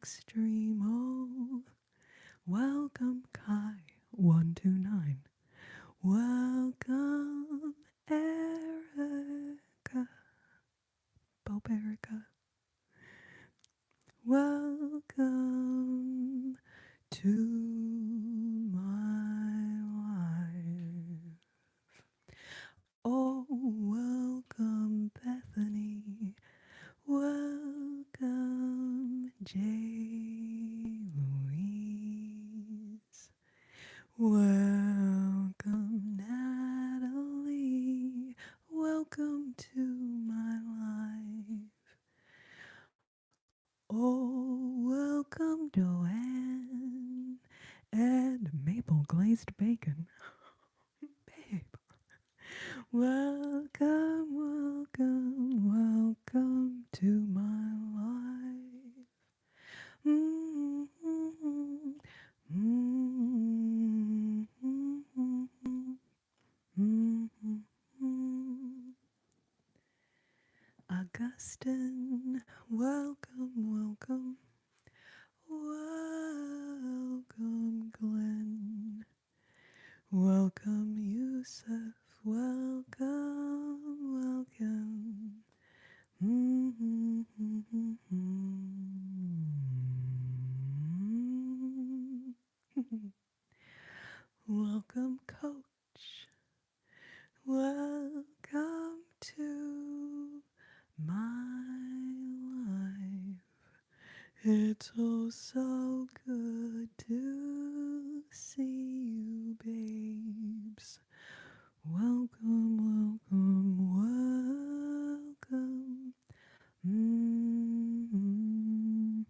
Extremo. Welcome Kai 129. Welcome Erica. Bob Erica. Welcome to my life. Oh, welcome Bethany. Welcome J. Louise. Welcome Natalie. Welcome to my life. Oh, welcome Joanne and maple glazed bacon. Babe. Welcome, welcome, welcome to my life. Mm-hmm. Mm-hmm. Mm-hmm. Augustine, welcome, welcome. Welcome, Glenn. Welcome, Yusuf. Welcome, welcome. Mm-hmm. Welcome, Coach. Welcome to my life. It's oh so good to see you, babes. Welcome, welcome, welcome. Mm-hmm.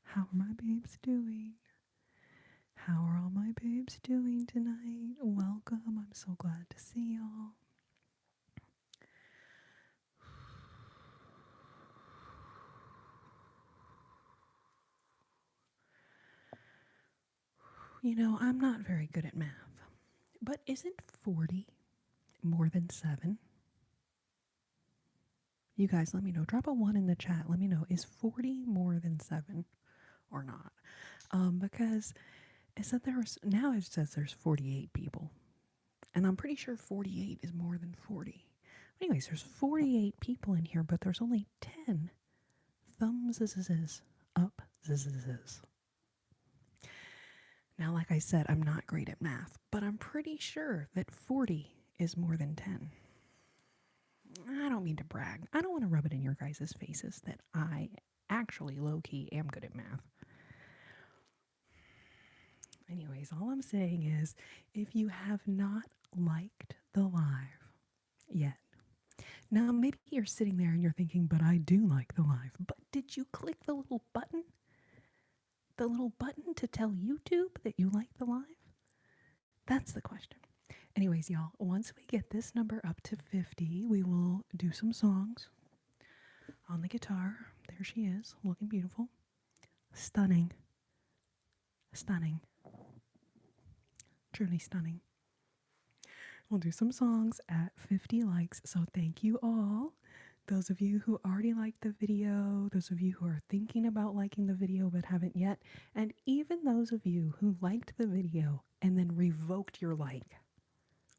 How are my babes doing? How are all my babes doing tonight? Welcome. I'm so glad to see y'all. You know, I'm not very good at math, but isn't 40 more than 7? You guys, let me know. Drop a 1 in the chat. Let me know. Is 40 more than 7 or not? Because it said now it says there's 48 people. And I'm pretty sure 48 is more than 40. Anyways, there's 48 people in here, but there's only 10 thumbs up. Now, like I said, I'm not great at math, but I'm pretty sure that 40 is more than 10. I don't mean to brag. I don't want to rub it in your guys' faces that I actually low-key am good at math. Anyways, all I'm saying is if you have not liked the live yet, now maybe you're sitting there and you're thinking, but I do like the live. But did you click the little button? The little button to tell YouTube that you like the live? That's the question. Anyways, y'all, once we get this number up to 50, we will do some songs on the guitar. There she is, looking beautiful. Stunning. Stunning. Truly stunning. We'll do some songs at 50 likes, so thank you all. Those of you who already liked the video, those of you who are thinking about liking the video but haven't yet, and even those of you who liked the video and then revoked your like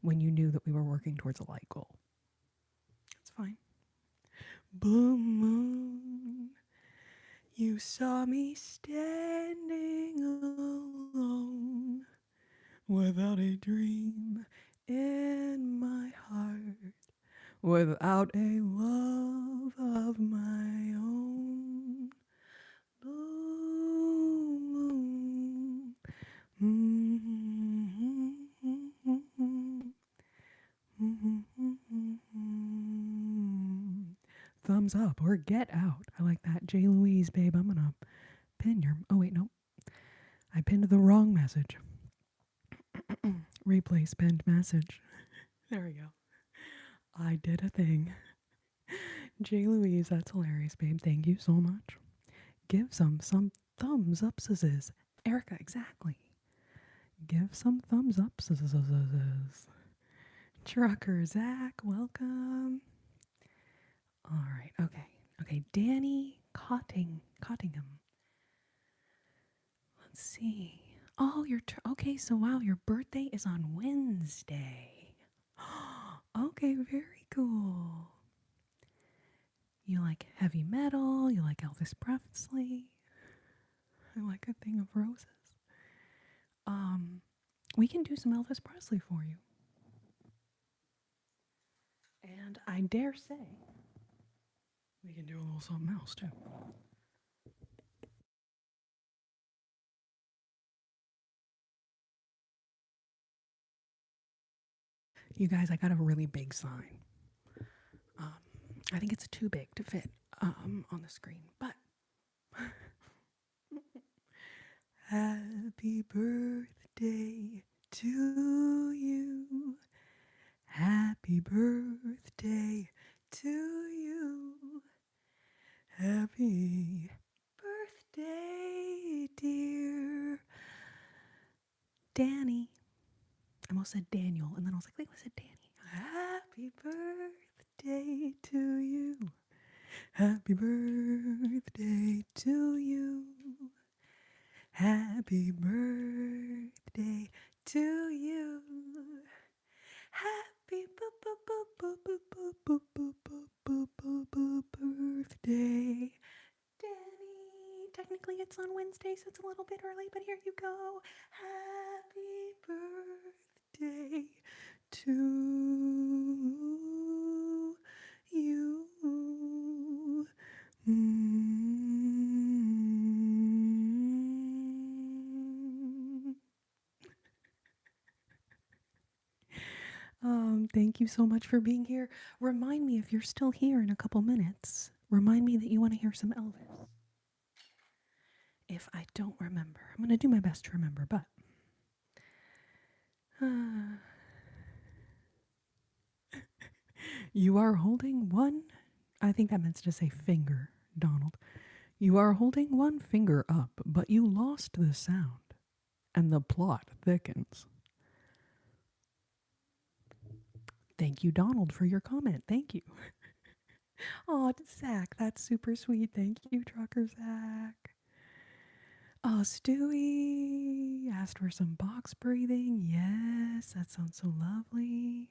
when you knew that we were working towards a like goal. It's fine. Blue moon, you saw me standing alone without a dream in my heart, without a love of my own. Blue moon. Thumbs up or get out. I like that. J. Louise, babe, I'm gonna pin your... Oh, wait, no. I pinned the wrong message. Replace pinned message. There we go. I did a thing. J. Louise, that's hilarious, babe. Thank you so much. Give some thumbs up, sis. Erica, exactly. Give some thumbs up, sis. Trucker Zach, welcome. All right. Okay. Okay. Danny Cottingham. Let's see. Oh, okay. So wow, your birthday is on Wednesday. Okay, very cool. You like heavy metal? You like Elvis Presley? I like a thing of roses. Um, we can do some Elvis Presley for you. And I dare say we can do a little something else too. You guys, I got a really big sign. Um, I think it's too big to fit on the screen, but happy birthday to you. Happy birthday to you. Happy birthday, dear Danny. I almost said Daniel, and then I was like, wait, I said Danny. Happy birthday to you. Happy birthday to you. Happy birthday to you. Happy birthday, Danny. Technically, it's on Wednesday, so it's a little bit early, but here you go. Happy birthday to you. Thank you so much for being here. Remind me if you're still here in a couple minutes. Remind me that you want to hear some Elvis. If I don't remember, I'm going to do my best to remember, but. You are holding one. I think that meant to say finger, Donald. You are holding one finger up, but you lost the sound, and the plot thickens. Thank you, Donald, for your comment. Thank you. Oh, Zach, that's super sweet. Thank you, Trucker Zach. Oh, Stewie asked for some box breathing. Yes, that sounds so lovely.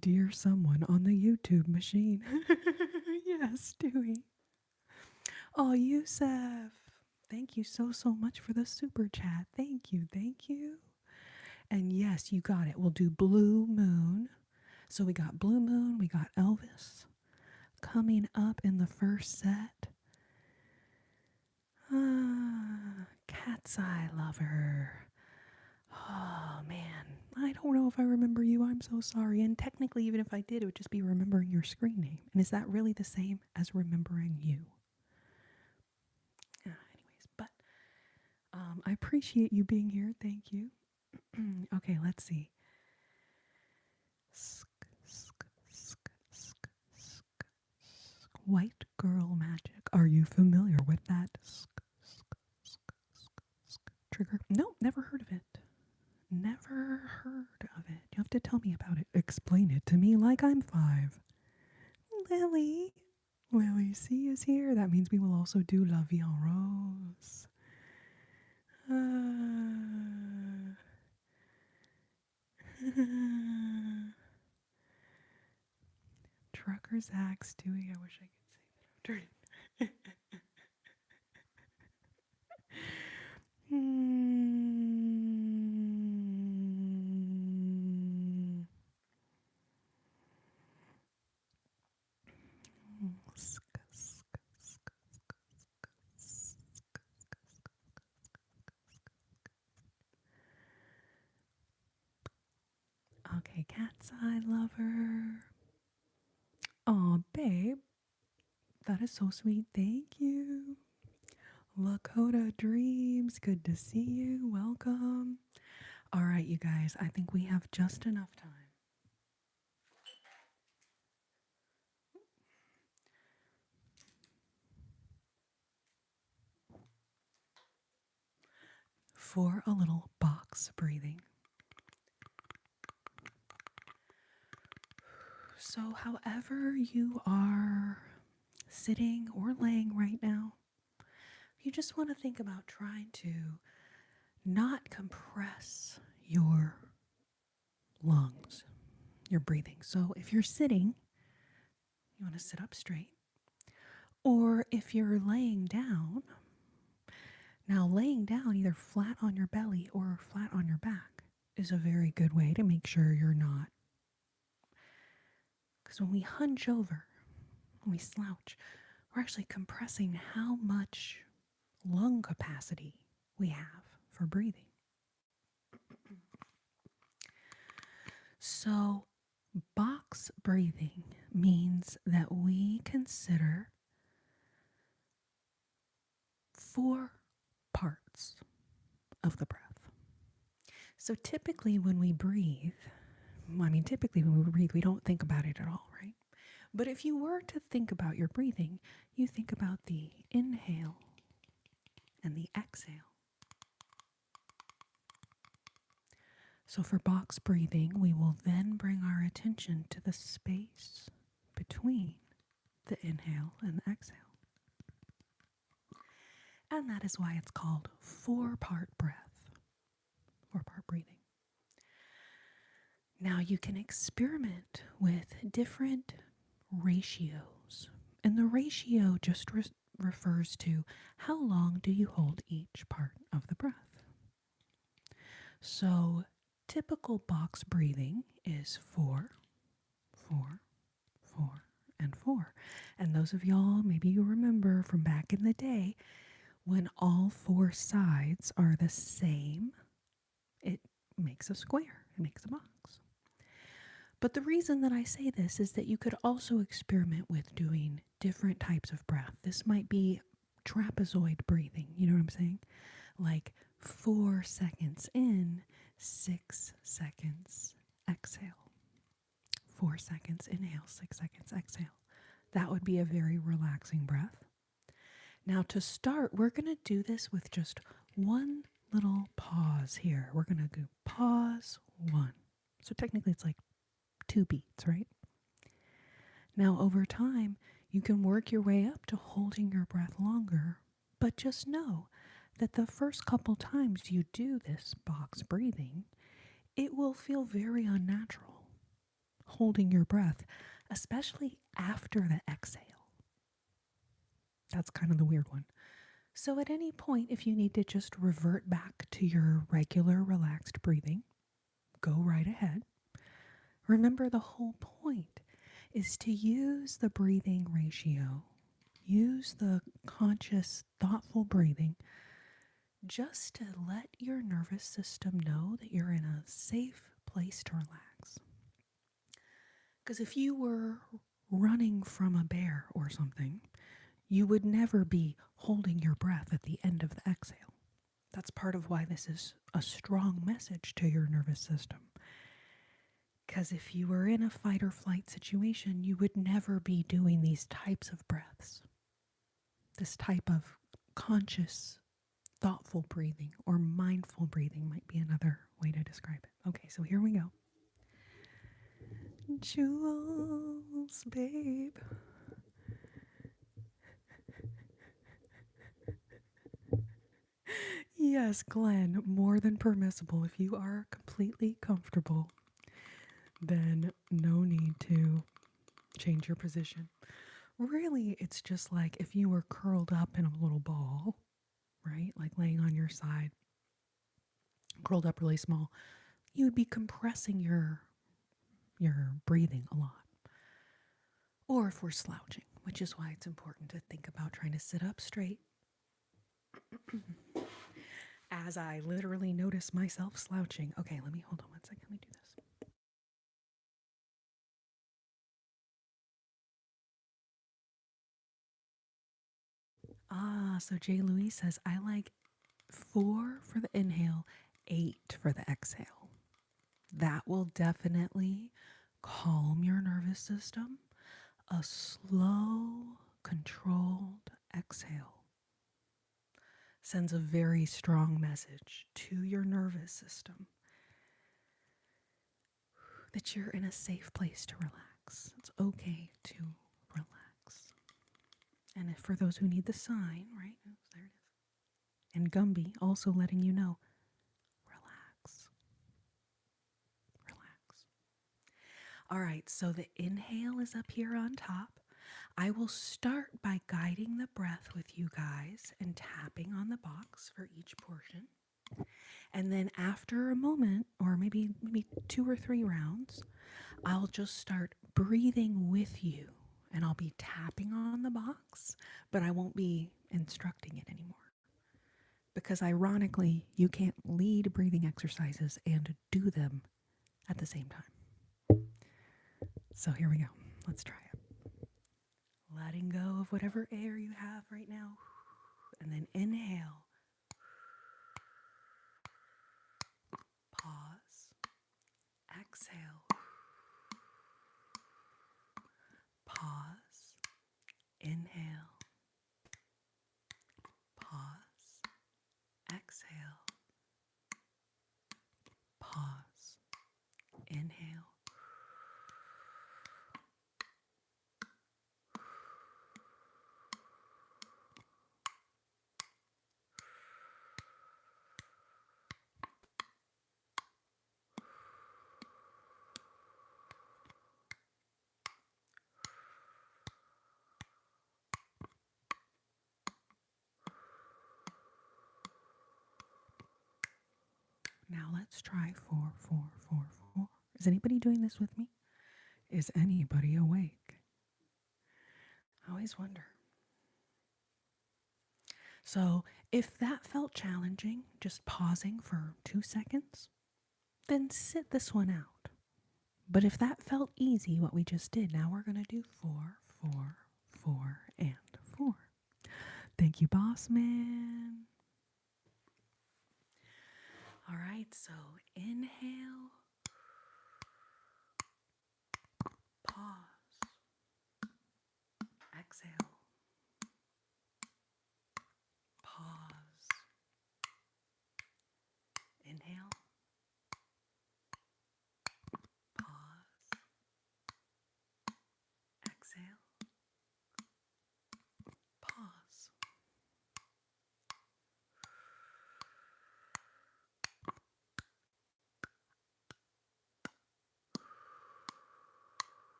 Dear someone on the YouTube machine. Yes, Stewie. Oh, Yusef. Thank you so much for the super chat. Thank you. Thank you. And yes, you got it. We'll do Blue Moon. So we got Blue Moon. We got Elvis coming up in the first set. Cat's Eye Lover. Oh, man. I don't know if I remember you. I'm so sorry. And technically, even if I did, it would just be remembering your screen name. And is that really the same as remembering you? Anyways, but I appreciate you being here. Thank you. Okay, let's see. White Girl Magic. Are you familiar with that trigger? No, never heard of it. Never heard of it. You have to tell me about it. Explain it to me like I'm 5. Lily. Lily C is here. That means we will also do La Vie en Rose. Trucker Zach Stewie. I wish I could say that after it. Okay, Cat's Eye Lover. Oh, babe. That is so sweet. Thank you. Lakota Dreams. Good to see you. Welcome. All right, you guys. I think we have just enough time for a little box breathing. So, however you are sitting or laying right now, you just want to think about trying to not compress your lungs, your breathing. So, if you're sitting, you want to sit up straight. Or if you're laying down, now laying down either flat on your belly or flat on your back is a very good way to make sure you're not. Because when we hunch over, when we slouch, we're actually compressing how much lung capacity we have for breathing. So, box breathing means that we consider 4 parts of the breath. So, typically when we breathe, we don't think about it at all, right? But if you were to think about your breathing, you think about the inhale and the exhale. So for box breathing, we will then bring our attention to the space between the inhale and the exhale. And that is why it's called 4-part breath, 4-part breathing. Now you can experiment with different ratios. And the ratio just refers to how long do you hold each part of the breath. So typical box breathing is 4, 4, 4, and 4. And those of y'all, maybe you remember from back in the day, when all 4 sides are the same, it makes a square, it makes a box. But the reason that I say this is that you could also experiment with doing different types of breath. This might be trapezoid breathing, you know what I'm saying? Like 4 seconds in, 6 seconds exhale. 4 seconds inhale, 6 seconds exhale. That would be a very relaxing breath. Now to start, we're going to do this with just one little pause here. We're going to go pause 1. So technically it's like 2 beats, right? Now over time, you can work your way up to holding your breath longer, but just know that the first couple times you do this box breathing, it will feel very unnatural holding your breath, especially after the exhale. That's kind of the weird one. So at any point, if you need to just revert back to your regular relaxed breathing, go right ahead. Remember, the whole point is to use the breathing ratio, use the conscious, thoughtful breathing, just to let your nervous system know that you're in a safe place to relax. Because if you were running from a bear or something, you would never be holding your breath at the end of the exhale. That's part of why this is a strong message to your nervous system. Because if you were in a fight or flight situation, you would never be doing these types of breaths. This type of conscious, thoughtful breathing or mindful breathing might be another way to describe it. Okay, so here we go. Jewels, babe. Yes, Glenn, more than permissible. If you are completely comfortable, then no need to change your position. Really, it's just like if you were curled up in a little ball, right? Like laying on your side, curled up really small, you would be compressing your breathing a lot. Or if we're slouching, which is why it's important to think about trying to sit up straight. As I literally notice myself slouching. Okay, hold on one second. Let me do this. So Jay Louise says, I like 4 for the inhale, 8 for the exhale. That will definitely calm your nervous system. A slow, controlled exhale sends a very strong message to your nervous system that you're in a safe place to relax. relax. It's okay to relax. And if for those who need the sign, right? Oh, there it is. And Gumby also letting you know, relax, relax. All right, so the inhale is up here on top. I will start by guiding the breath with you guys and tapping on the box for each portion. And then after a moment, or maybe 2 or 3 rounds, I'll just start breathing with you. And I'll be tapping on the box, but I won't be instructing it anymore. Because ironically, you can't lead breathing exercises and do them at the same time. So here we go. Let's try it. Letting go of whatever air you have right now. And then inhale. Pause. Exhale. Pause. Inhale. Pause. Exhale. Pause. Inhale. Now let's try 4, 4, 4, 4. Is anybody doing this with me? Is anybody awake? I always wonder. So if that felt challenging, just pausing for 2 seconds, then sit this one out. But if that felt easy, what we just did, now we're going to do 4, 4, 4, and 4. Thank you, boss man. All right, so inhale, pause, exhale, pause, inhale, pause, exhale, pause.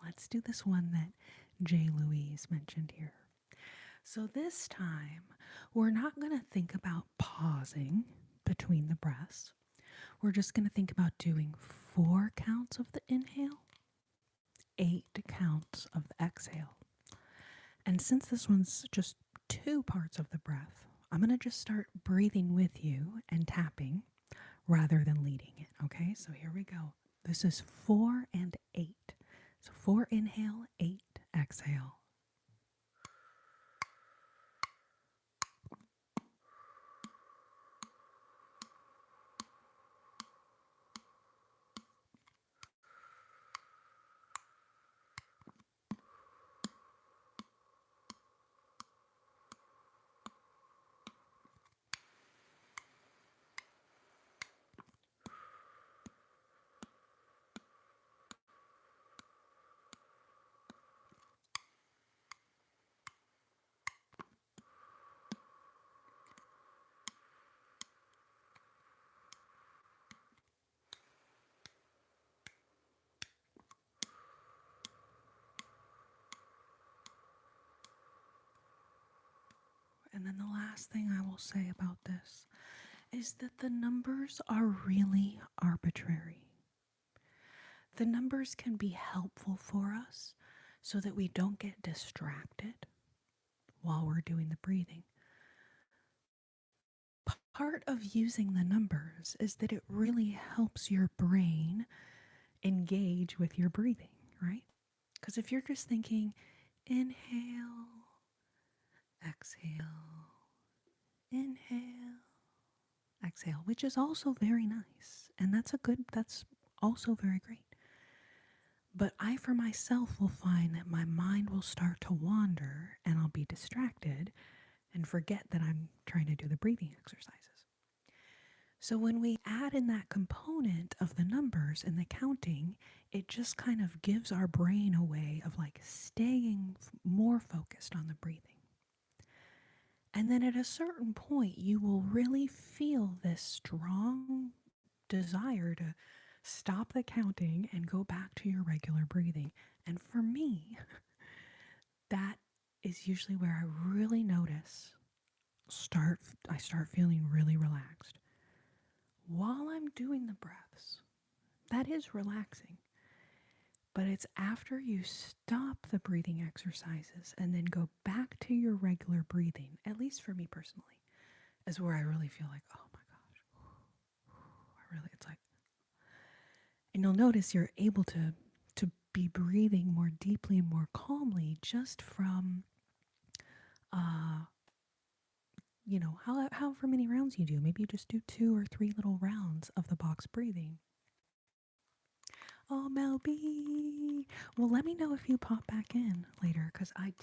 Let's do this one that J. Louise mentioned here. So this time, we're not going to think about pausing between the breaths. We're just going to think about doing 4 counts of the inhale, 8 counts of the exhale. And since this one's just 2 parts of the breath, I'm going to just start breathing with you and tapping rather than leading it. Okay, so here we go. This is 4 and 8. So 4 inhale, 8 exhale. And then the last thing I will say about this is that the numbers are really arbitrary. The numbers can be helpful for us so that we don't get distracted while we're doing the breathing. Part of using the numbers is that it really helps your brain engage with your breathing, right? Because if you're just thinking Inhale, exhale, inhale, exhale, which is also very nice. And that's also very great. But I, for myself, will find that my mind will start to wander and I'll be distracted and forget that I'm trying to do the breathing exercises. So when we add in that component of the numbers and the counting, it just kind of gives our brain a way of like staying more focused on the breathing. And then at a certain point, you will really feel this strong desire to stop the counting and go back to your regular breathing. And for me, that is usually where I really notice I start feeling really relaxed while I'm doing the breaths. That is relaxing. But it's after you stop the breathing exercises and then go back to your regular breathing, at least for me personally, is where I really feel like, oh my gosh, it's like, and you'll notice you're able to be breathing more deeply and more calmly just from, however many rounds you do. Maybe you just do 2 or 3 little rounds of the box breathing. Oh, Mel B. Well, let me know if you pop back in later, because I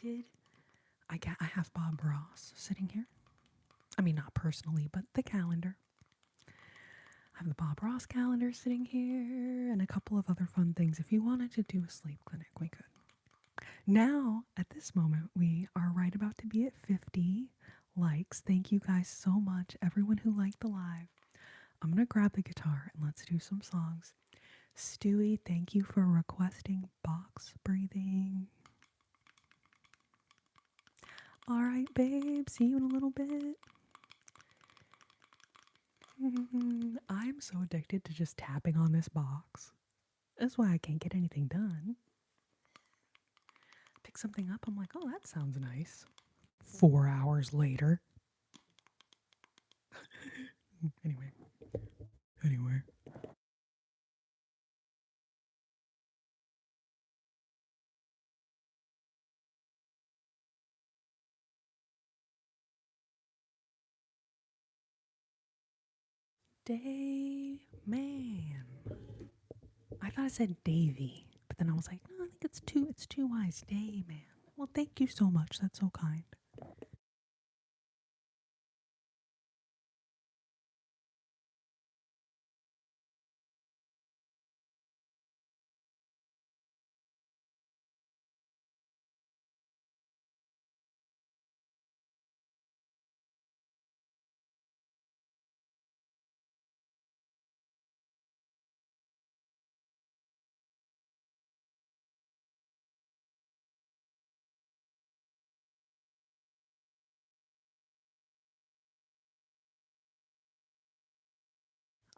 have Bob Ross sitting here. I mean, not personally, but the calendar. I have the Bob Ross calendar sitting here and a couple of other fun things. If you wanted to do a sleep clinic, we could. Now, at this moment, we are right about to be at 50 likes. Thank you guys so much, everyone who liked the live. I'm going to grab the guitar and let's do some songs. Stewie, thank you for requesting box breathing. All right, babe. See you in a little bit. I'm so addicted to just tapping on this box. That's why I can't get anything done. Pick something up. I'm like, oh, that sounds nice. 4 hours later. Anyway. Day man. I thought I said Davy, but then I was like, no, I think it's too wise. Day man. Well, thank you so much. That's so kind.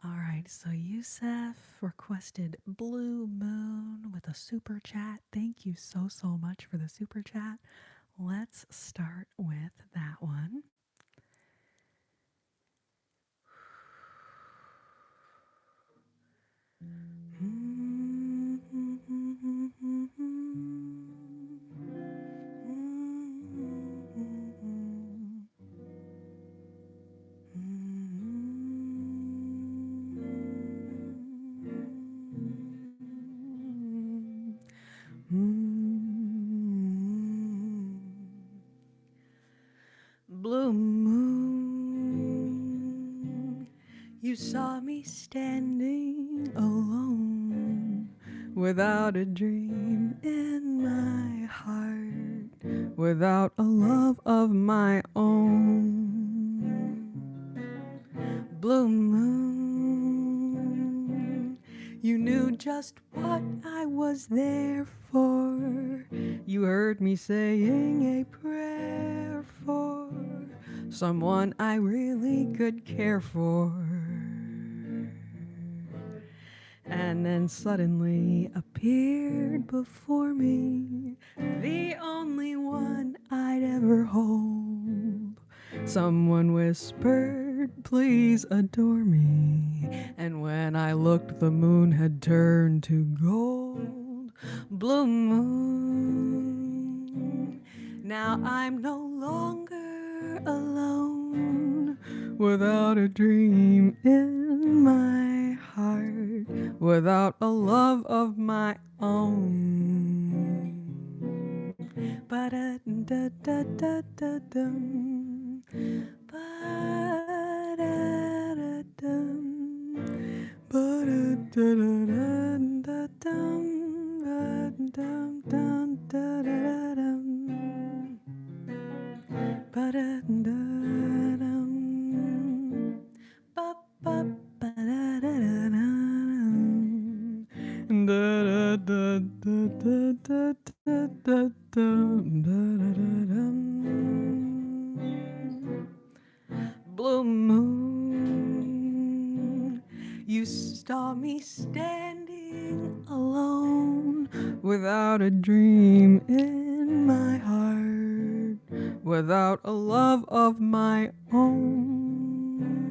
All right, so Yusef requested Blue Moon with a super chat. Thank you so much for the super chat. Let's start with that one. Blue moon, you saw me standing alone, without a dream in my heart, without a love of my own. Blue moon, you knew just what I was there for. You heard me saying a prayer for someone I really could care for. And then suddenly appeared before me the only one I'd ever hold. Someone whispered, please adore me. And when I looked, the moon had turned to gold. Blue moon, Now I'm no longer alone, without a dream in my heart, without a love of my own. Ba-da-da-da-da-dum. Ba-da-da-dum. Ba-da-da-da-da-dum. Ba-dum-dum-dum-da-da-da-dum. Ba-da-da-dum. Ba-ba-ba-da-da-da-dum. Da-da-da-da-da-da-da-dum. Da-da-da-dum. Blue moon, you saw me standing alone, without a dream in my heart, without a love of my own.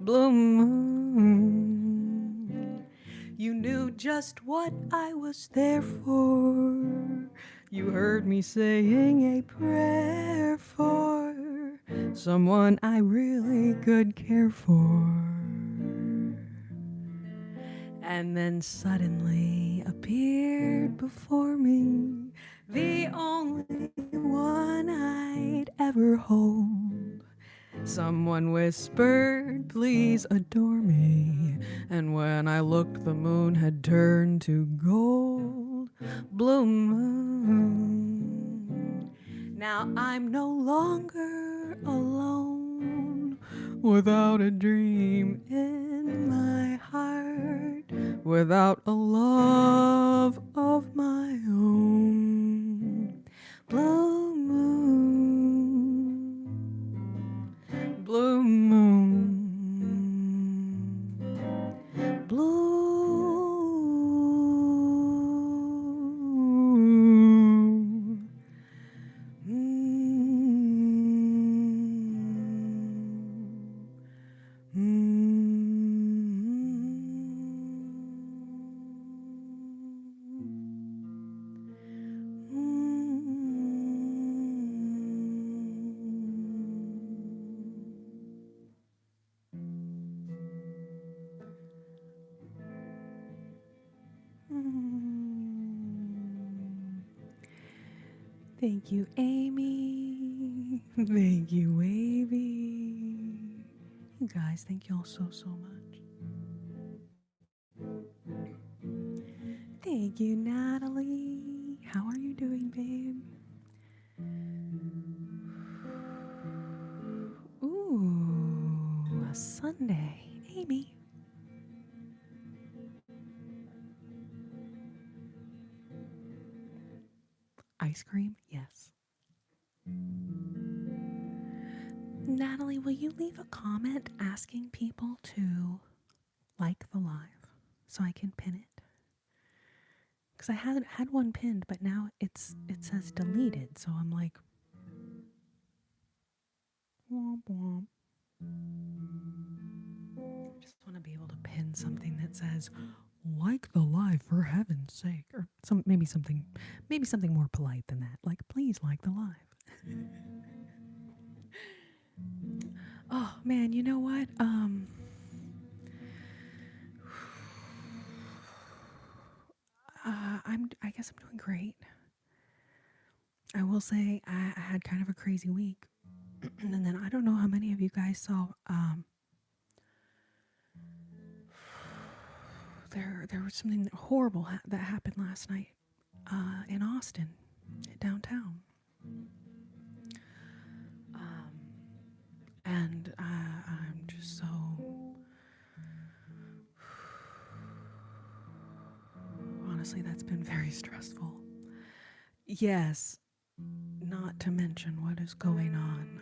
Blue moon, you knew just what I was there for. You heard me saying a prayer for someone I really could care for. And then suddenly appeared before me the only one I'd ever hold. Someone whispered, please adore me. And when I looked, the moon had turned to gold. Blue moon, now I'm no longer alone, without a dream in my heart, without a love of my own. Blue moon, blue moon, blue Thank you, Amy. Thank you, Wavy. You guys, thank you all so much. Thank you, Natalie. How are you doing, babe? Ooh, a Sunday. Amy. Ice cream? Yes. Natalie, will you leave a comment asking people to like the live so I can pin it? Because I had one pinned, but now it says deleted, so I'm like, womp womp. I just want to be able to pin something that says, like the live for heaven's sake, or maybe something more polite than that, like please like the live. Oh man, you know what? I guess I'm doing great. I will say I had kind of a crazy week, and then I don't know how many of you guys saw. There was something horrible that happened last night in Austin, downtown. And I'm just so honestly, that's been very stressful. Yes, not to mention what is going on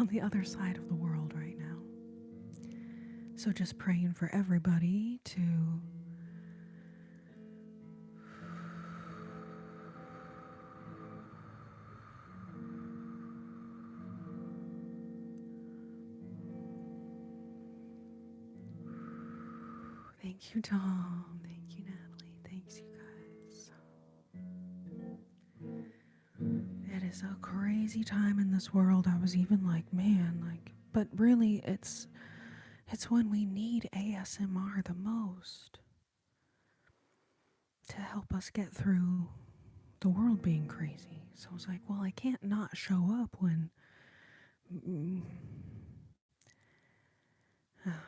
the other side of the world right now. So just praying for everybody to Thank you, Tom. Thank you, Natalie. Thanks, you guys. is a crazy time in this world. I was even like, man, like, but really it's when we need ASMR the most to help us get through the world being crazy. So I was like, well, I can't not show up when mm,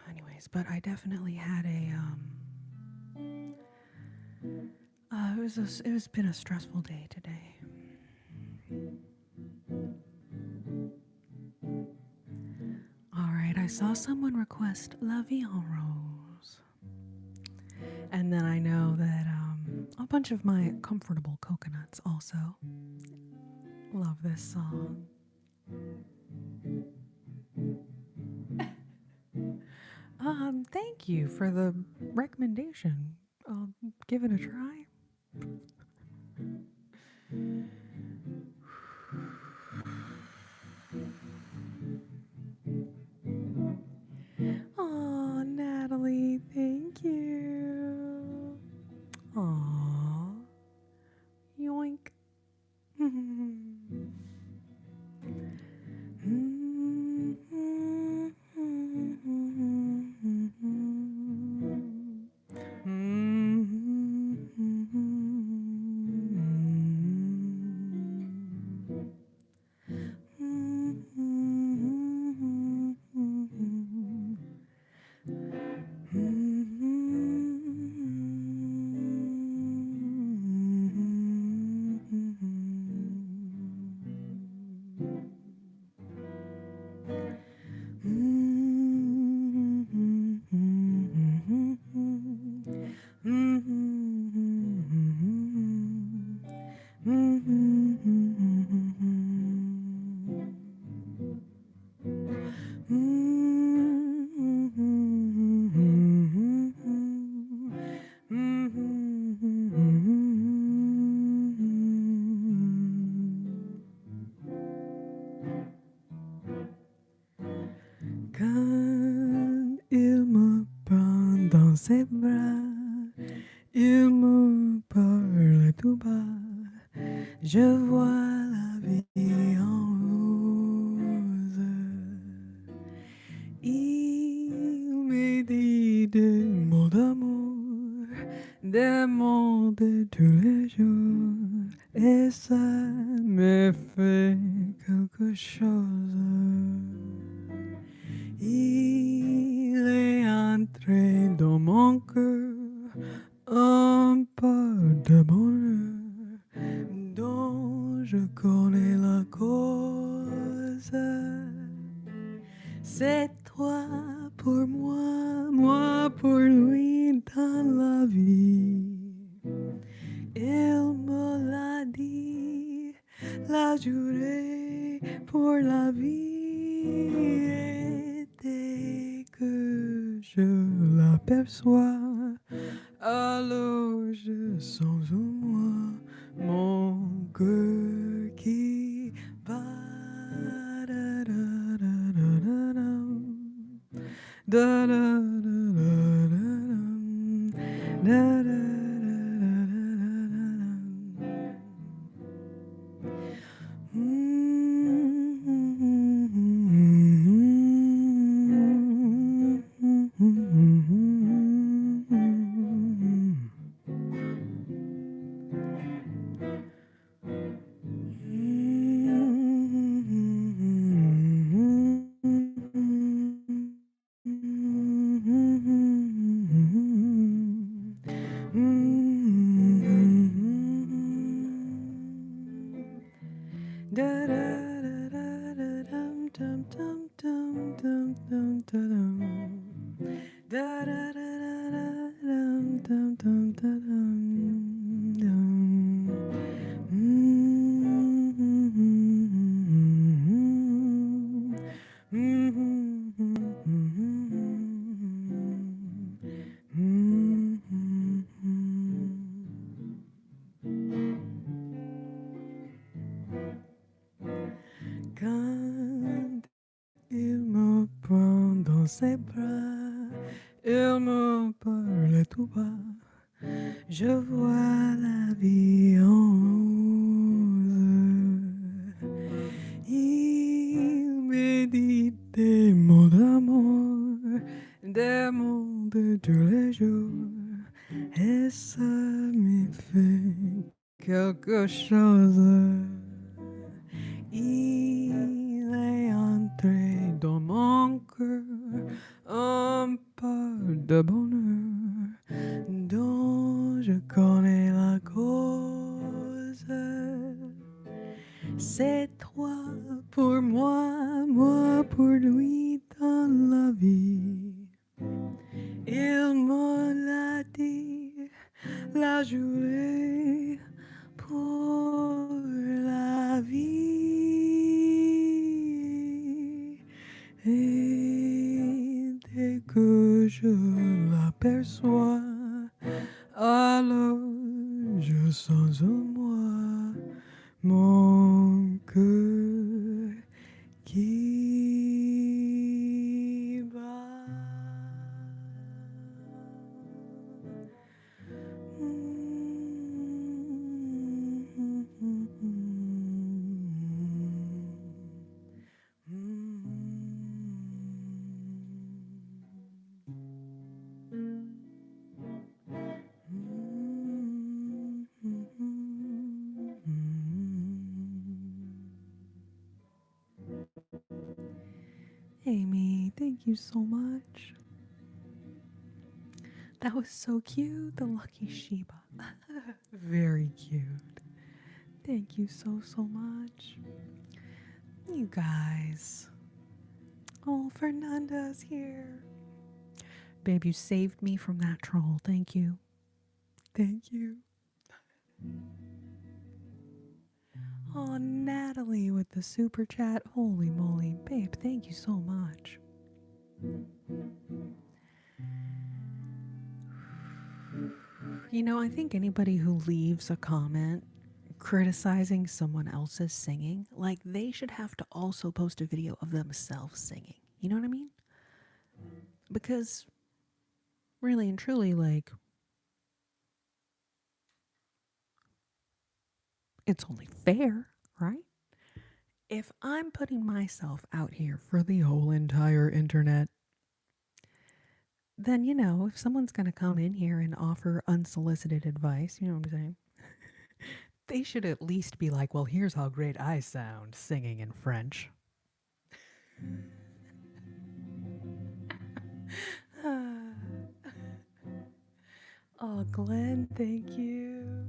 anyways, but I definitely had it was been a stressful day today. All right, I saw someone request La Vie en Rose. And then I know that a bunch of my comfortable coconuts also love this song. Thank you for the recommendation. I'll give it a try. Oh, Natalie, thank you. Aw, yoink. Quand il me prend dans ses bras, il me parle tout bas, je vois la vie en rose. Il me dit des mots d'amour, des mots de tous les jours, et ça me fait quelque chose. Il est entré dans mon cœur un peu de bonheur dont je connais la cause. C'est toi pour moi, moi pour lui dans la vie. Il me l'a dit, l'a juré pour la vie. Et dès que je l'aperçois, alors je sens en moi mon cœur qui bat. Da, da, da, da, da, da. Da, da, da, da, da, da, da, da. Quand il me prend dans ses bras, il me parle tout bas, je vois la vie en rose. Des mots d'amour, des mots de tous les jours. Et ça me fait quelque chose. Il est entré dans mon cœur un peu de bonheur dont je connais la cause. C'est toi pour moi, moi pour lui dans la vie. Il me l'a dit, la journée pour la vie. Et dès que je l'aperçois, alors je sens en moi mon cœur qui bat. Amy, thank you so much. That was so cute, the lucky Shiba. Very cute. Thank you so, so much. You guys. Oh, Fernanda's here. Babe, you saved me from that troll. Thank you. Thank you. Oh, Natalie with the super chat. Holy moly. Babe, thank you so much. You know, I think anybody who leaves a comment criticizing someone else's singing, like they should have to also post a video of themselves singing. You know what I mean? Because really and truly, like, it's only fair, right? If I'm putting myself out here for the whole entire internet, then, you know, if someone's going to come in here and offer unsolicited advice, you know what I'm saying? They should at least be like, well, here's how great I sound singing in French. Oh, Glenn, thank you.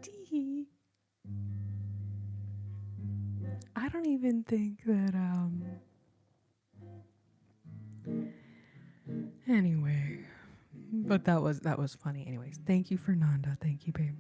D. I don't even think that, anyway, but that was funny. Anyways, thank you, Fernanda. Thank you, babe.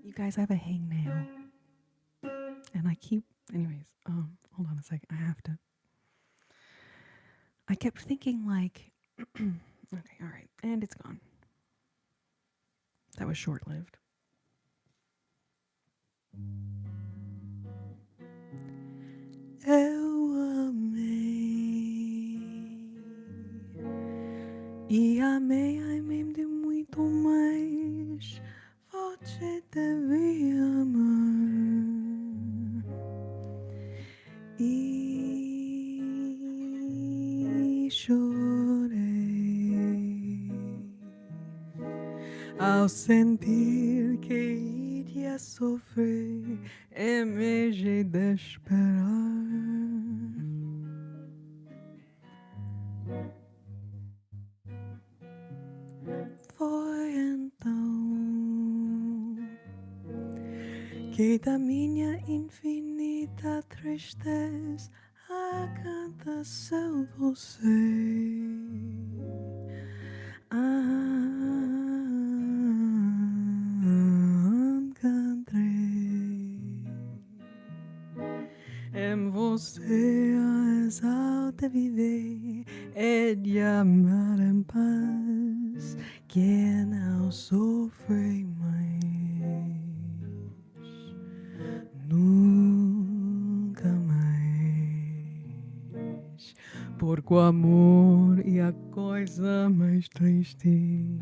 You guys, I have a hangnail. And I keep, anyways, hold on a second. I kept thinking like, okay, all right. And it's gone. That was short-lived. Eu amei. E amei, amei de muito mais. Você deve amar. E chorei ao sentir que iria sofrer em vez de esperar. Foi que da minha infinita tristeza a canta só você. Encontrei em você a exalta viver e de amar em paz que não sofre mais. Nunca mais. Porque o amor é a coisa mais triste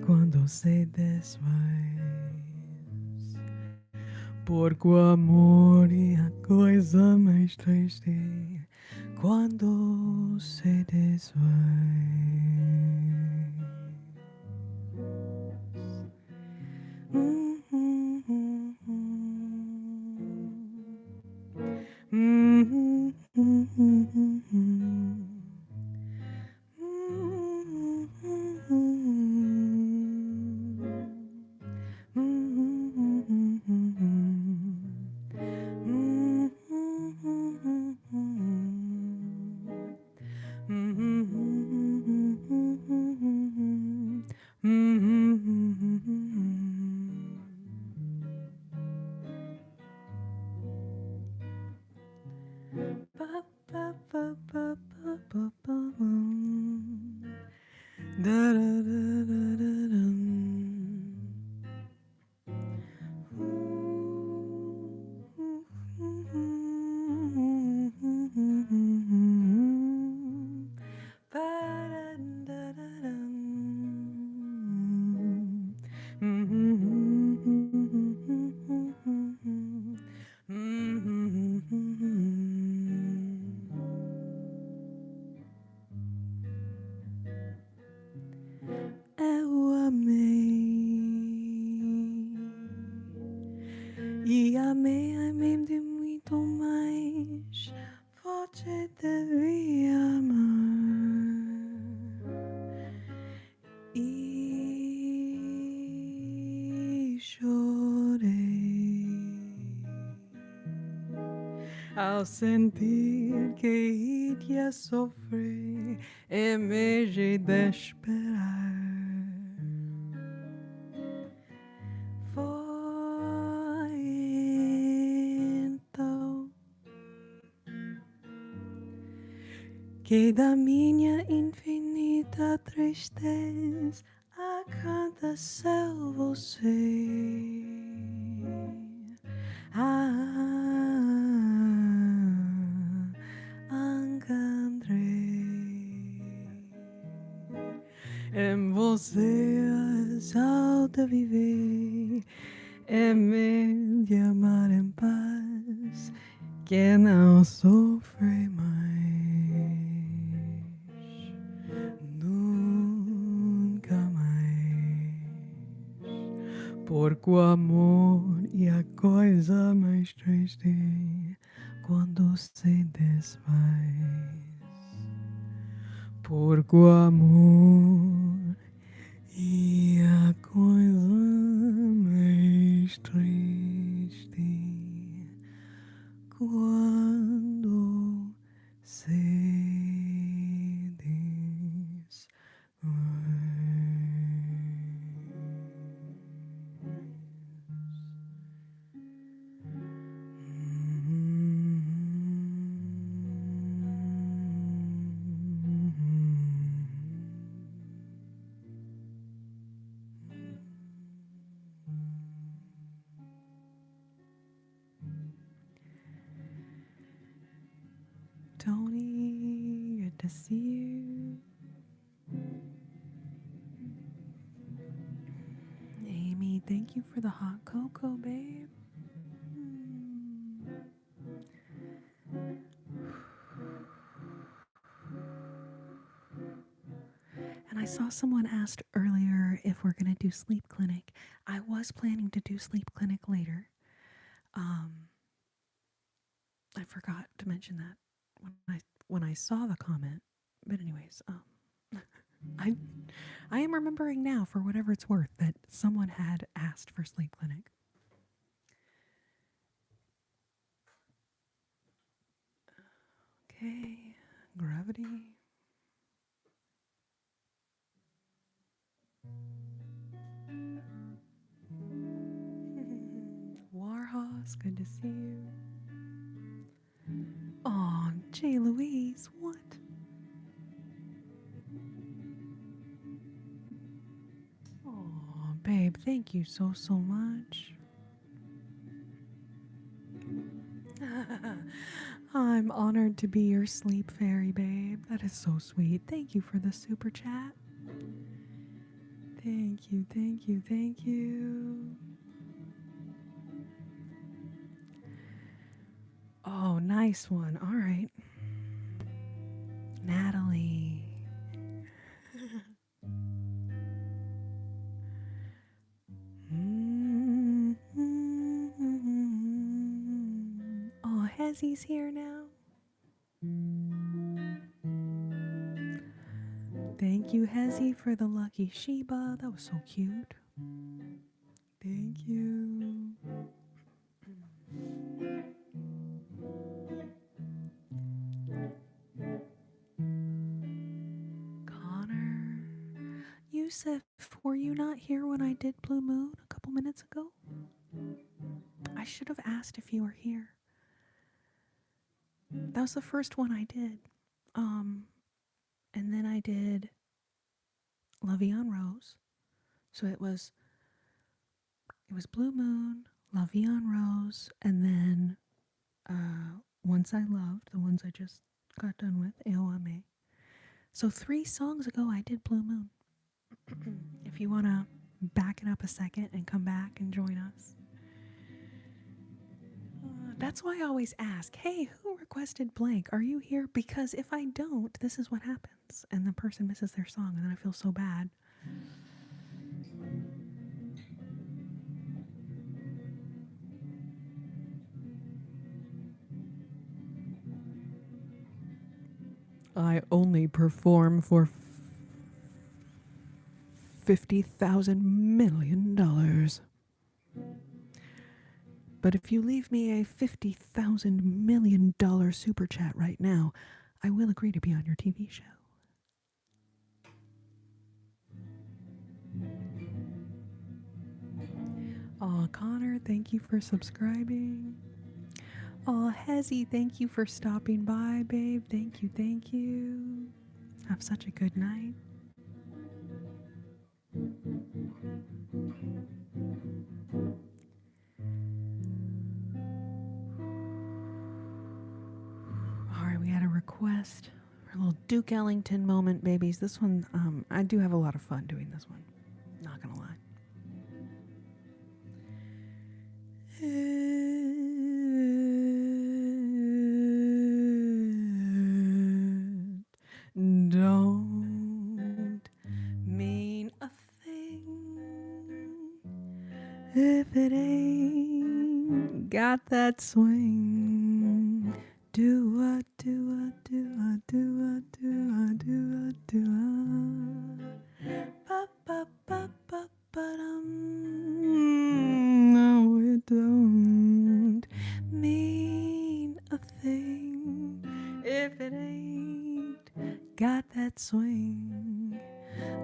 quando se desfaz. Porque o amor é a coisa mais triste quando se desfaz. Eu amei e amei de muito mais. Você devia amar e chorei ao sentir que iria sofrer em vez de esperar. Foi então que da minha infinita tristeza a cada céu você encontrei. Em você a exalta viver, em meio de amar em paz, que não sofre mais, nunca mais. Porque o amor é a coisa mais triste quando se desfaz. Porque o amor é a coisa mais triste quando se desfaz. Tony, good to see you. Amy, thank you for the hot cocoa, babe. And I saw someone asked earlier if we're going to do sleep clinic. I was planning to do sleep clinic later. I forgot to mention that when I saw the comment. But anyways, I am remembering now, for whatever it's worth, that someone had asked for sleep clinic. Okay, gravity. Warhorse, good to see you. Oh, J. Louise, what? Oh, babe, thank you so much. I'm honored to be your sleep fairy, babe. That is so sweet. Thank you for the super chat. Thank you, thank you, thank you. Oh, nice one. All right. Natalie. Oh, Hezzy's here now. Thank you, Hezzy, for the lucky Sheba. That was so cute. Thank you. Connor. Yusuf, were you not here when I did Blue Moon a couple minutes ago? I should have asked if you were here. That was the first one I did. And then I did La Vie en Rose. So it was Blue Moon, La Vie en Rose, and then Once I Loved, the ones I just got done with, AOMA. So 3 songs ago I did Blue Moon. If you want to back it up a second and come back and join us. That's why I always ask, hey, who requested blank? Are you here? Because if I don't, this is what happens. And the person misses their song, and then I feel so bad. I only perform for $50,000 million. But if you leave me a $50,000 million super chat right now, I will agree to be on your TV show. Aw, Connor, thank you for subscribing. Aw, Hezzy, thank you for stopping by, babe. Thank you, thank you. Have such a good night. All right, we had a request. A little Duke Ellington moment, babies. This one, I do have a lot of fun doing this one. Not gonna lie. Don't mean a thing if it ain't got that swing. Do a do a do a do a do a do a do a ba ba ba ba ba no, it don't mean a thing if it ain't got that swing.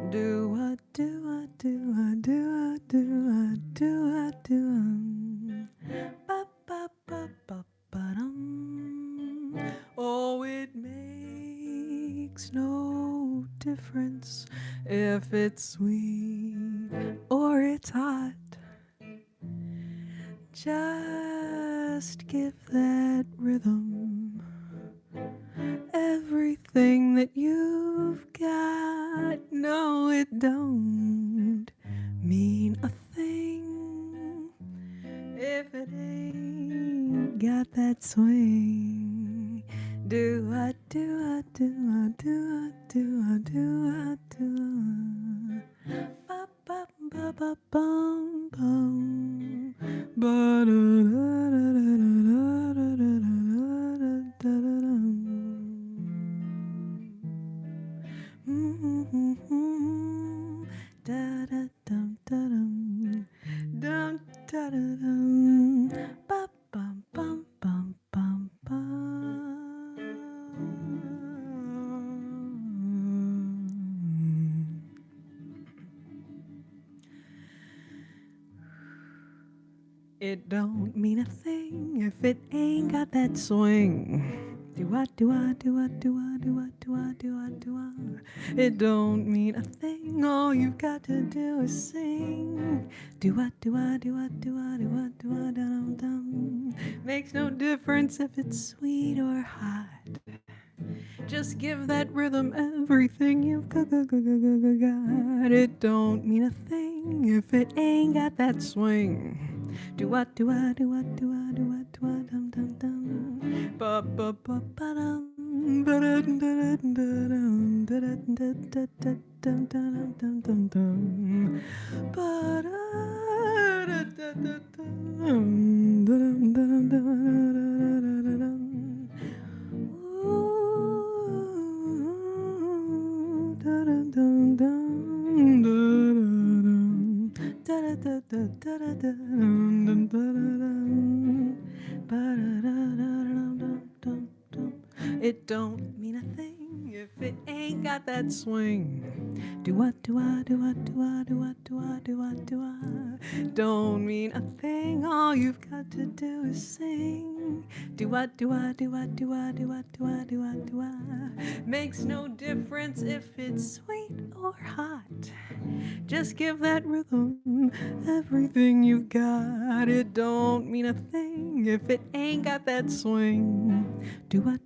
Do a do a do a do a do a do a do a ba ba ba ba ba dum. Oh, it makes no difference if it's sweet or it's hot. Just give that rhythm everything that you've got. No, it don't mean a thing if it ain't got that swing. Do a do a do a do a do a do a do a ba ba ba ba bum bum ba da da da da da da da da da da. Da da dum da dum dum da da dum ba bum bum bum bum bum. It don't mean a thing if it ain't got that swing. Do-ah. It don't mean a thing. All you've got to do is sing. Do-ah. Makes no difference if it's sweet or hot. Just give that rhythm everything you've got. It don't mean a thing if it ain't got that swing. Do-ah. Ba-ba-ba-ba-dum. Ba-da-dum-dum-dum-dum-dum-dum-dum-dum. Ba-da-dum-dum-dum-dum-dum-dum-dum. It don't mean a thing if it ain't got that swing. Do-ah. Don't mean a thing. All you've got to do is sing. Do-ah. Makes no difference if it's sweet or hot. Just give that rhythm everything you've got. It don't mean a thing if it ain't got that swing. Do-ah.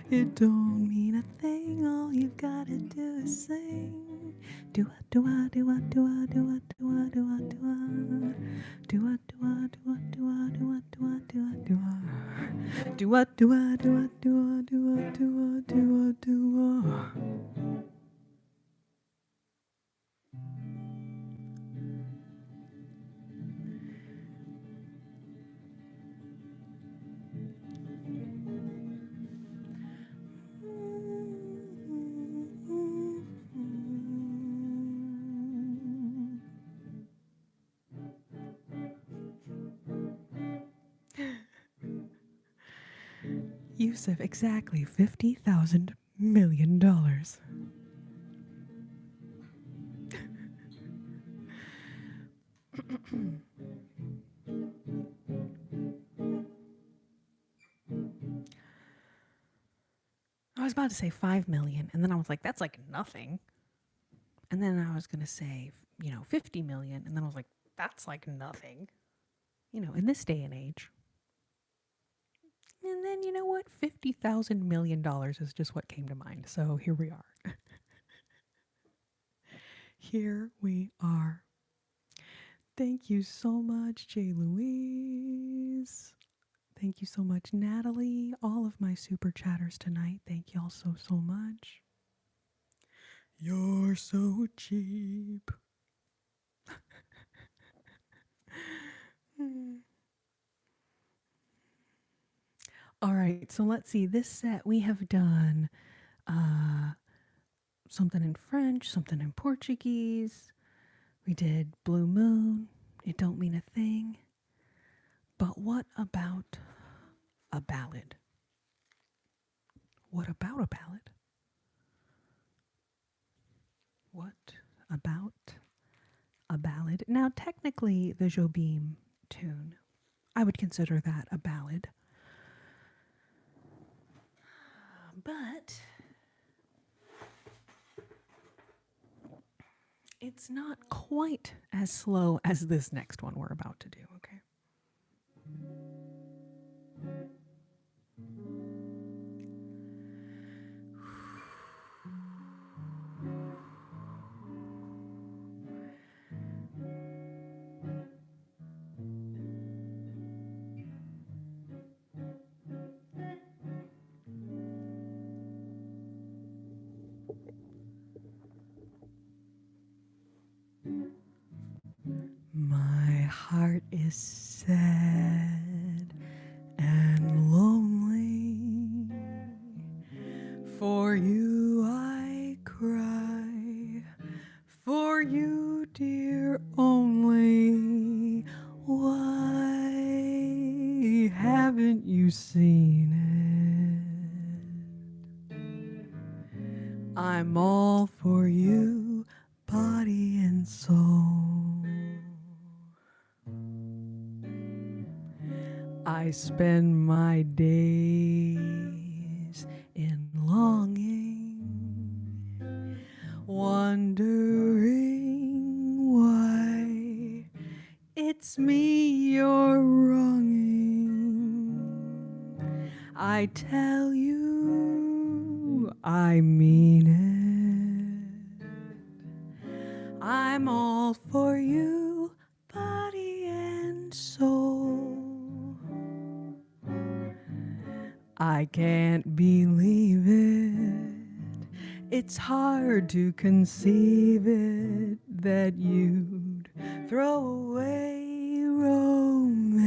It don't mean a thing. All you've gotta do is sing. Do-ah. Do-ah. Yusuf, exactly $50,000 million. I was about to say 5 million, and then I was like, that's like nothing. And then I was going to say, 50 million, and then I was like, that's like nothing, in this day and age. And then, you know what? $50,000 million is just what came to mind. So here we are. Here we are. Thank you so much, J. Louise. Thank you so much, Natalie. All of my super chatters tonight. Thank y'all so much. You're so cheap. All right, so let's see. This set we have done something in French, something in Portuguese. We did Blue Moon. It don't mean a thing. But what about a ballad? What about a ballad? What about a ballad? Now, technically, the Jobim tune, I would consider that a ballad. But it's not quite as slow as this next one we're about to do, okay? My heart is sad and lonely. For you I cry, for you, dear, only. Why haven't you seen it? I'm all for you, body and soul. I spend my days in longing, wondering why it's me you're wronging. I tell you, I mean it. I'm all for you, body and soul. I can't believe it. It's hard to conceive it that you'd throw away romance.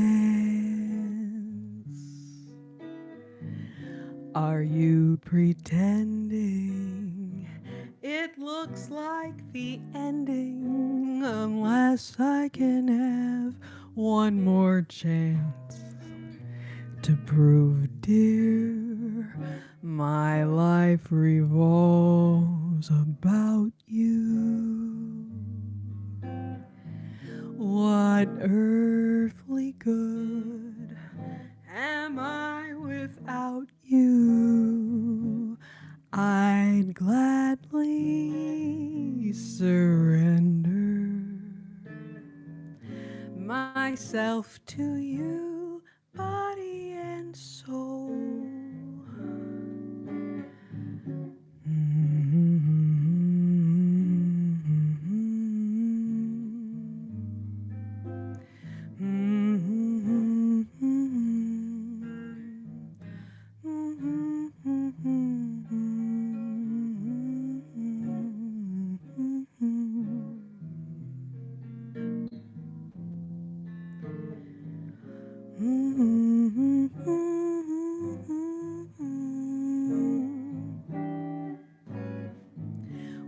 Are you pretending it looks like the ending unless I can have one more chance to prove, dear, my life revolves about you. What earthly good am I without you? I'd gladly surrender myself to you, body and soul.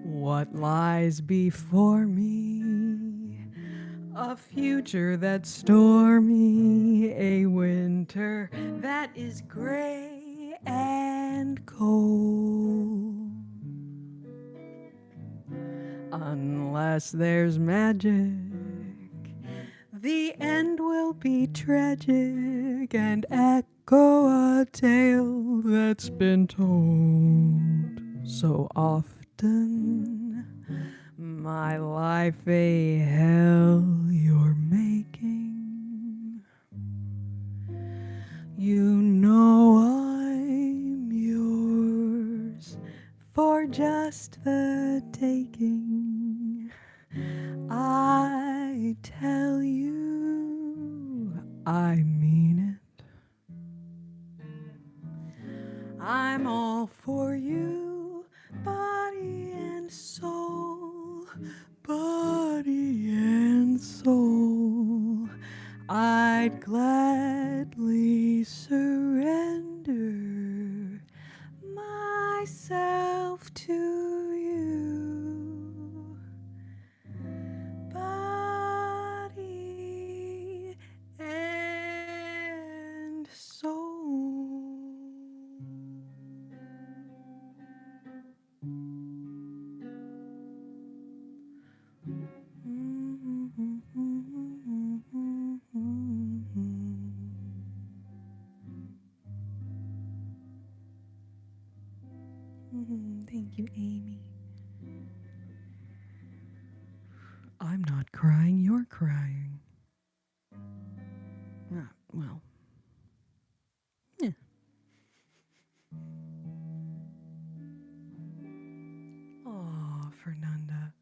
What lies before me? A future that's stormy, a winter that is gray and cold. Unless there's magic, the end will be tragic and echo a tale that's been told so often. My life a hell you're making. You know I'm yours for just the taking. I tell you, I mean it. I'm all for you, body and soul, body and soul. I'd gladly surrender myself to you, body and soul. Thank you, Amy. I'm not crying, you're crying. Well. Yeah. Oh, Fernanda.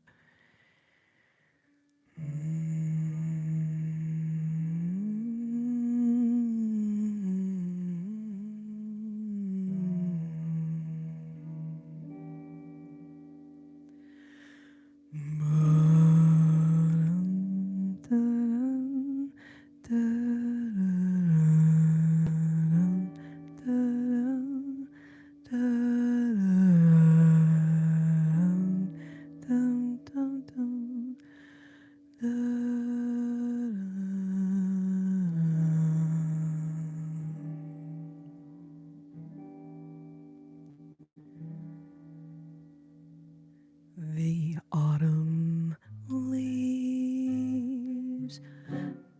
The autumn leaves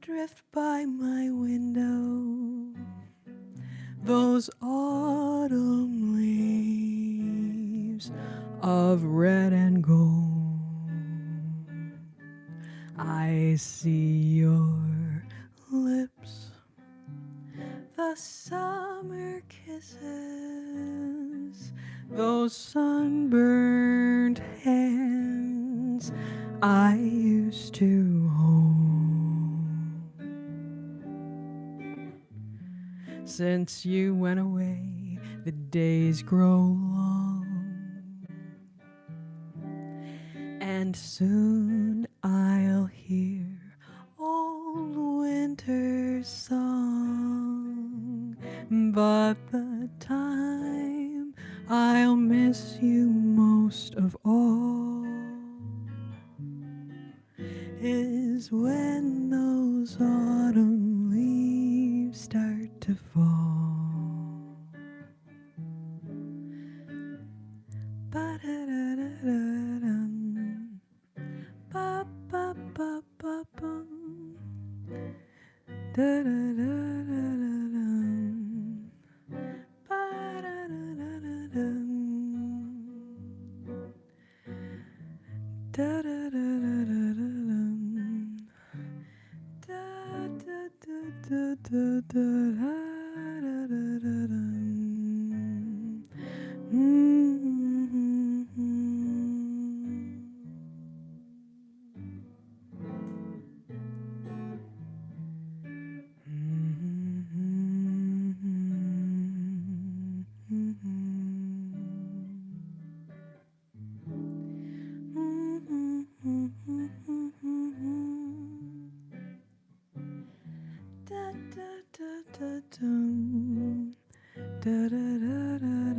drift by my window. those autumn leaves of red and gold. I see your lips, the summer kisses, those sunburned hands I used to hold. Since you went away, the days grow long, and soon I'll hear old winter's song. But the time I'll miss you most of all is when those autumn leaves start to fall. Ba-da-da-da-da-dum. Ba-ba-ba-ba-bum. Da-da-da-da-da-dum. Ba-da-da-da-da-dum. Da-da-da-da-da-dum. Da-da-da-da-da-da-da-da-da-dum. Da-da-da-da-dum. Da-da-da-da-da-dum.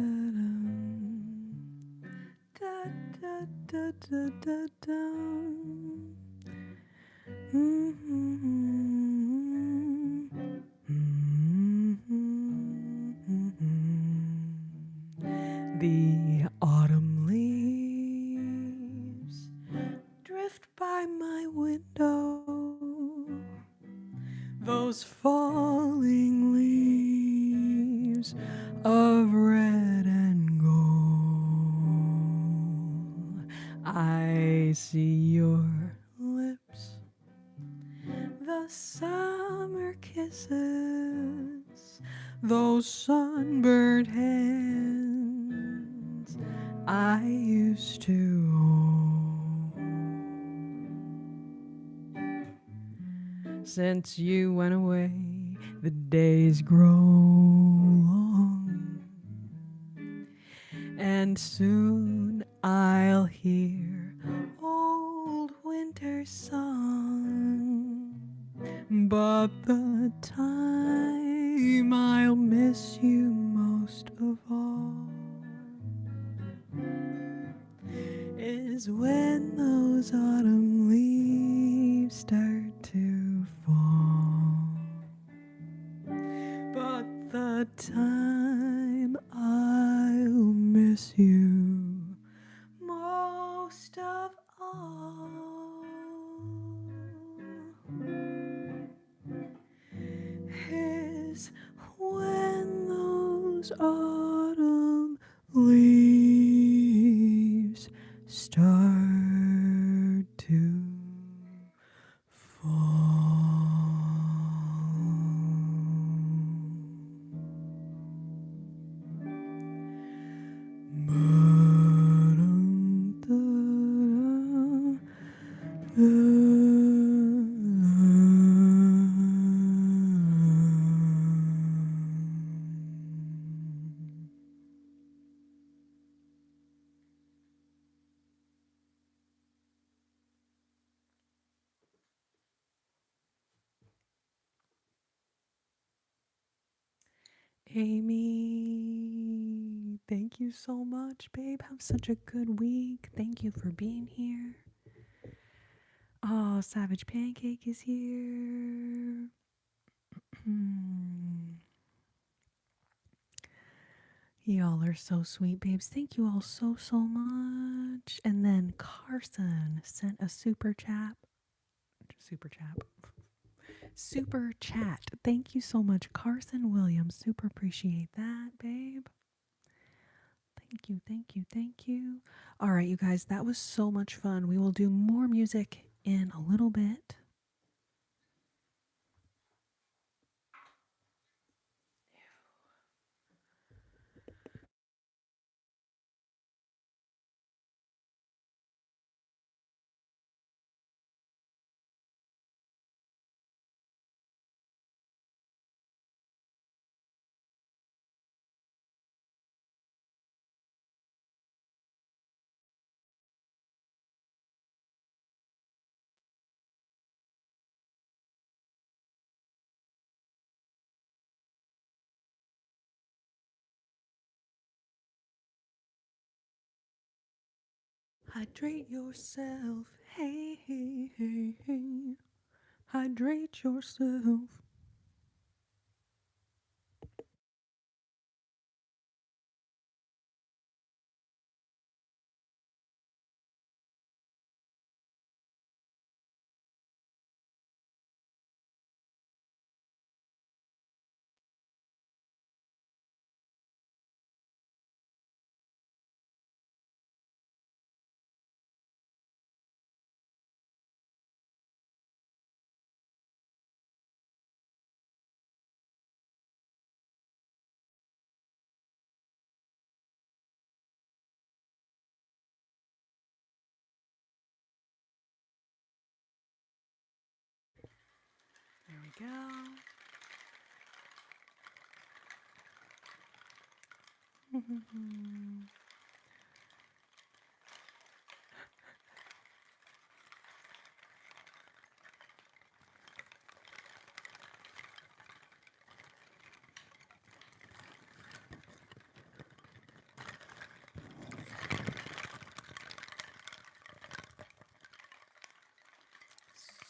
Da-da-da-da-da-dum. The autumn leaves drift by my window, those falling leaves of red and gold. I see your lips, the summer kisses, those sunburned hands I used to hold. Since you went away, the days grow long, and soon I'll hear old winter's song. But the time I'll miss you most of all is when those autumn leaves start to fall. But the time I'll miss you most of all is when those autumn leaves start to fall. Amy, thank you so much, babe. Have such a good week. Thank you for being here. Oh, Savage Pancake is here. Y'all are so sweet, babes. Thank you all so, so much. And then Carson sent a super chat. Super chat. Super chat. Thank you so much, Carson Williams. Super appreciate that, babe. Thank you, thank you, thank you. All right, you guys, that was so much fun. We will do more music in a little bit. Hydrate yourself. Hey, hey, hey, hey. Hydrate yourself. There we go.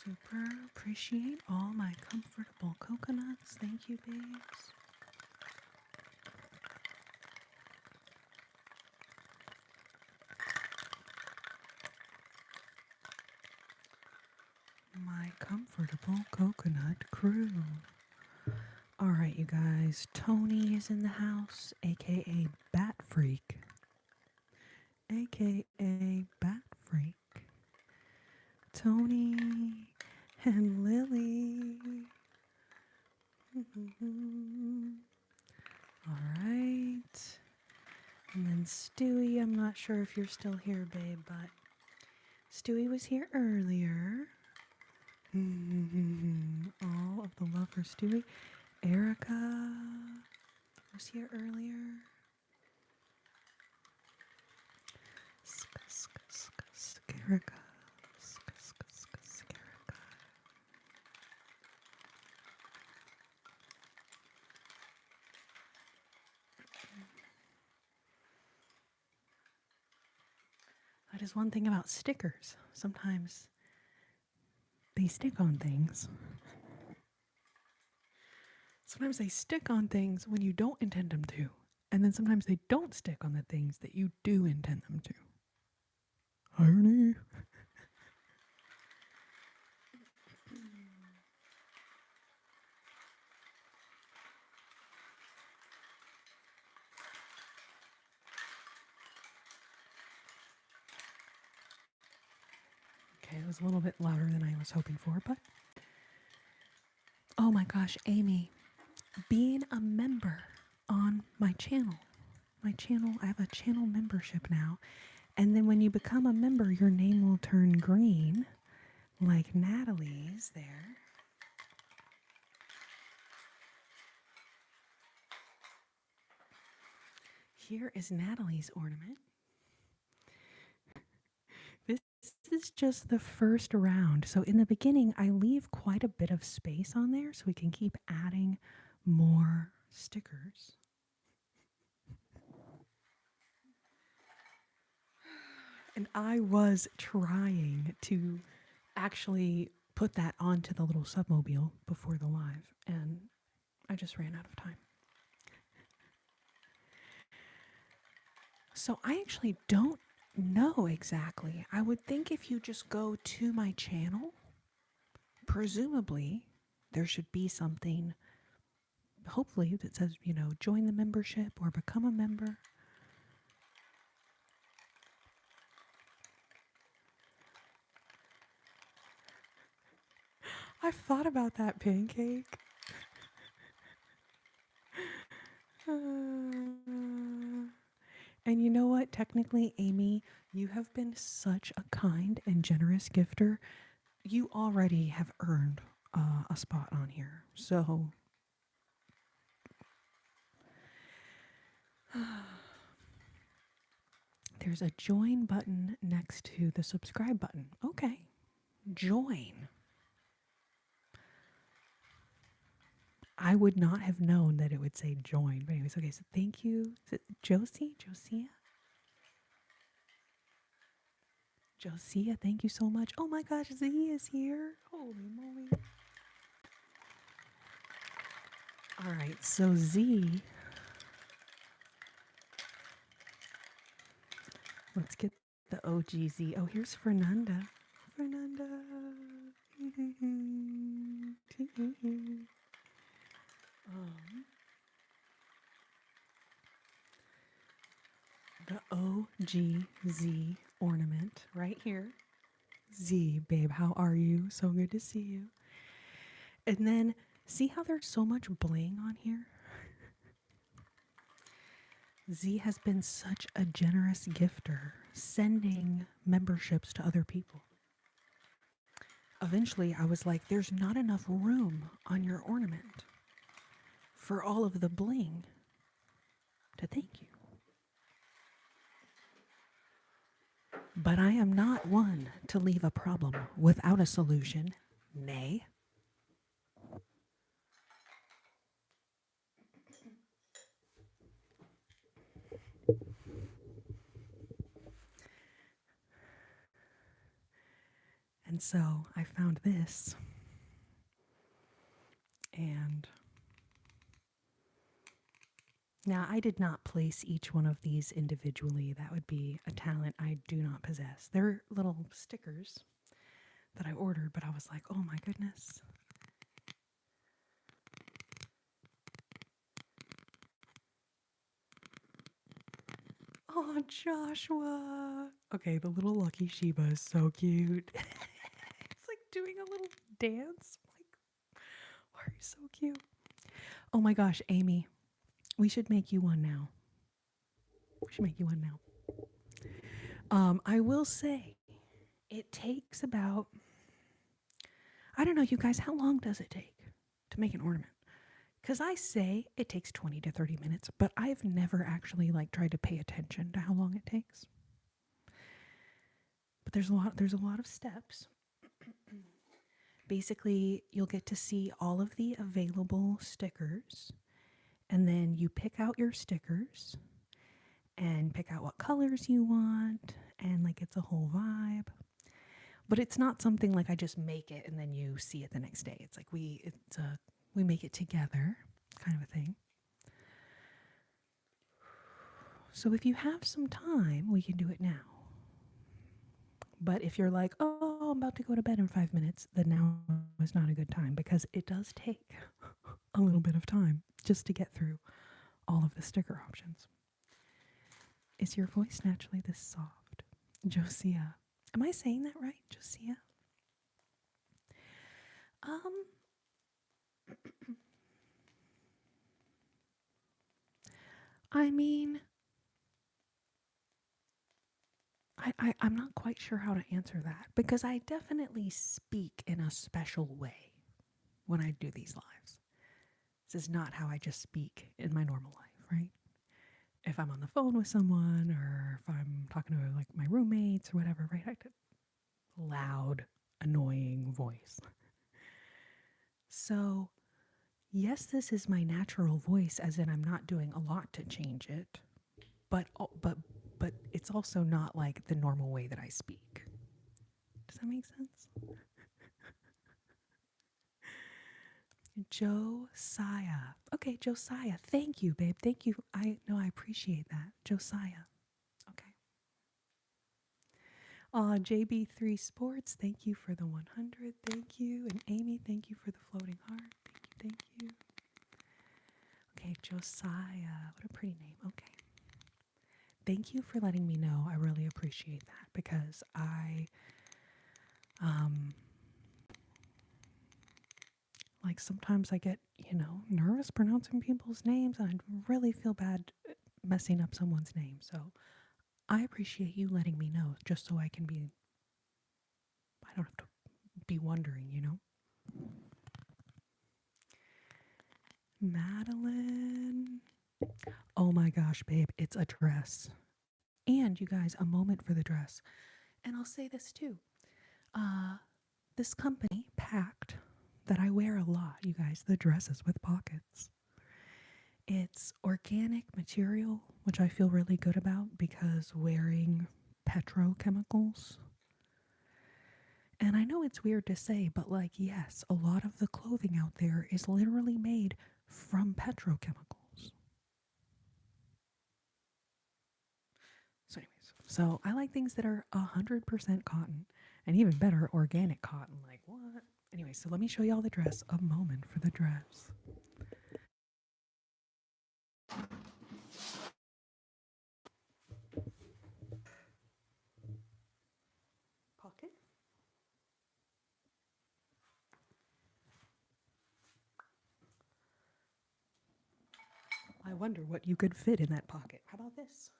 Super appreciate all my comfortable coconuts. Thank you, babes. My comfortable coconut crew. All right, you guys. Tony is in the house, aka Bat Freak. AKA Bat Freak. Tony and Lily. All right. And then Stewie, I'm not sure if you're still here, babe, but Stewie was here earlier. All of the love for Stewie. Erica was here earlier. Erica. That is one thing about stickers. Sometimes they stick on things. Sometimes they stick on things when you don't intend them to. And then sometimes they don't stick on the things that you do intend them to. Irony. Okay, it was a little bit louder than I was hoping for, but... Oh my gosh, Amy. Being a member on my channel. I have a channel membership now. And then when you become a member, your name will turn green, like Natalie's there. Here is Natalie's ornament. This is just the first round. So in the beginning, I leave quite a bit of space on there so we can keep adding more stickers. And I was trying to actually put that onto the little submobile before the live, and I just ran out of time. So I actually don't know exactly. I would think if you just go to my channel, presumably there should be something, hopefully, that says, you know, join the membership or become a member. I've thought about that, Pancake. And you know what? Technically, Amy, you have been such a kind and generous gifter. You already have earned a spot on here. So there's a join button next to the subscribe button. Okay, join. I would not have known that it would say join. But anyways, okay, so thank you. Is it Josie? Josiah? Josiah, thank you so much. Oh my gosh, Z is here. Holy moly. All right, so Z, let's get the OG Z. Oh, here's Fernanda. Fernanda. The OGZ ornament right here. Z, babe, how are you? So good to see you. And then see how there's so much bling on here? Z has been such a generous gifter, sending memberships to other people. Eventually, I was like, there's not enough room on your ornament for all of the bling to thank you. But I am not one to leave a problem without a solution. Nay. And so I found this, and now I did not place each one of these individually. That would be a talent I do not possess. They're little stickers that I ordered, but I was like, oh my goodness. Oh, Joshua. Okay, the little lucky Sheba is so cute. It's like doing a little dance. Like, why are you so cute? Oh my gosh, Amy, we should make you one now. We should make you one now. I will say, it takes about, I don't know, you guys, how long does it take to make an ornament? Because I say it takes 20 to 30 minutes, but I've never actually like tried to pay attention to how long it takes. But there's a lot of steps. Basically, you'll get to see all of the available stickers, and then you pick out your stickers and pick out what colors you want, and like it's a whole vibe. But it's not something like I just make it and then you see it the next day. It's like we make it together, kind of a thing. So if you have some time, we can do it now. But if you're like, oh, I'm about to go to bed in 5 minutes, then now is not a good time, because it does take a little bit of time just to get through all of the sticker options. Is your voice naturally this soft? Josiah. Am I saying that right, Josiah? I mean, I'm not quite sure how to answer that, because I definitely speak in a special way when I do these lives. This is not how I just speak in my normal life, right? If I'm on the phone with someone, or if I'm talking to like my roommates or whatever, right? I have a loud, annoying voice. So, yes, this is my natural voice, as in I'm not doing a lot to change it, but it's also not like the normal way that I speak. Does that make sense? Josiah. Okay, Josiah. Thank you, babe. Thank you. I appreciate that. Josiah. Okay. JB3 Sports, thank you for the 100. Thank you. And Amy, thank you for the floating heart. Thank you. Okay, Josiah. What a pretty name. Okay. Thank you for letting me know. I really appreciate that because like sometimes I get, nervous pronouncing people's names and I really feel bad messing up someone's name. So I appreciate you letting me know just so I don't have to be wondering. Madeline. Oh my gosh, babe, it's a dress. And you guys, a moment for the dress. And I'll say this too. This company, Pact, that I wear a lot, you guys, the dresses with pockets. It's organic material, which I feel really good about because wearing petrochemicals. And I know it's weird to say, but yes, a lot of the clothing out there is literally made from petrochemicals. So I like things that are 100% cotton and even better, organic cotton. Like what? Anyway, so let me show y'all the dress. A moment for the dress. Pocket. I wonder what you could fit in that pocket. How about this?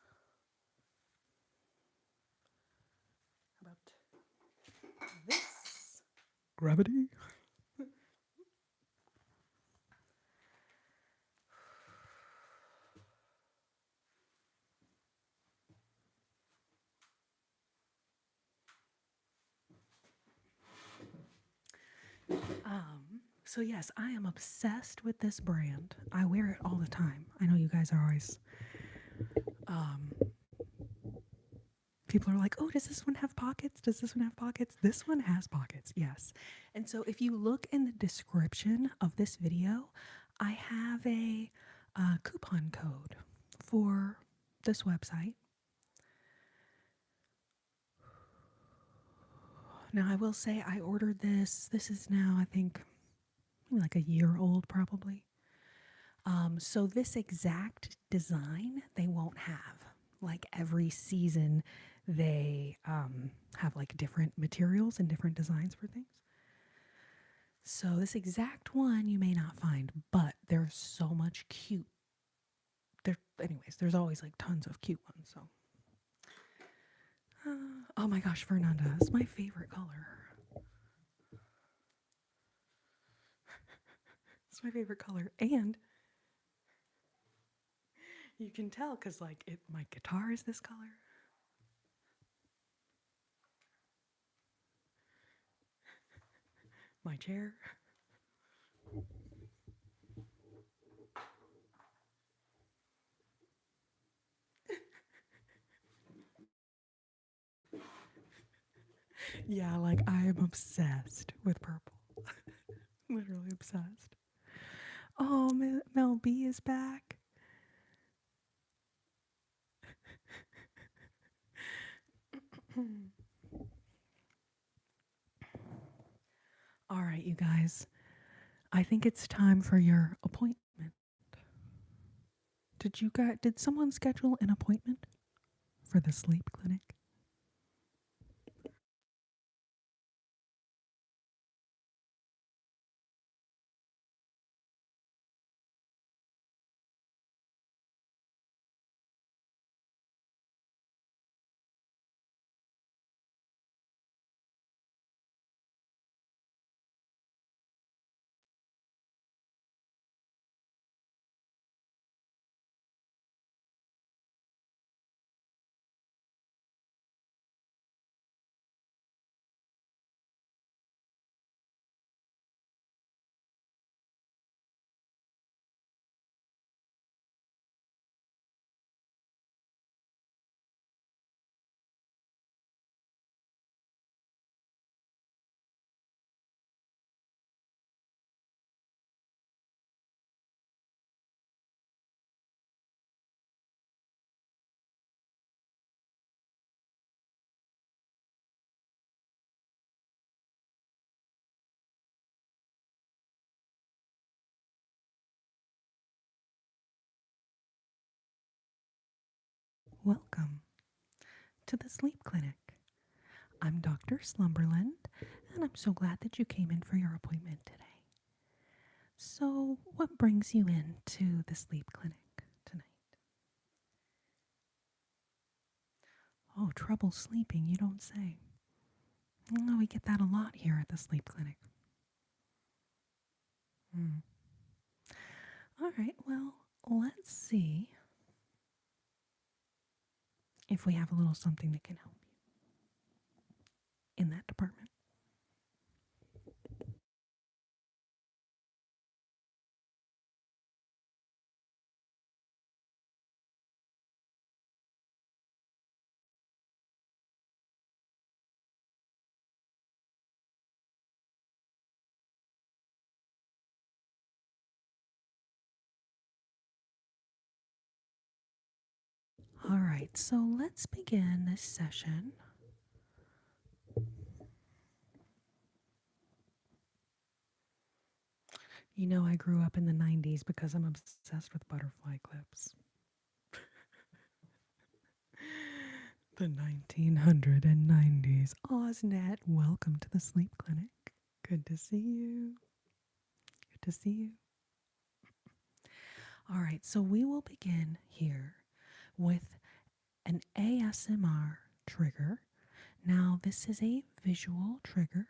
How about this? Gravity. So yes, I am obsessed with this brand. I wear it all the time. I know you guys are always people are like, oh, does this one have pockets? Does this one have pockets? This one has pockets, yes. And so if you look in the description of this video, I have a coupon code for this website. Now, I will say I ordered this. This is now, I think, maybe like a year old probably. So this exact design they won't have. Like every season they have like different materials and different designs for things. So this exact one you may not find, but there's so much cute. There's always like tons of cute ones. So, oh my gosh, Fernanda, it's my favorite color. It's my favorite color, and you can tell because my guitar is this color. My chair. Yeah, I am obsessed with purple. Literally obsessed. Oh, Mel B is back. All right, you guys. I think it's time for your appointment. Did someone schedule an appointment for the sleep clinic? welcome to the Sleep Clinic. I'm Dr. Slumberland, and I'm so glad that you came in for your appointment today. So, what brings you in to the Sleep Clinic tonight? Oh, trouble sleeping, you don't say. Oh, we get that a lot here at the Sleep Clinic. All right, well, let's see if we have a little something that can help you in that department. All right, so let's begin this session. You know, I grew up in the 90s because I'm obsessed with butterfly clips. The 1990s. Oznet, welcome to the Sleep Clinic. Good to see you. Good to see you. All right, so we will begin here with an ASMR trigger. Now, this is a visual trigger,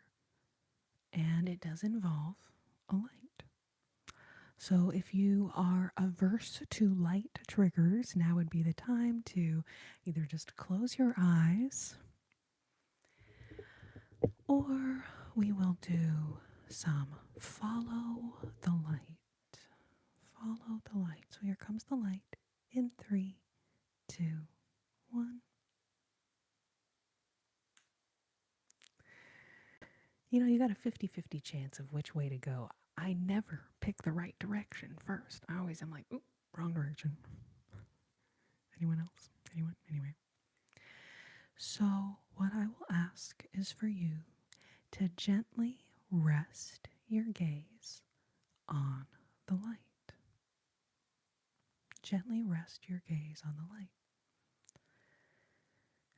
and it does involve a light. So if you are averse to light triggers, now would be the time to either just close your eyes, or we will do some follow the light. Follow the light. So here comes the light in 3, 2, 1. You know, you got a 50-50 chance of which way to go. I never pick the right direction first. I always am like, oop, wrong direction. Anyone else? Anyone? Anyway. So what I will ask is for you to gently rest your gaze on the light. Gently rest your gaze on the light.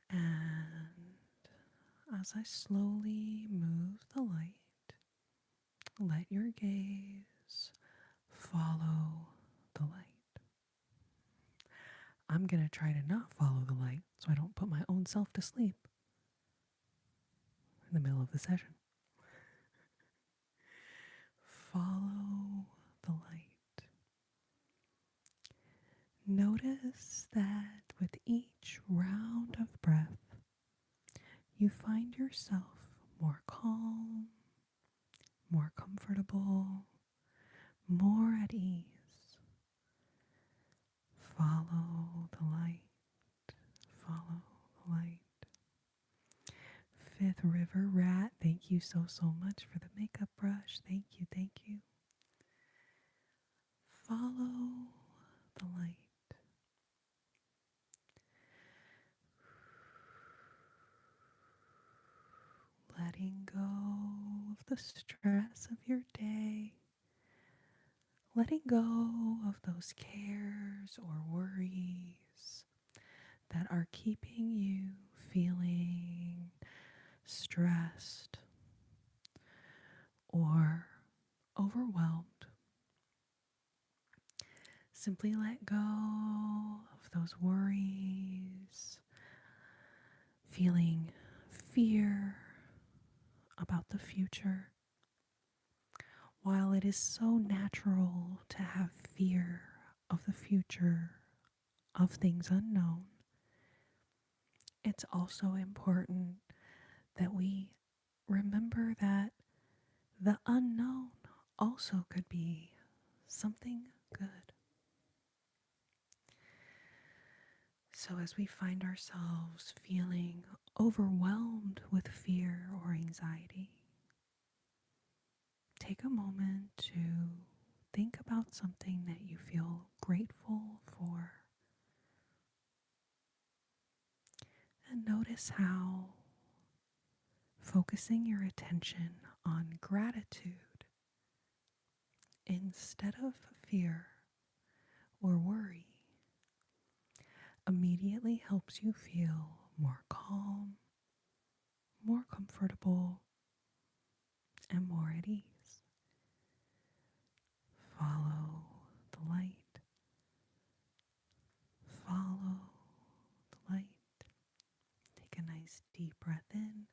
And as I slowly move the light, let your gaze follow the light. I'm going to try to not follow the light so I don't put my own self to sleep in the middle of the session. Follow the light. Notice that with each round of breath, you find yourself more calm, more comfortable, more at ease. Follow the light. Follow the light. Fifth River Rat, thank you so much for the makeup brush. Thank you, thank you. Follow the light. Letting go of the stress of your day. Letting go of those cares or worries that are keeping you feeling stressed or overwhelmed. Simply let go of those worries, feeling fear about the future. While it is so natural to have fear of the future, of things unknown, it's also important that we remember that the unknown also could be something good. So as we find ourselves feeling overwhelmed with fear or anxiety, take a moment to think about something that you feel grateful for. And notice how focusing your attention on gratitude instead of fear or worry immediately helps you feel more calm, more comfortable, and more at ease. Follow the light. Follow the light. Take a nice deep breath in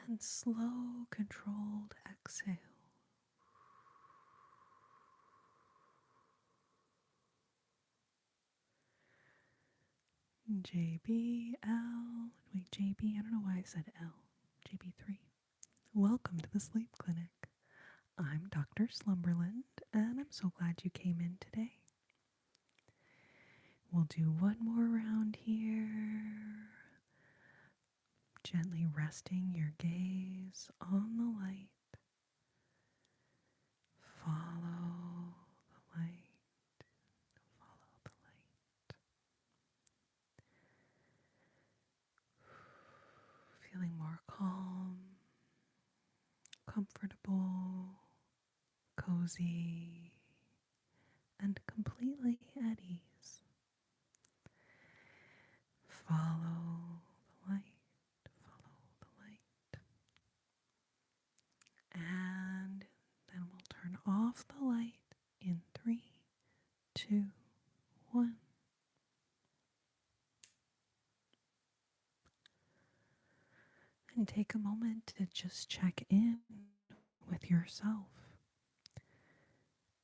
and slow, controlled exhale. JBL. Wait, JB, I don't know why I said L. JB3. Welcome to the Sleep Clinic. I'm Dr. Slumberland, and I'm so glad you came in today. We'll do one more round here. Gently resting your gaze on the light. Follow the light. Follow the light. Feeling more calm, comfortable, cozy, and completely at ease. Follow the light. Follow the light. And then we'll turn off the light in 3, 2, 1. And take a moment to just check in with yourself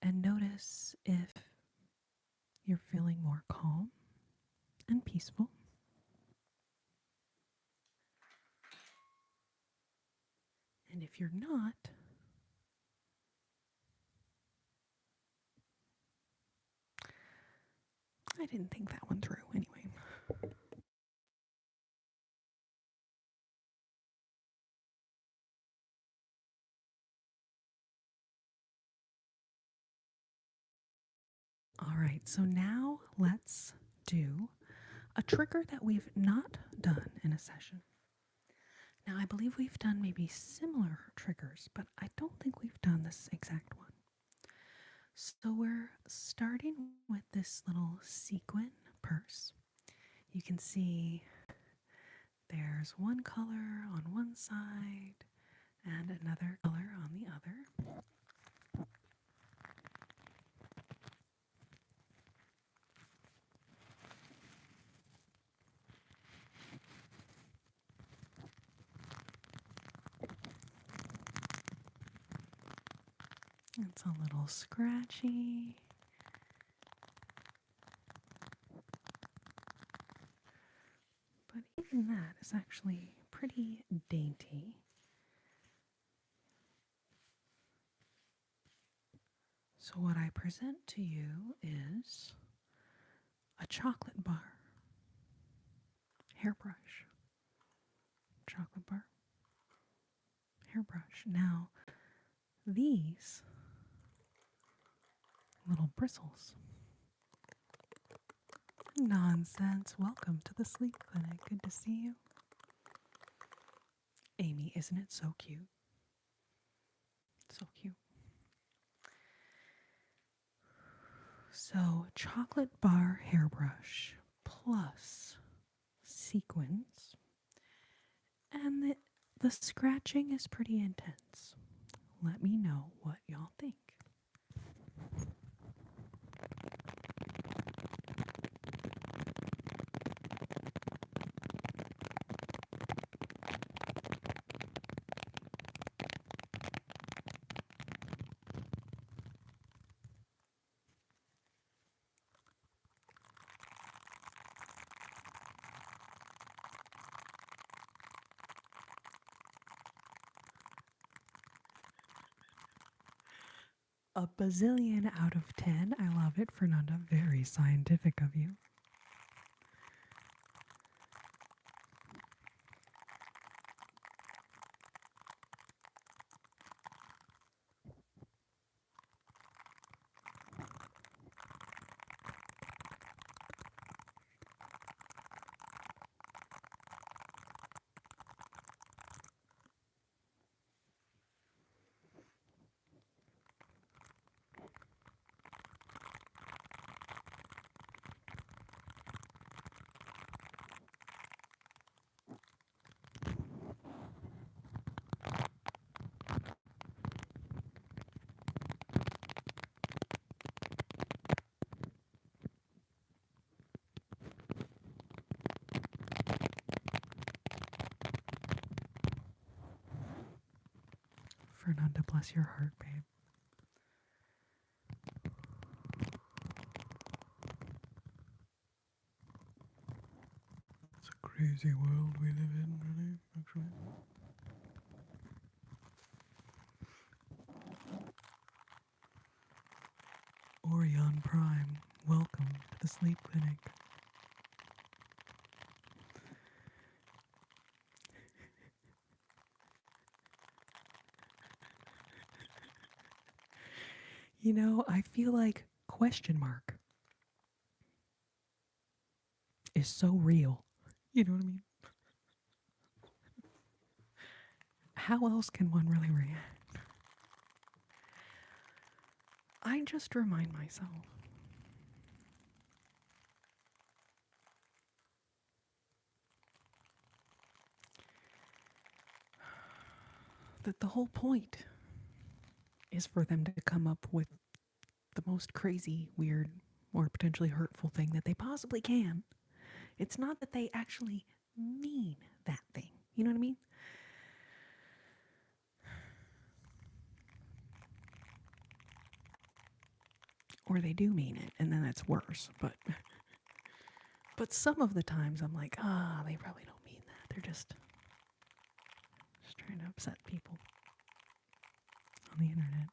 and notice if you're feeling more calm and peaceful. And if you're not, I didn't think that one through anyway. All right, so now let's do a trigger that we've not done in a session. Now, I believe we've done maybe similar triggers, but I don't think we've done this exact one. So we're starting with this little sequin purse. You can see there's one color on one side and another color on the other. It's a little scratchy. But even that is actually pretty dainty. So what I present to you is a chocolate bar, hairbrush, chocolate bar, hairbrush. Now, these little bristles. Nonsense. Welcome to the Sleep Clinic. Good to see you. Amy, isn't it so cute? So cute. So, chocolate bar hairbrush plus sequins. And the scratching is pretty intense. Let me know what y'all think. A bazillion out of 10. I love it, Fernanda. Very scientific of you. Fernanda, bless your heart, babe. It's a crazy world we live in, really, actually. Orion Prime, welcome to the sleep clinic. You know, I feel like question mark is so real. You know what I mean? How else can one really react? I just remind myself that the whole point is for them to come up with the most crazy, weird, or potentially hurtful thing that they possibly can. It's not that they actually mean that thing. You know what I mean? Or they do mean it, and then that's worse. But some of the times I'm like, they probably don't mean that. They're just trying to upset people on the internet.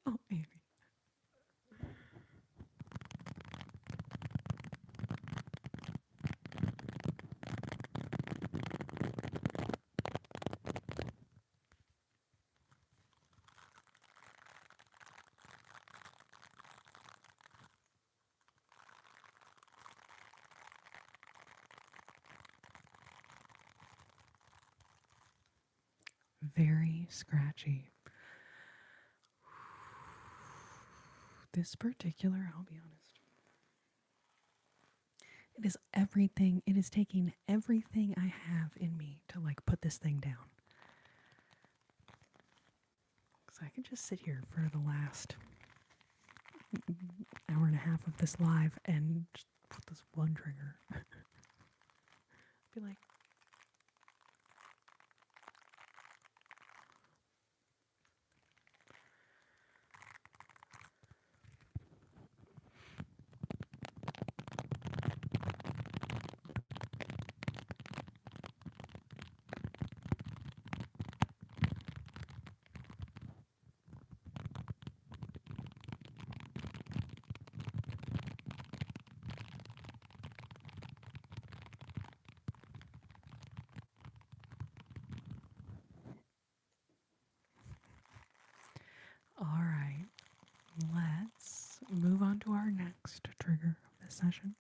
Oh, Amy. Very scratchy. This particular, I'll be honest, it is everything. It is taking everything I have in me to like put this thing down. Because I could just sit here for the last hour and a half of this live and just put this one trigger. Be like, all right, let's move on to our next trigger of this session.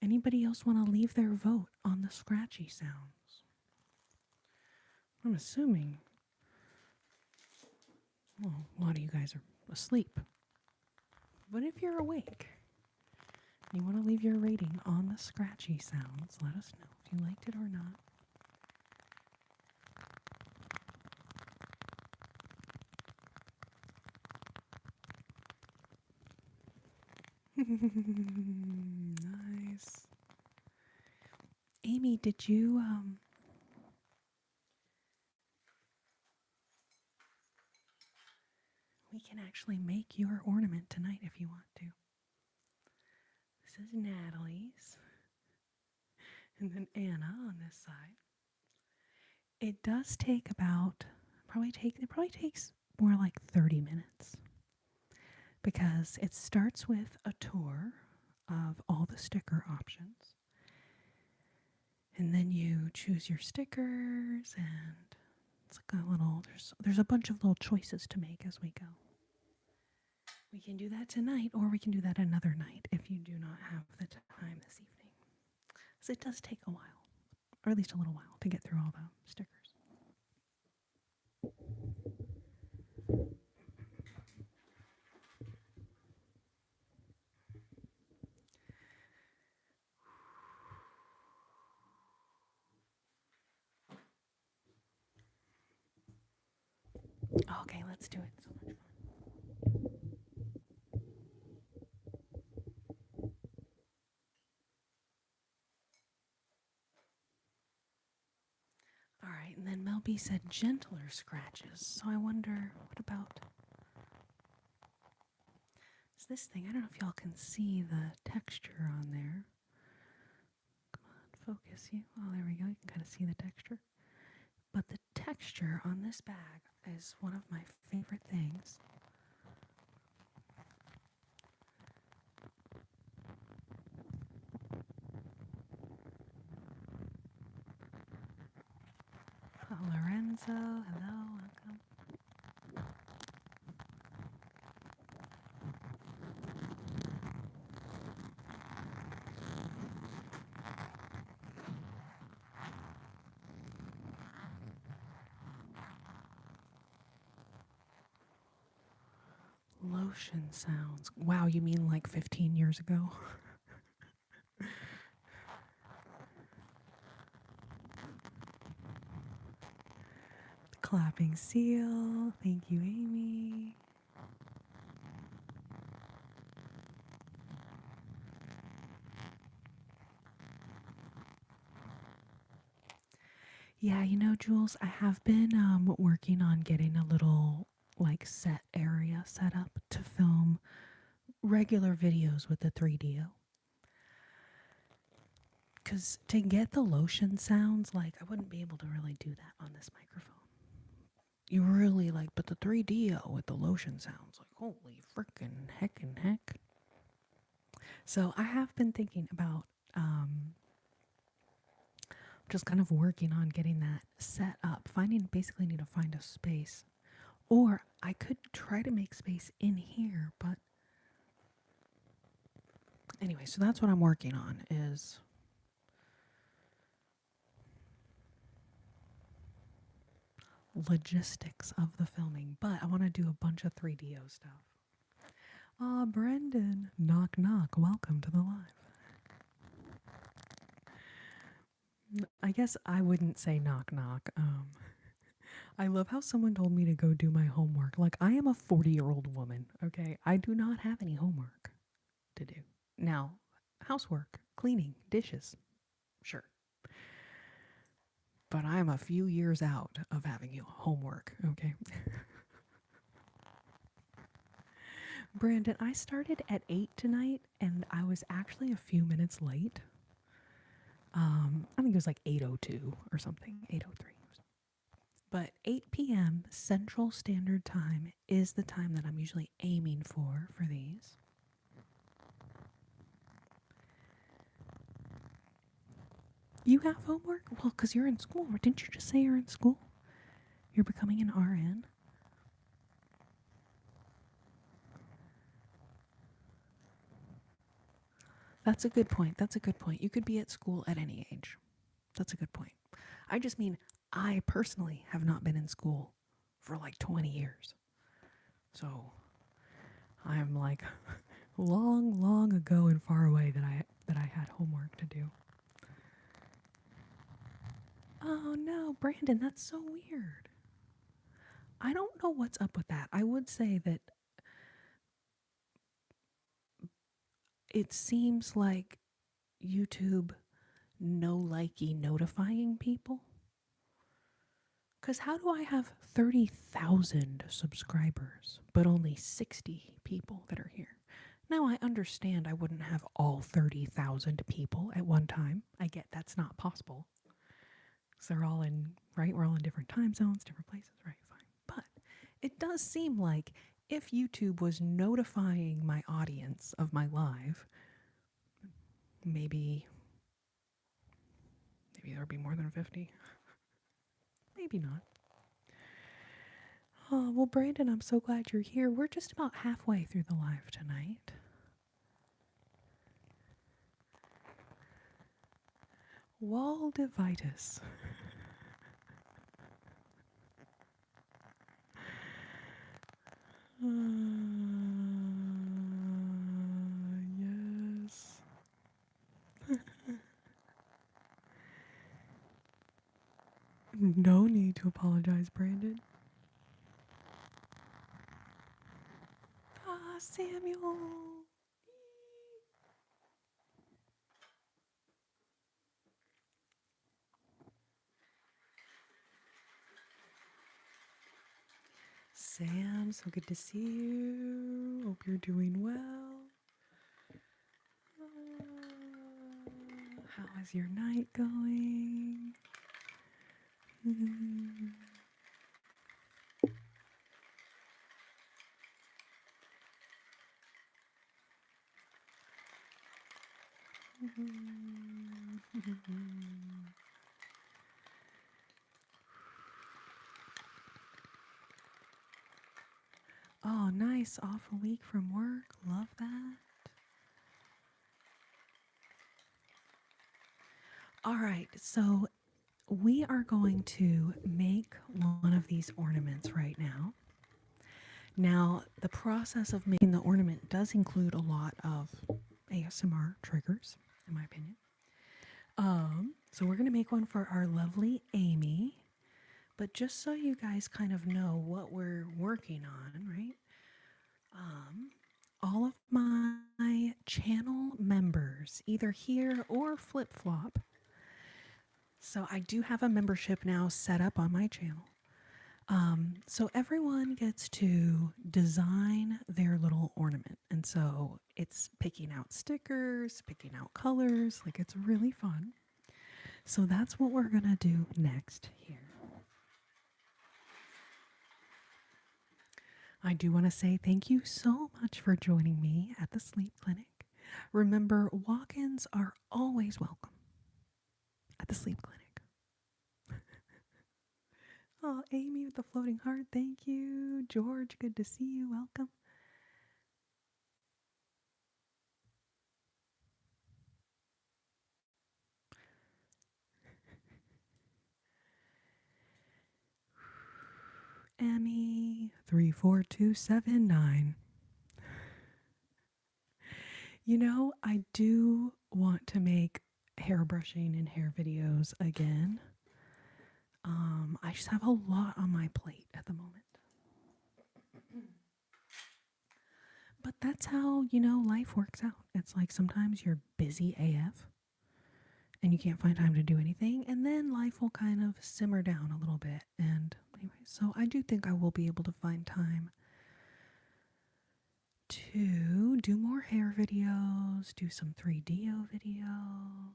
Anybody else want to leave their vote on the scratchy sounds? I'm assuming, well, a lot of you guys are asleep. But if you're awake and you want to leave your rating on the scratchy sounds, let us know if you liked it or not. Nice. Amy, did you we can actually make your ornament tonight if you want to. This is Natalie's. And then Anna on this side. It does take about it probably takes more like 30 minutes. Because it starts with a tour of all the sticker options. And then you choose your stickers, and it's like a little, there's a bunch of little choices to make as we go. We can do that tonight, or we can do that another night if you do not have the time this evening. Because it does take a while, or at least a little while, to get through all the stickers. Okay, let's do it. So much fun. All right, and then Mel B said gentler scratches. So I wonder, what about is this thing? I don't know if y'all can see the texture on there. Come on, focus you. Oh, there we go. You can kind of see the texture. But the texture on this bag is one of my favorite things. Oh, Lorenzo, hello, welcome. Lotion sounds. Wow, you mean like 15 years ago? Clapping seal. Thank you, Amy. Yeah, you know, Jules, I have been working on getting a little like set area set up to film regular videos with the 3DO. Because to get the lotion sounds, like I wouldn't be able to really do that on this microphone. You really like, but the 3DO with the lotion sounds, like holy frickin' heck and heck. So I have been thinking about just kind of working on getting that set up. Basically need to find a space. Or I could try to make space in here, but anyway, so that's what I'm working on is logistics of the filming. But I want to do a bunch of 3DO stuff. Ah, Brendan. Knock, knock. Welcome to the live. I guess I wouldn't say knock, knock. I love how someone told me to go do my homework. Like, I am a 40-year-old woman, okay? I do not have any homework to do. Now, housework, cleaning, dishes, sure. But I'm a few years out of having homework, okay? Brandon, I started at 8 tonight, and I was actually a few minutes late. I think it was like 8:02 or something, 8:03 or something. But 8 p.m. Central Standard Time is the time that I'm usually aiming for these. You have homework? Well, because you're in school. Didn't you just say you're in school? You're becoming an RN? That's a good point. That's a good point. You could be at school at any age. That's a good point. I just mean, I personally have not been in school for like 20 years. So I'm like long, long ago and far away that I had homework to do. Oh no, Brandon, that's so weird. I don't know what's up with that. I would say that it seems like YouTube no likey notifying people. Because how do I have 30,000 subscribers, but only 60 people that are here? Now, I understand I wouldn't have all 30,000 people at one time. I get that's not possible. Because they're all in, right? We're all in different time zones, different places, right? Fine. But it does seem like if YouTube was notifying my audience of my live, maybe there'd be more than 50. Maybe not. Oh, well, Brandon, I'm so glad you're here. We're just about halfway through the live tonight. Waldivitis. Yes. No need to apologize, Brandon. Samuel. Sam, so good to see you. Hope you're doing well. How is your night going? Oh, nice. Off a week from work. Love that. All right. So we are going to make one of these ornaments right now. Now, the process of making the ornament does include a lot of ASMR triggers, in my opinion. So we're going to make one for our lovely Amy. But just so you guys kind of know what we're working on, right? All of my channel members, either here or Flip Flop. So I do have a membership now set up on my channel. So everyone gets to design their little ornament. And so it's picking out stickers, picking out colors. Like, it's really fun. So that's what we're going to do next here. I do want to say thank you so much for joining me at the sleep clinic. Remember, walk-ins are always welcome at the sleep clinic. Oh, Amy with the floating heart, thank you. George, good to see you. Welcome. Emmy 34279. You know, I do want to make hair brushing and hair videos again. I just have a lot on my plate at the moment. But that's how, life works out. It's like sometimes you're busy AF and you can't find time to do anything, and then life will kind of simmer down a little bit. And anyway, so I do think I will be able to find time to do more hair videos, do some 3DO videos.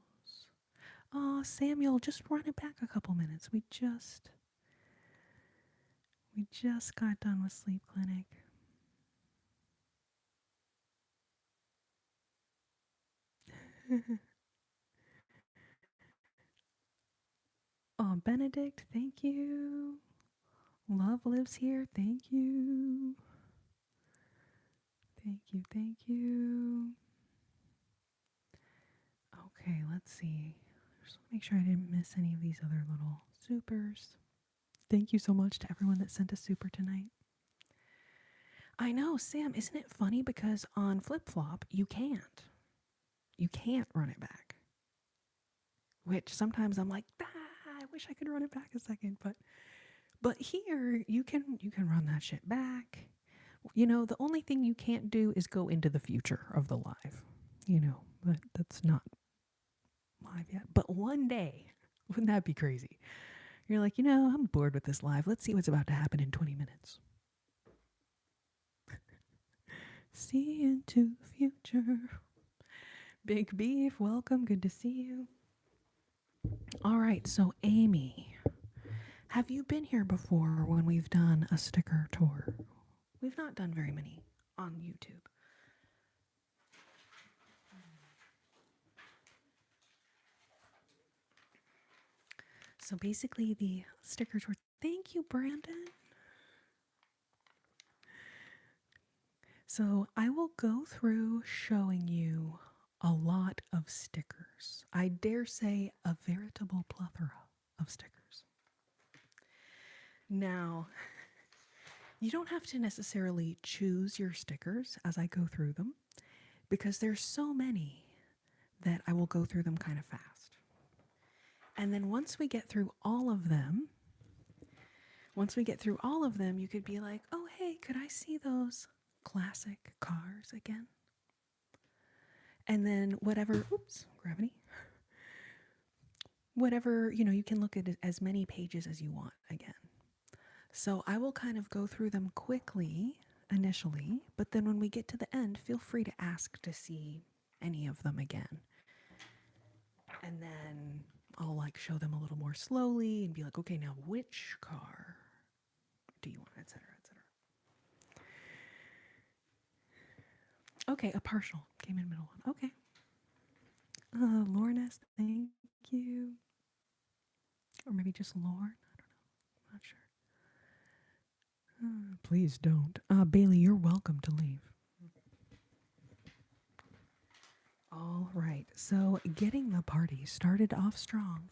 Oh, Samuel, just run it back a couple minutes. We just got done with sleep clinic. Oh, Benedict, thank you. Love lives here. Thank you. Thank you. Thank you. Okay, let's see. Just make sure I didn't miss any of these other little supers. Thank you so much to everyone that sent a super tonight. I know, Sam, isn't it funny because on Flip Flop, you can't. You can't run it back. Which sometimes I'm like, I wish I could run it back a second, but here you can run that shit back. The only thing you can't do is go into the future of the live. That's not live yet. But one day, wouldn't that be crazy? You're like, I'm bored with this live. Let's see what's about to happen in 20 minutes. See into the future. Big Beef, welcome. Good to see you. All right, so Amy, have you been here before when we've done a sticker tour? We've not done very many on YouTube. So basically the sticker tour. Thank you, Brandon. So I will go through showing you a lot of stickers. I dare say a veritable plethora of stickers. Now, you don't have to necessarily choose your stickers as I go through them, because there's so many that I will go through them kind of fast. And then once we get through all of them, you could be like, oh, hey, could I see those classic cars again. And then whatever, oops, gravity. Whatever, you can look at as many pages as you want again. So I will kind of go through them quickly initially, but then when we get to the end, feel free to ask to see any of them again. And then I'll like show them a little more slowly and be like, okay, now which car do you want, etc., etc. Okay, a partial came in middle one. Okay. Lauren S, thank you. Or maybe just Lauren. I don't know. I'm not sure. Please don't. Bailey, you're welcome to leave. All right, so getting the party started off strong.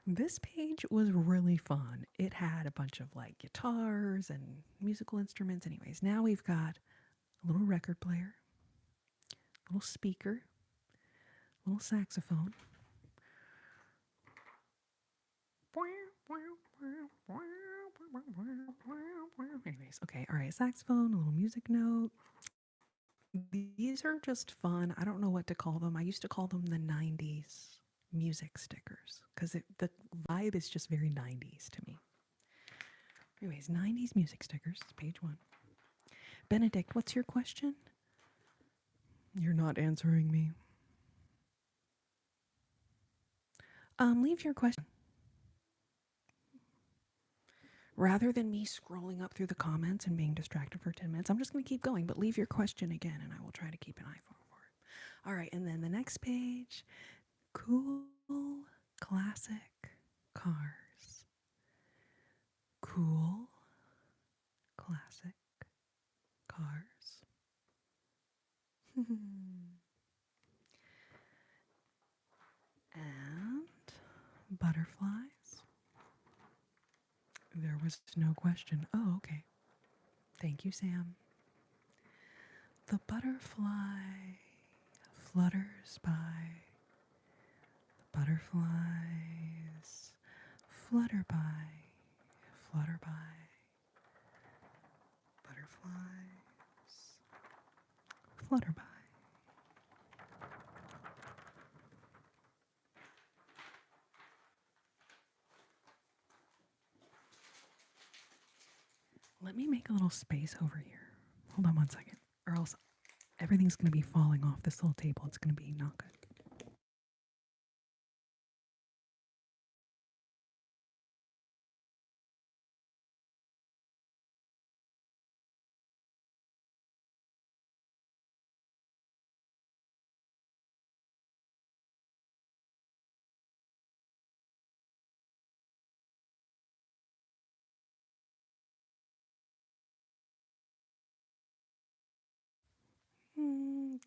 This page was really fun. It had a bunch of like guitars and musical instruments. Anyways, now we've got a little record player, a little speaker, a little saxophone. Anyways, okay, all right, saxophone, a little music note. These are just fun. I don't know what to call them. I used to call them the 90s music stickers because the vibe is just very 90s to me. Anyways, 90s music stickers, page 1. Benedict, what's your question? You're not answering me. Leave your question. Rather than me scrolling up through the comments and being distracted for 10 minutes, I'm just going to keep going, but leave your question again and I will try to keep an eye for it. All right, and then the next page, cool classic cars. Cool classic cars. And butterflies. There was no question. Oh, okay. Thank you, Sam. The butterfly flutters by. The butterflies flutter by, flutter by. Butterflies flutter by. Let me make a little space over here. Hold on one second, or else everything's going to be falling off this little table. It's going to be not good.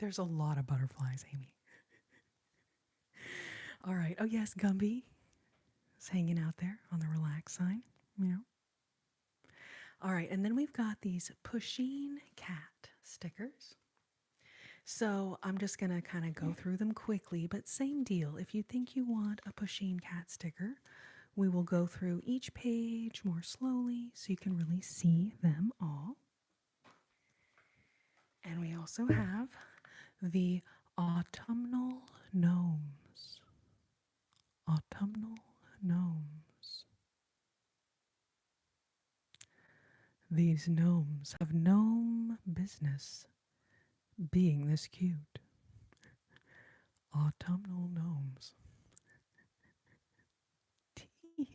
There's a lot of butterflies, Amy. All right. Oh, yes, Gumby is hanging out there on the relax sign. All right. And then we've got these Pusheen cat stickers. So I'm just going to kind of go through them quickly, but same deal. If you think you want a Pusheen cat sticker, we will go through each page more slowly so you can really see them all. And we also have the autumnal gnomes. Autumnal gnomes. These gnomes have gnome business being this cute. Autumnal gnomes.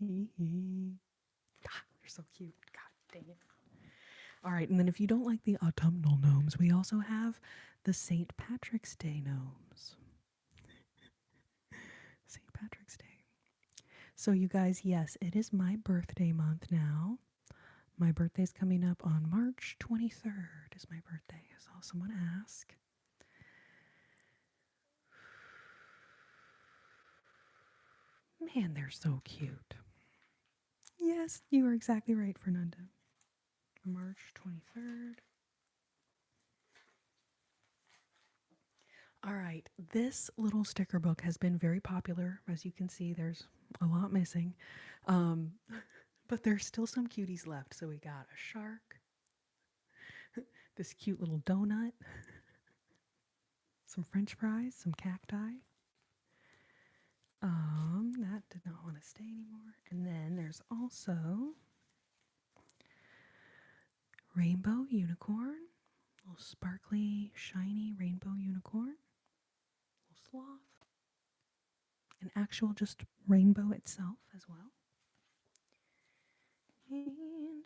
They're so cute. God dang it. All right, and then if you don't like the autumnal gnomes, we also have the St. Patrick's Day gnomes. St. Patrick's Day. So you guys, yes, it is my birthday month now. My birthday's coming up on March 23rd is my birthday. I saw someone ask. Man, they're so cute. Yes, you are exactly right, Fernanda. March 23rd. All right, this little sticker book has been very popular. As you can see, there's a lot missing. But there's still some cuties left. So we got a shark. This cute little donut. Some french fries, some cacti. That did not want to stay anymore. And then there's also rainbow unicorn. Little sparkly, shiny rainbow unicorn. Little sloth. An actual just rainbow itself as well. And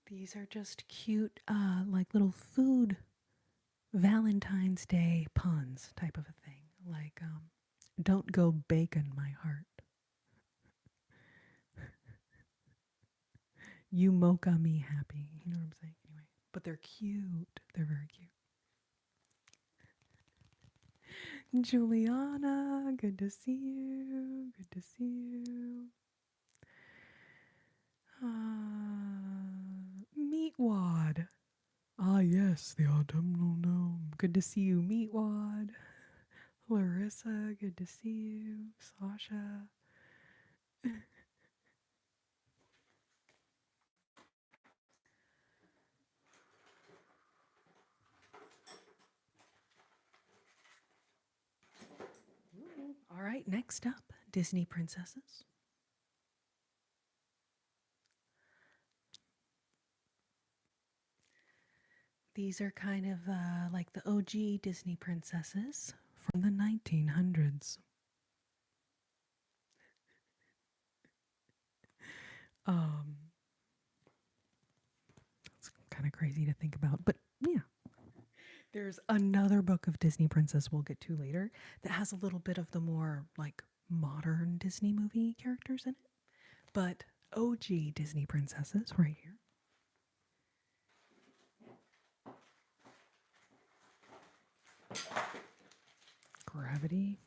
these are just cute, like little food Valentine's Day puns type of a thing. Like, don't go bacon my heart. You mocha me happy. You know what I'm saying? Anyway, but they're cute. They're very cute. Juliana, good to see you. Good to see you. Meatwad. Ah, yes, the autumnal gnome. Good to see you, Meatwad. Larissa, good to see you. Sasha. All right, next up, Disney princesses. These are kind of like the OG Disney princesses from the 1900s. It's kind of crazy to think about, but yeah. There's another book of Disney princess we'll get to later that has a little bit of the more like modern Disney movie characters in it. But OG Disney princesses right here. Gravity.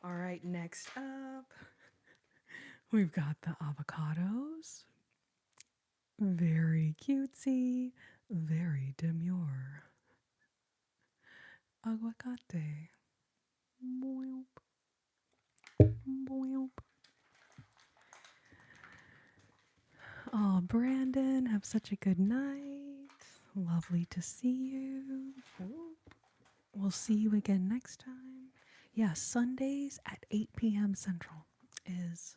All right, next up, we've got the avocados. Very cutesy, very demure. Aguacate. Boop. Boop. Oh, Brandon, have such a good night. Lovely to see you. We'll see you again next time. Yeah, Sundays at 8 p.m. Central is,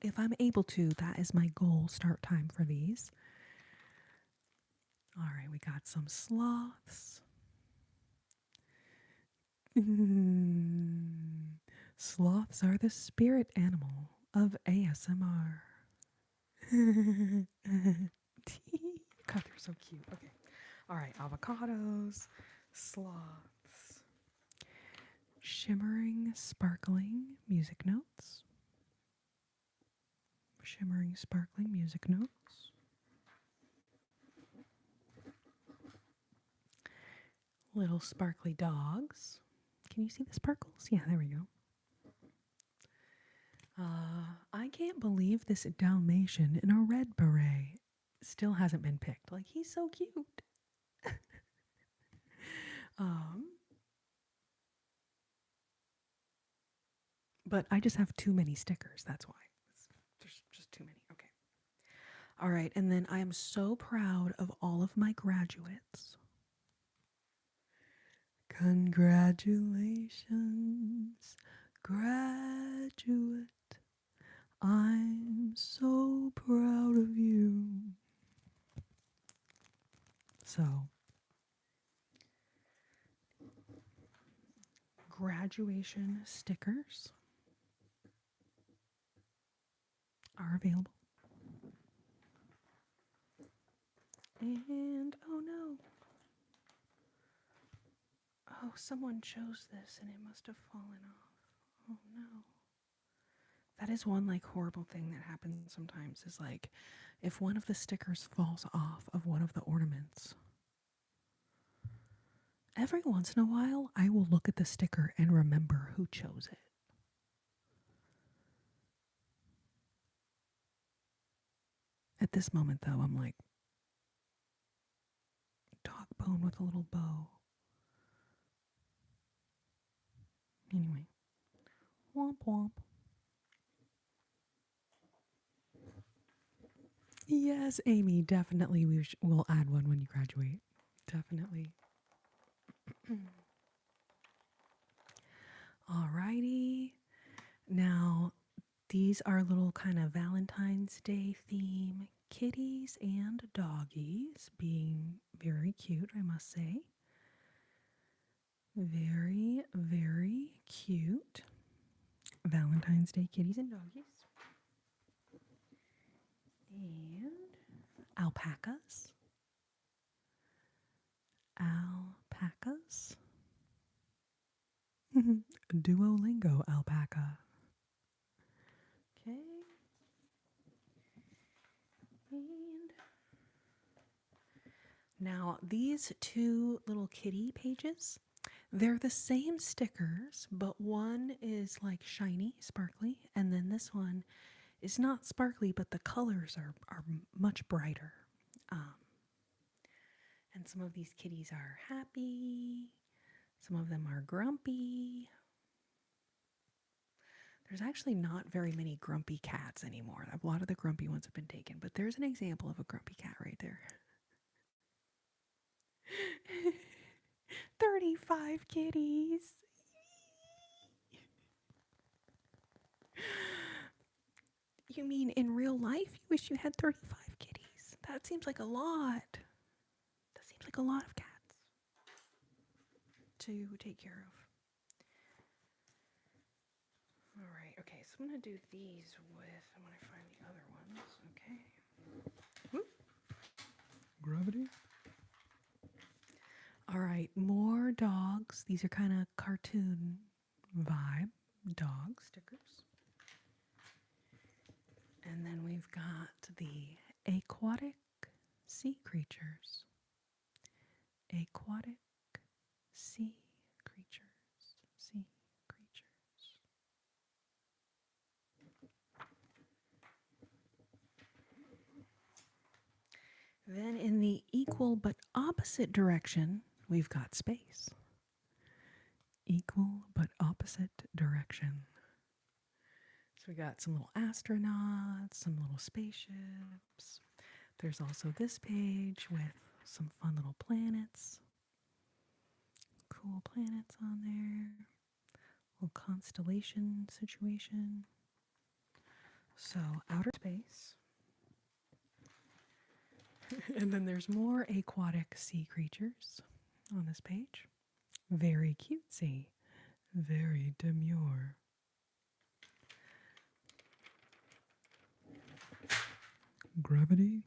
if I'm able to, that is my goal start time for these. All right, we got some sloths. Sloths are the spirit animal of ASMR. God, they're so cute. Okay. All right, avocados, sloths, shimmering, sparkling music notes. Shimmering, sparkling music notes. Little sparkly dogs. Can you see the sparkles? Yeah, there we go. I can't believe this Dalmatian in a red beret still hasn't been picked. Like, he's so cute. But I just have too many stickers. That's why. There's just too many. Okay. All right. And then I am so proud of all of my graduates. Congratulations, graduate. I'm so proud of you. So, graduation stickers are available. And oh no. Oh, someone chose this and it must have fallen off. Oh no. That is one like horrible thing that happens sometimes is like if one of the stickers falls off of one of the ornaments. Every once in a while, I will look at the sticker and remember who chose it. At this moment, though, I'm like, dog bone with a little bow. Anyway. Womp womp. Yes, Amy, definitely we'll add one when you graduate. Definitely. Alrighty. Now, these are little kind of Valentine's Day theme kitties and doggies, being very cute, I must say. Very, very cute. Valentine's Day kitties and doggies. And alpacas. Alpacas. Duolingo alpaca. Okay. And now these two little kitty pages, they're the same stickers, but one is like shiny, sparkly, and then this one is not sparkly, but the colors are much brighter. And some of these kitties are happy, some of them are grumpy. There's actually not very many grumpy cats anymore. A lot of the grumpy ones have been taken, but there's an example of a grumpy cat right there. 35 kitties. You mean in real life you wish you had 35 kitties? That seems like a lot. That seems like a lot of cats to take care of. All right, okay, so I'm going to do these with, when I find the other ones, okay? Whoop. Gravity. All right, more dogs. These are kind of cartoon vibe dog stickers. And then we've got the aquatic sea creatures. Aquatic sea creatures. Sea creatures. Then in the equal but opposite direction, we've got space. Equal but opposite direction. So we got some little astronauts, some little spaceships. There's also this page with some fun little planets. Cool planets on there. Little constellation situation. So outer space. And then there's more aquatic sea creatures on this page. Very cutesy. Very demure. Gravity.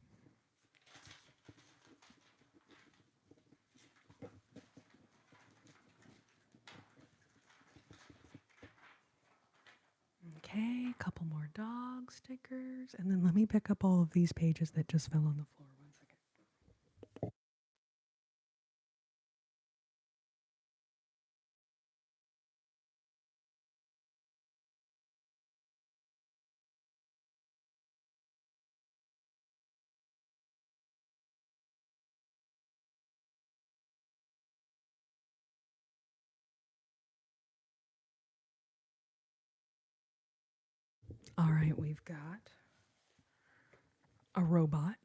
Okay, a couple more dog stickers. And then let me pick up all of these pages that just fell on the floor. 1 second. All right, we've got a robot.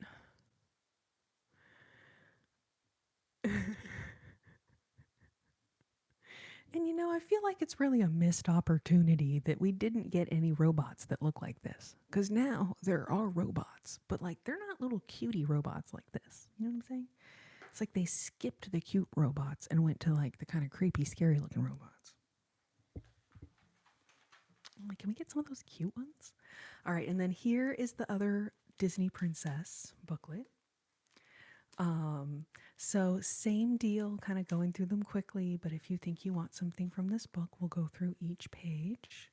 And you know, I feel like it's really a missed opportunity that we didn't get any robots that look like this. Because now there are robots, but like they're not little cutie robots like this. You know what I'm saying? It's like they skipped the cute robots and went to like the kind of creepy, scary looking robots. I'm like, can we get some of those cute ones? All right, and then here is the other Disney Princess booklet. So same deal, kind of going through them quickly, but if you think you want something from this book, we'll go through each page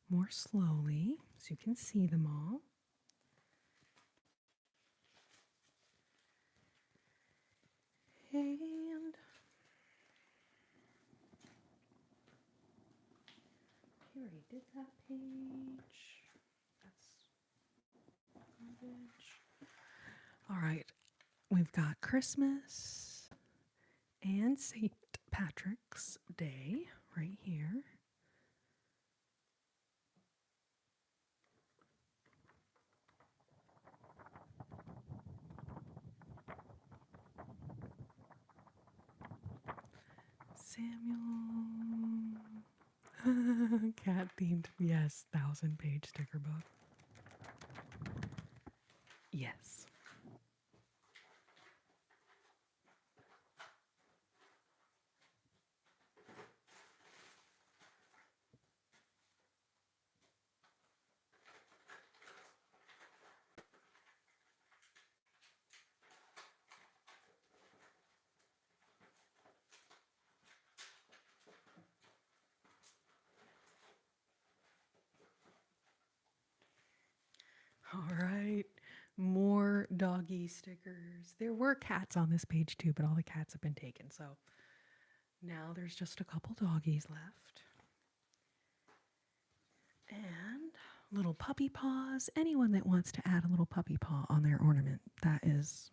more slowly so you can see them all. And we already did that page. That's garbage. All right, we've got Christmas and St. Patrick's Day right here. Samuel. Cat themed. Yes, 1,000-page sticker book. Yes. All right. More doggy stickers. There were cats on this page too, but all the cats have been taken. So now there's just a couple doggies left. And little puppy paws. Anyone that wants to add a little puppy paw on their ornament, that is,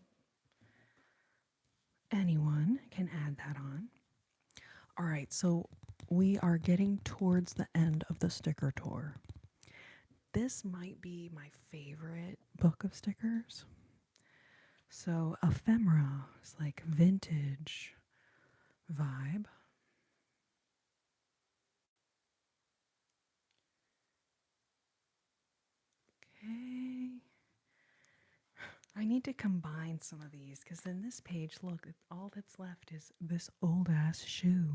anyone can add that on. All right, so we are getting towards the end of the sticker tour. This might be my favorite book of stickers. So ephemera is like vintage vibe. Okay. I need to combine some of these because then this page, look, all that's left is this old ass shoe.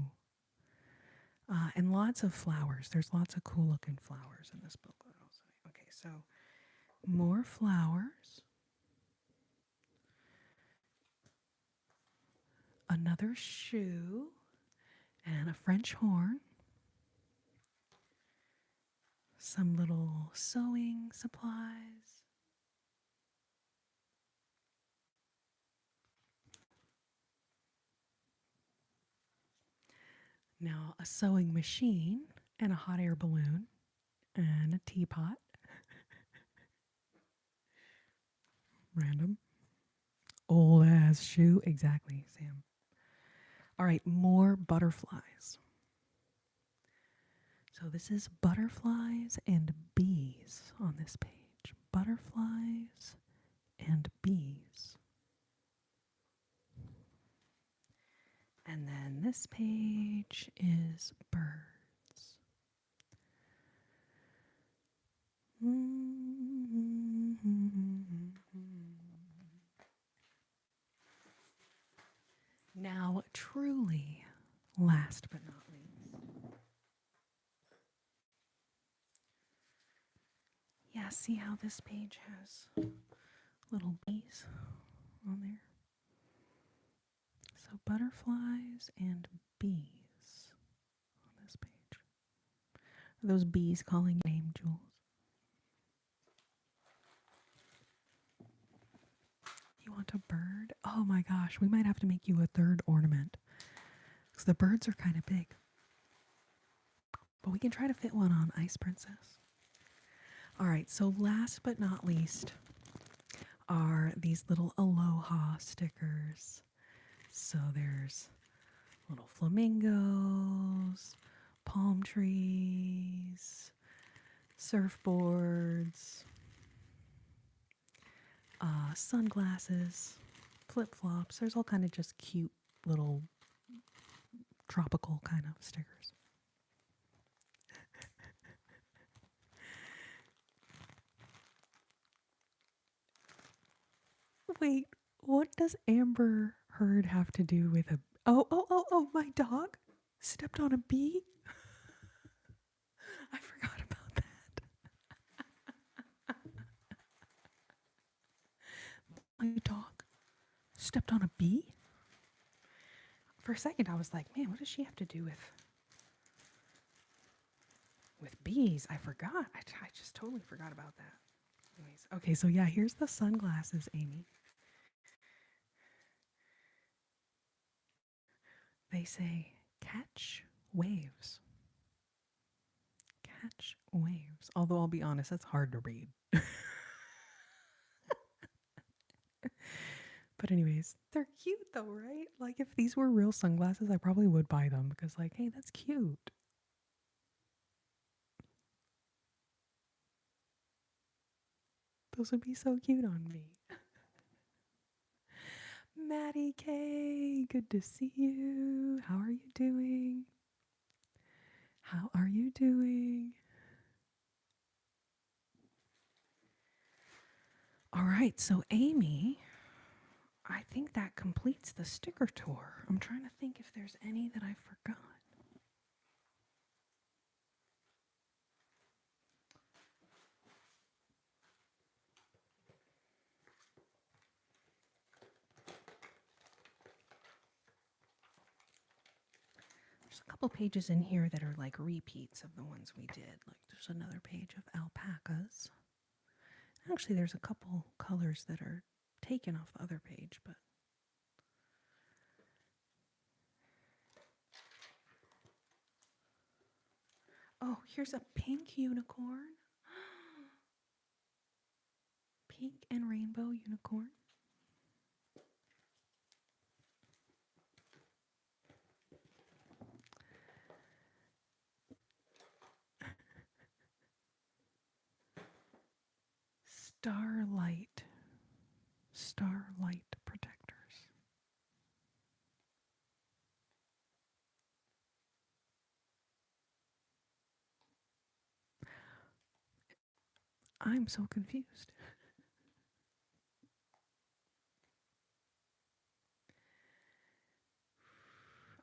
And lots of flowers. There's lots of cool looking flowers in this booklet also. Okay, so more flowers. Another shoe and a French horn. Some little sewing supplies. Now a sewing machine and a hot air balloon and a teapot. Random. Old ass shoe. Exactly, Sam. All right, more butterflies. So this is butterflies and bees on this page. Butterflies and bees. And then this page is birds. Now, truly, last but not least. Yeah, see how this page has little bees on there? So butterflies and bees on this page. Are those bees calling your name, Jules? You want a bird? Oh my gosh, we might have to make you a third ornament. Because the birds are kind of big. But we can try to fit one on Ice Princess. All right, so last but not least are these little aloha stickers. So there's little flamingos, palm trees, surfboards, sunglasses, flip-flops. There's all kind of just cute little tropical kind of stickers. Wait, what does Amber Heard have to do with a... Oh, my dog stepped on a bee? I forgot about that. My dog stepped on a bee? For a second, I was like, man, what does she have to do with bees? I forgot. I just totally forgot about that. Anyways, okay, so yeah, here's the sunglasses, Amy. They say, catch waves. Catch waves. Although I'll be honest, that's hard to read. But anyways, they're cute though, right? Like if these were real sunglasses, I probably would buy them because like, hey, that's cute. Those would be so cute on me. Maddie K. Good to see you. How are you doing? How are you doing? All right, so Amy, I think that completes the sticker tour. I'm trying to think if there's any that I forgot. There's a couple pages in here that are like repeats of the ones we did. Like there's another page of alpacas. Actually, there's a couple colors that are taken off the other page, but oh, here's a pink unicorn. Pink and rainbow unicorn. Starlight. Starlight protectors. I'm so confused.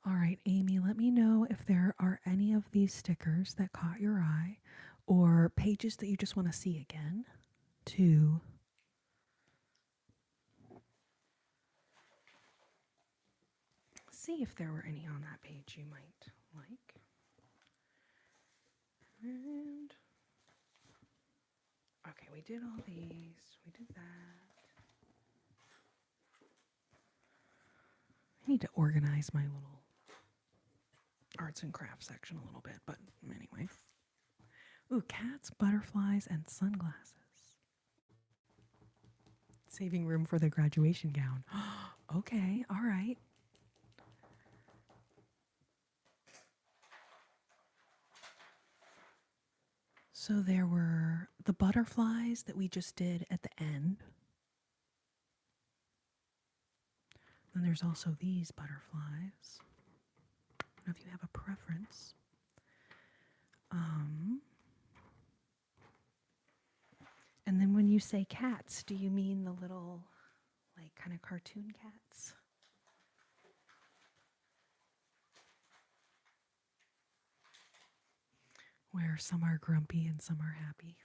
All right, Amy, let me know if there are any of these stickers that caught your eye or pages that you just want to see again to see if there were any on that page you might like. And okay, we did all these. We did that. I need to organize my little arts and crafts section a little bit, but anyway. Ooh, cats, butterflies, and sunglasses. Saving room for the graduation gown. Okay, all right. So there were the butterflies that we just did at the end. Then there's also these butterflies. I don't know if you have a preference. And then when you say cats, do you mean the little, like, kind of cartoon cats? Where some are grumpy and some are happy.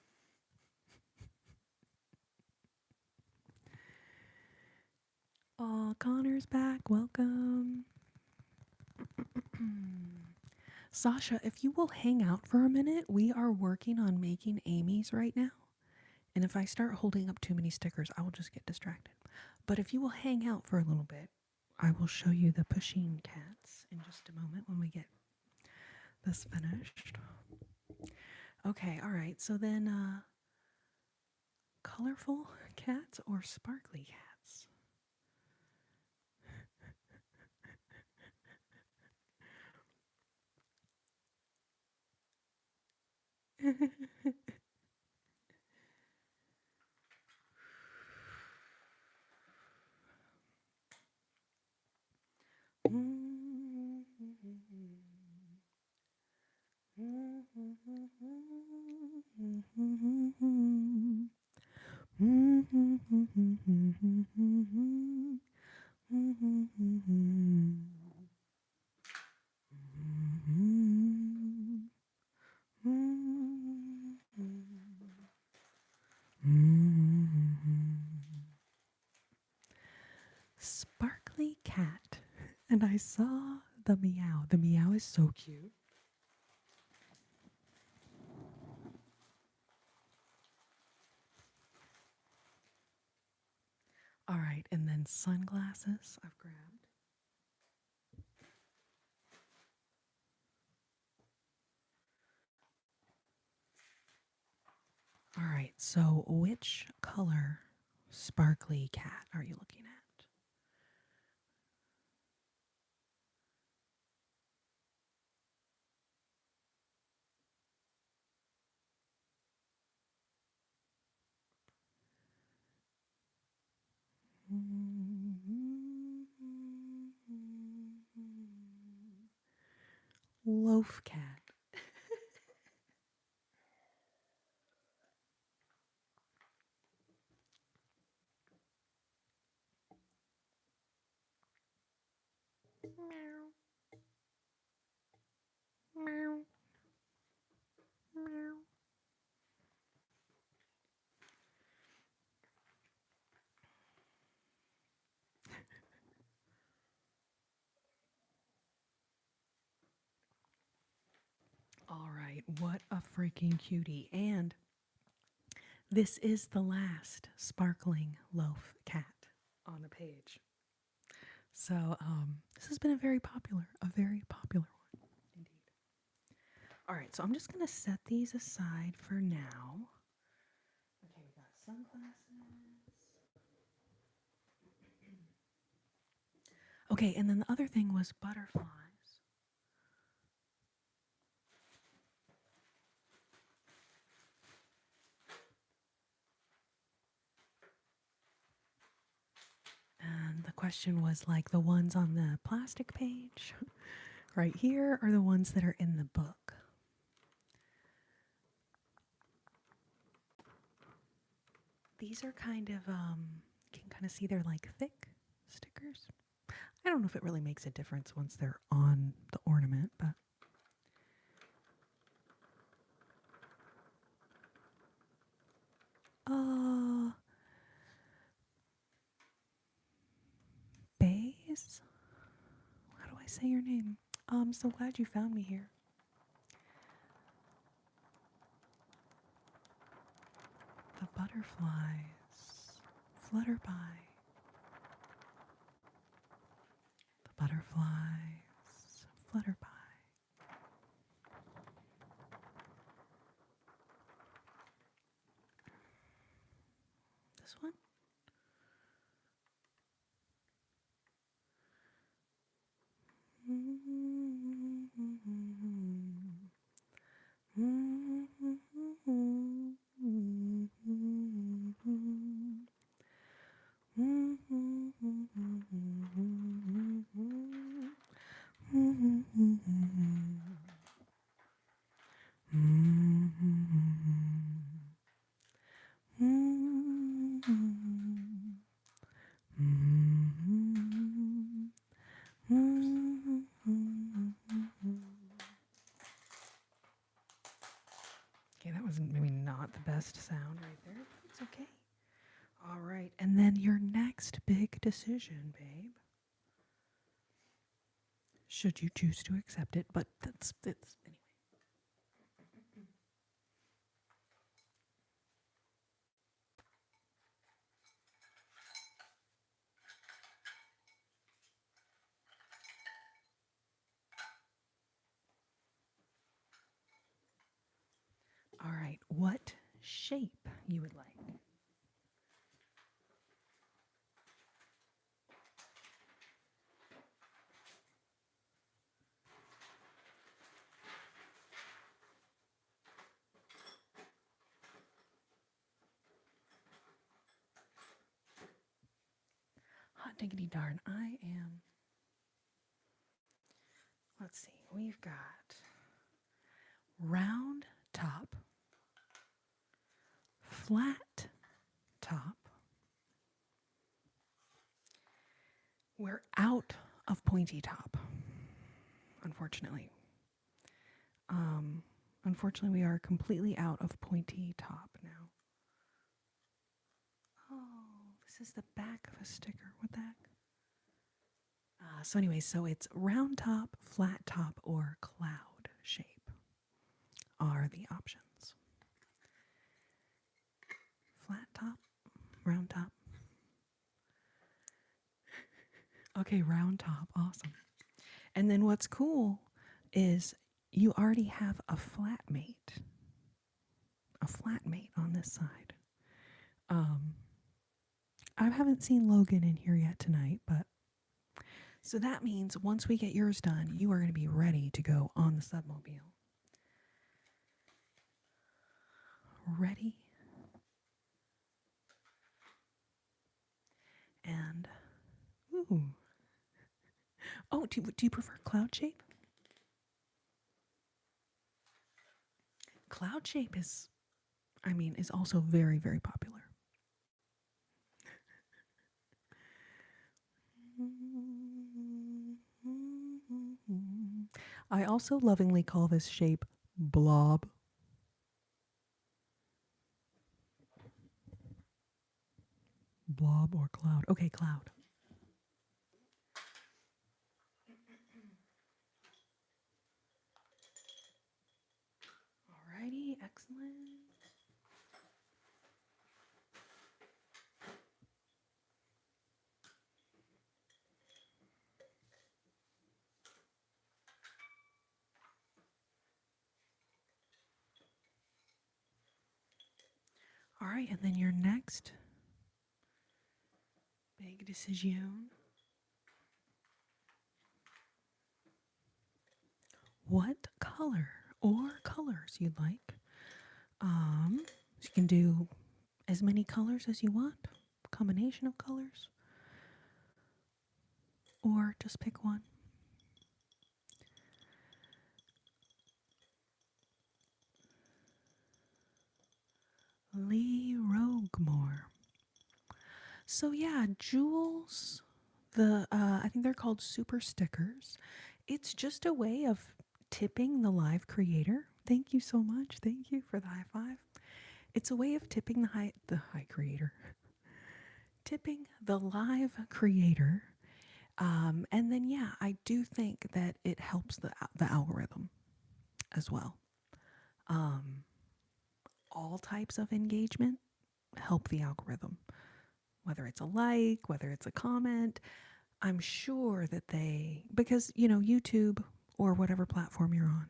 Oh, Connor's back. Welcome. Sasha, if you will hang out for a minute, we are working on making Amy's right now. And if I start holding up too many stickers, I will just get distracted. But if you will hang out for a little bit, I will show you the pushing cats in just a moment when we get this finished. Okay, all right. So then, colorful cats or sparkly cats? Sparkly cat. And I saw the meow. The meow is so cute. All right, and then sunglasses I've grabbed. All right, so which color sparkly cat are you looking at? loaf cat. Meow, meow, meow. All right, what a freaking cutie. And this is the last sparkling loaf cat on the page. So this has been a very popular one indeed. All right, so I'm just going to set these aside for now. Okay, we got sunglasses. Okay, and then the other thing was butterflies. And the question was like the ones on the plastic page right here or the ones that are in the book. These are kind of, you can kind of see they're like thick stickers. I don't know if it really makes a difference once they're on the ornament, but. Bays? How do I say your name? I'm so glad you found me here. The butterflies flutter by. The butterflies flutter by. This one? Okay, that was maybe not the best sound right there, but it's okay. All right, and then your next big decision, babe. Should you choose to accept it, but that's anyway. All right, what shape you would like? Hot diggity darn, I am. Let's see, we've got round top, flat top. We're out of pointy top, unfortunately. Unfortunately, we are completely out of pointy top now. Oh, this is the back of a sticker. What the heck? So anyway, so it's round top, flat top, or cloud shape are the options. Flat top, round top. Okay, round top, awesome. And then what's cool is you already have a flatmate on this side. I haven't seen Logan in here yet tonight, but so that means once we get yours done, you are going to be ready to go on the submobile. Ready? And, ooh. Oh, do you prefer cloud shape? Cloud shape is, is also very, very popular. I also lovingly call this shape blob. Blob or cloud? Okay, cloud. Alrighty, excellent. All right, and then your next big decision. What color or colors you'd like. You can do as many colors as you want, combination of colors, or just pick one. Lee Roguemore. So yeah, jewels. I think they're called super stickers. It's just a way of tipping the live creator. Thank you so much. Thank you for the high five. It's a way of tipping the high creator, tipping the live creator. And then yeah, I do think that it helps the algorithm as well. All types of engagement help the algorithm, whether it's a like, whether it's a comment. I'm sure that because, YouTube or whatever platform you're on,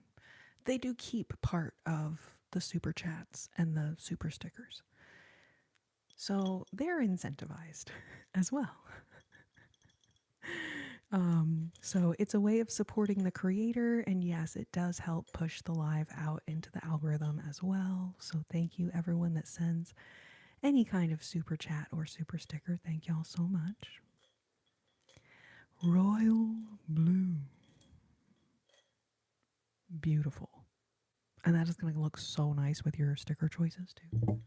they do keep part of the super chats and the super stickers. So they're incentivized as well. So it's a way of supporting the creator, and yes, it does help push the live out into the algorithm as well. So thank you everyone that sends any kind of super chat or super sticker. Thank y'all so much. Royal blue. Beautiful. And that is going to look so nice with your sticker choices too.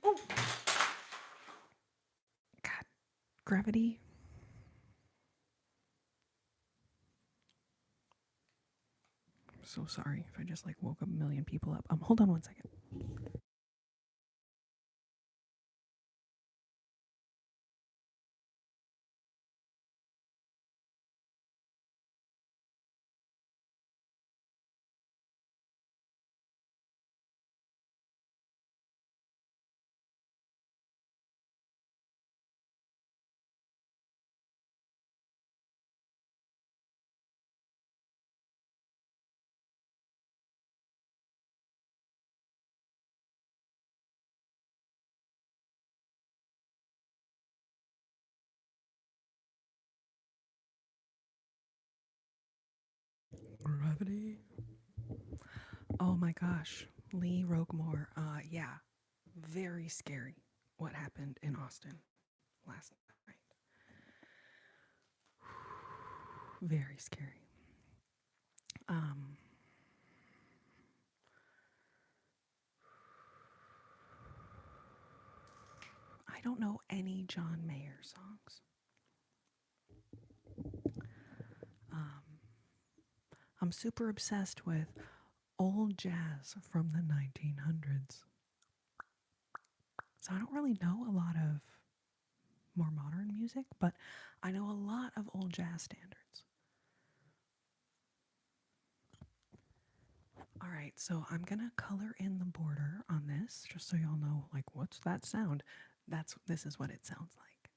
Oh, God, gravity. I'm so sorry if I just woke a million people up. Hold on one second. Gravity. Oh my gosh. Lee Roguemore. Yeah. Very scary what happened in Austin last night. Very scary. I don't know any John Mayer songs. I'm super obsessed with old jazz from the 1900s. So I don't really know a lot of more modern music, but I know a lot of old jazz standards. All right, so I'm gonna color in the border on this, just so y'all know, what's that sound? This is what it sounds like.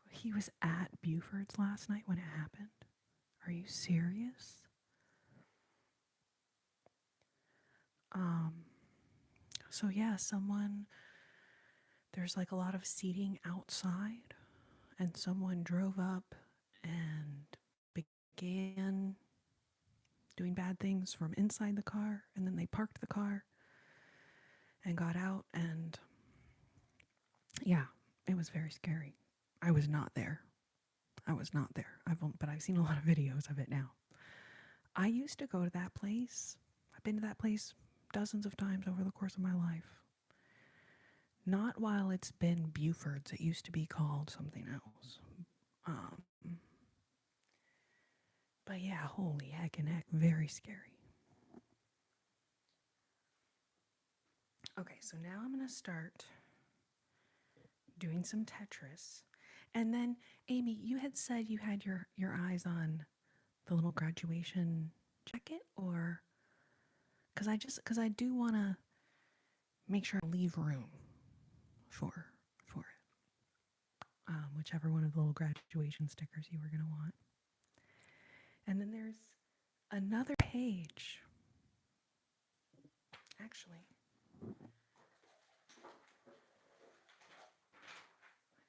He was at Buford's last night when it happened. Are you serious? So yeah, there's like a lot of seating outside, and someone drove up and began doing bad things from inside the car, and then they parked the car and got out, and yeah, it was very scary. I was not there. But I've seen a lot of videos of it now. I used to go to that place. I've been to that place dozens of times over the course of my life. Not while it's been Buford's. It used to be called something else. But yeah, holy heck and heck, very scary. Okay, so now I'm gonna start doing some Tetris. And then, Amy, you had said you had your eyes on the little graduation jacket, or because I do want to make sure I leave room for it. Whichever one of the little graduation stickers you were gonna want. And then there's another page. Actually, I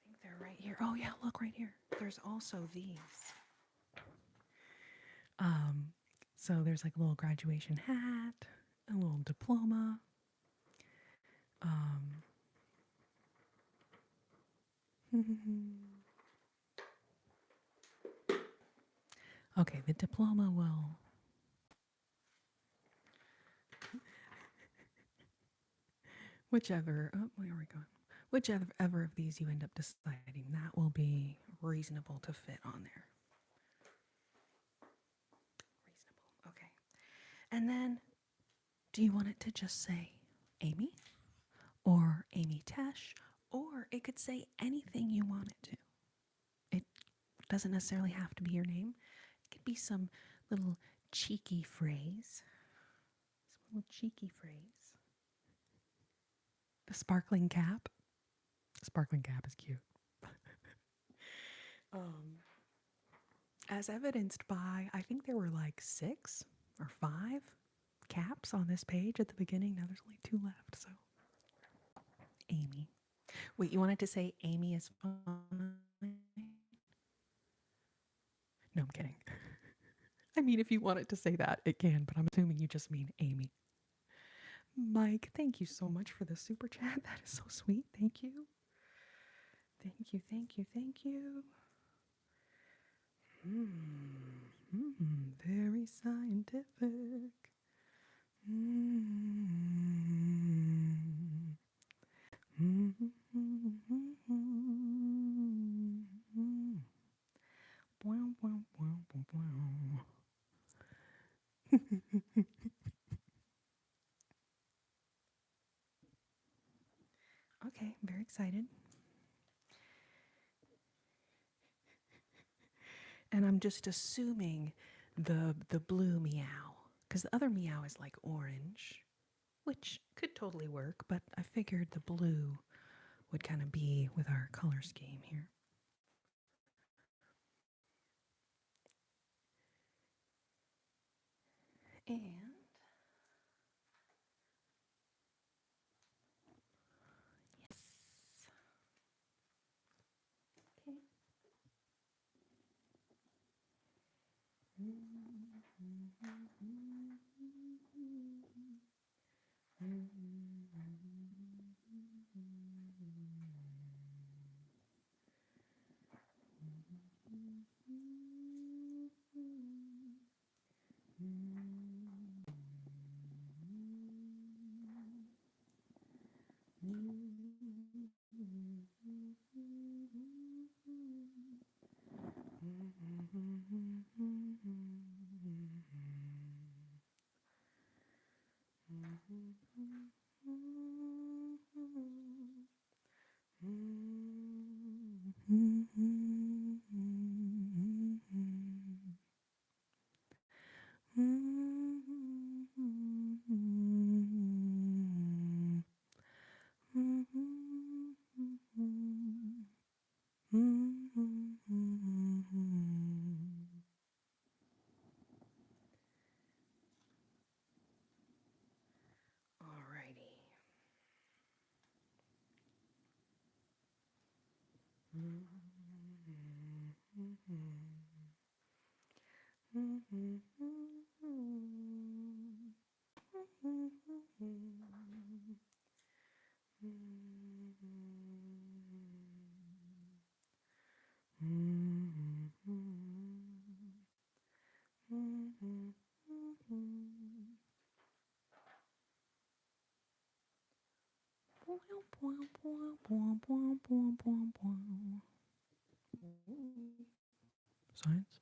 think they're right here. Oh yeah, look right here. There's also these. So there's like a little graduation hat, a little diploma. Okay, the diploma will. Whichever, oh, where are we going? Whichever of these you end up deciding, that will be reasonable to fit on there. Reasonable, okay. And then, do you want it to just say Amy? Or Amy Tesh? Or it could say anything you want it to. It doesn't necessarily have to be your name. It could be some little cheeky phrase. Some little cheeky phrase. The sparkling cap. The sparkling cap is cute. As evidenced by, I think there were like 6 or 5 caps on this page at the beginning. Now there's only 2 left, so. Amy. Wait, you wanted to say Amy is fine? No, I'm kidding. I mean, if you wanted to say that, it can, but I'm assuming you just mean Amy. Mike, thank you so much for the super chat. That is so sweet. Thank you. Thank you, thank you, thank you. Very scientific. Okay, very excited. And I'm just assuming the blue meow, because the other meow is like orange, which could totally work, but I figured the blue would kind of be with our color scheme here. And yes. Okay. Alrighty. Science.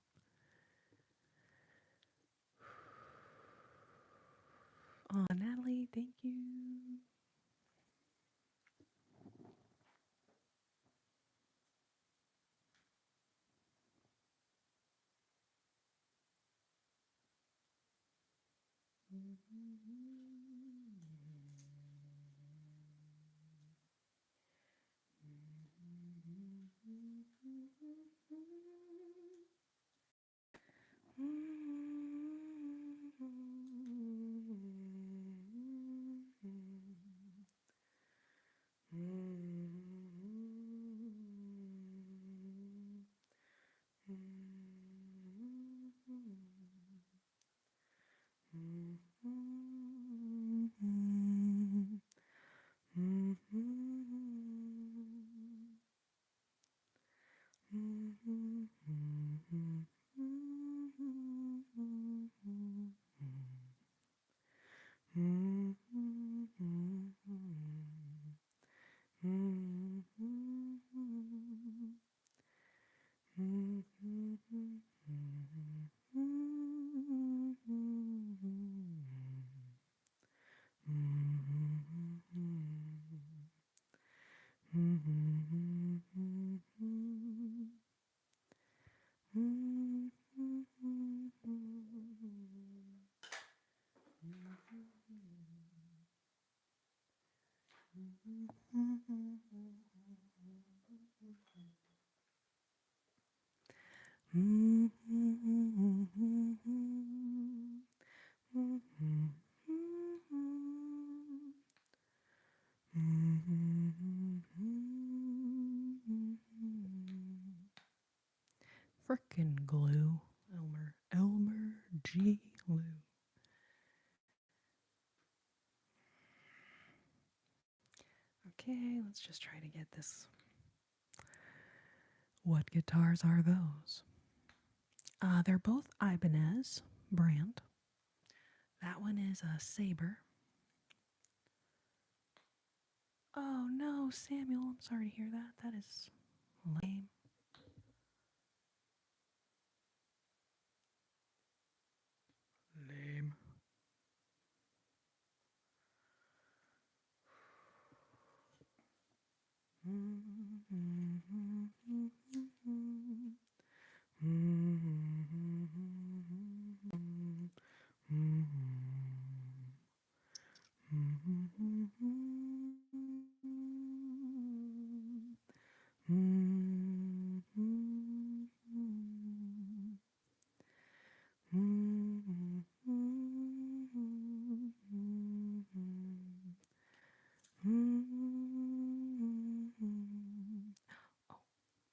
Natalie, thank you. Frickin' glue. Elmer G. Lou. Okay, let's just try to get this. What guitars are those? They're both Ibanez brand. That one is a Sabre. Oh no, Samuel, I'm sorry to hear that. That is lame. Lame.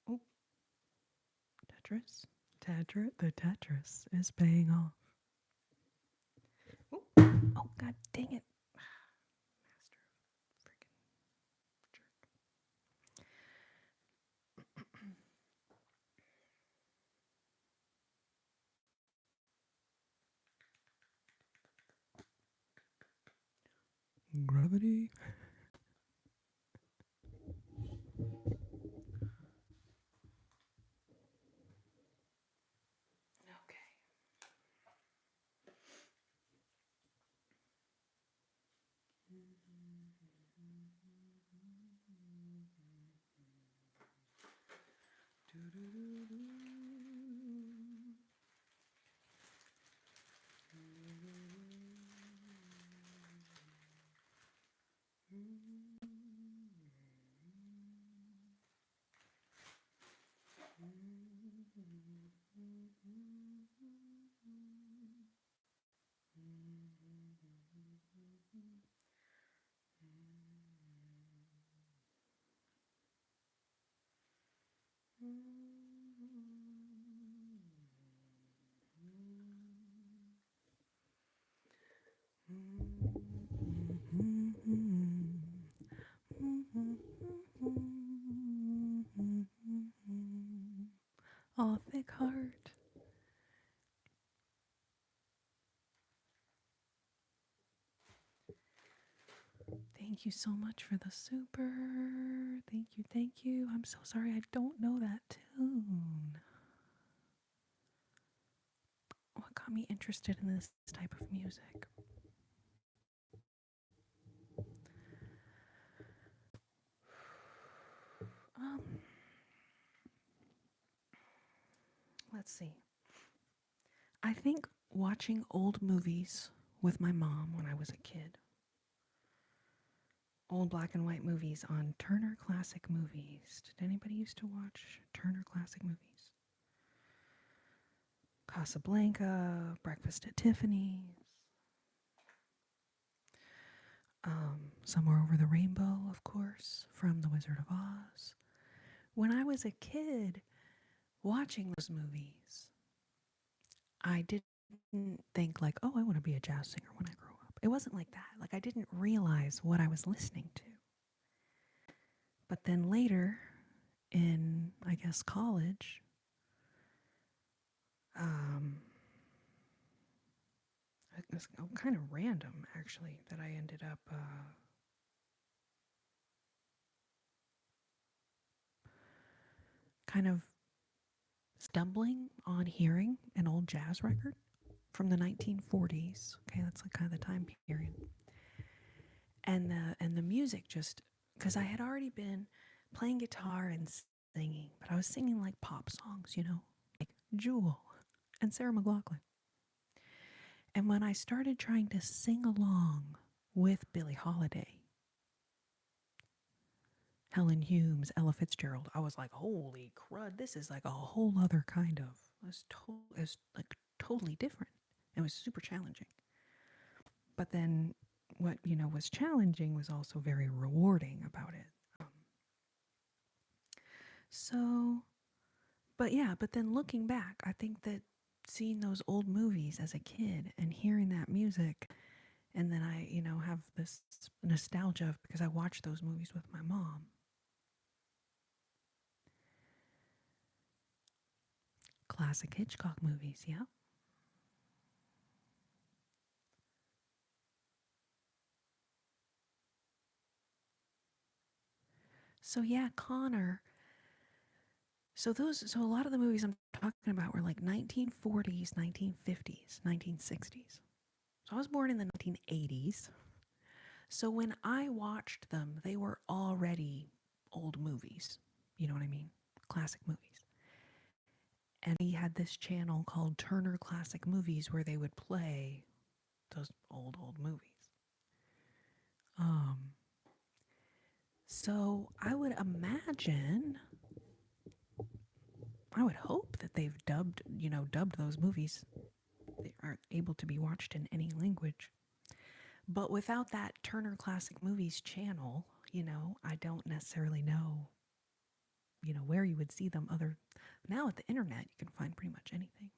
Oh, Tetris. The Tetris is paying off. Oh, oh god dang it. Master freaking jerk. Gravity. Oh, thick heart. Thank you so much for the super. Thank you, thank you. I'm so sorry I don't know that tune. What got me interested in this type of music? Um, let's see. I think watching old movies with my mom when I was a kid. Old black and white movies on Turner Classic Movies. Did anybody used to watch Turner Classic Movies? Casablanca, Breakfast at Tiffany's, Somewhere Over the Rainbow, of course, from The Wizard of Oz. When I was a kid watching those movies, I didn't think like, oh, I want to be a jazz singer when I grow up. It wasn't like that. Like I didn't realize what I was listening to. But then later in, I guess, college, it was kind of random actually that I ended up kind of stumbling on hearing an old jazz record from the 1940s. Okay, that's like kind of the time period. And the music just, because I had already been playing guitar and singing, but I was singing like pop songs, you know, like Jewel and Sarah McLachlan. And when I started trying to sing along with Billie Holiday, Helen Humes, Ella Fitzgerald, I was like, holy crud, this is like a whole other kind of, it's like totally different. It was super challenging. But then what, you know, was challenging was also very rewarding about it. So, but yeah, but then looking back, I think that seeing those old movies as a kid and hearing that music, and then I, you know, have this nostalgia because I watched those movies with my mom. Classic Hitchcock movies, yeah. So yeah, Connor. So a lot of the movies I'm talking about were like 1940s, 1950s, 1960s. So I was born in the 1980s. So when I watched them, they were already old movies. You know what I mean? Classic movies. And he had this channel called Turner Classic Movies where they would play those old movies. Um, so I would imagine, I would hope that they've dubbed those movies. They are able to be watched in any language. But without that Turner Classic Movies channel, you know, I don't necessarily know, you know, where you would see them other. Now at the internet, you can find pretty much anything.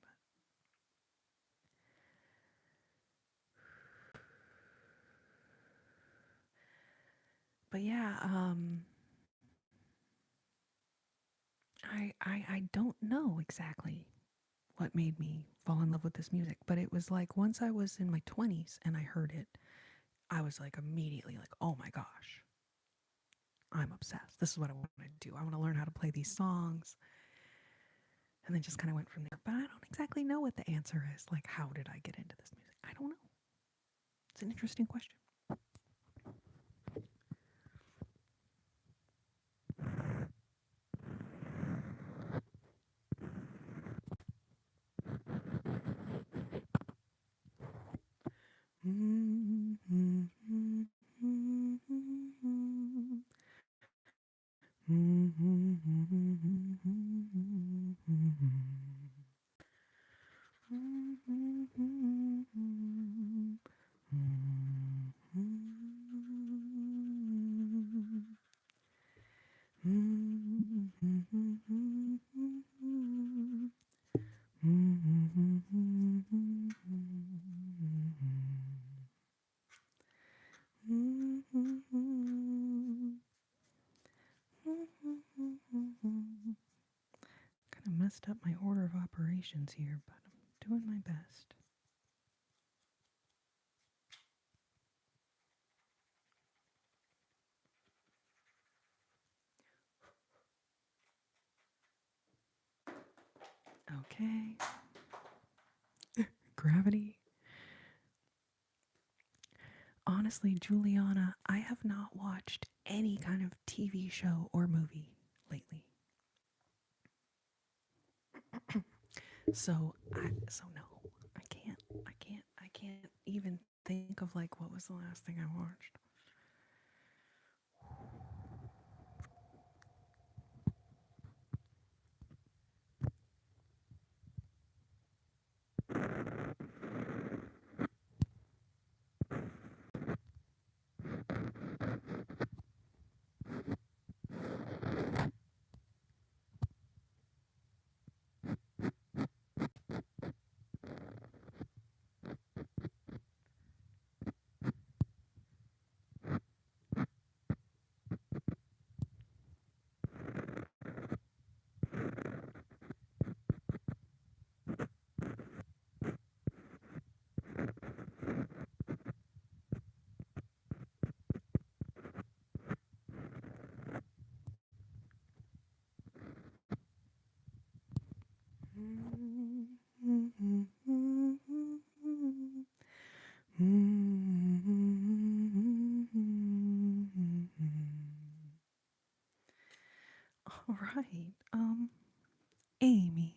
But yeah, I don't know exactly what made me fall in love with this music, but it was like once I was in my 20s and I heard it, I was like immediately like, oh my gosh, I'm obsessed. This is what I want to do. I want to learn how to play these songs. And then just kind of went from there. But I don't exactly know what the answer is. Like, how did I get into this music? I don't know. It's an interesting question. Kind of messed up my order of operations here, but I'm doing my best. Okay. Gravity. Honestly, Juliana, I have not watched any kind of TV show or movie lately. So no, I can't even think of like what was the last thing I watched. All right. Amy.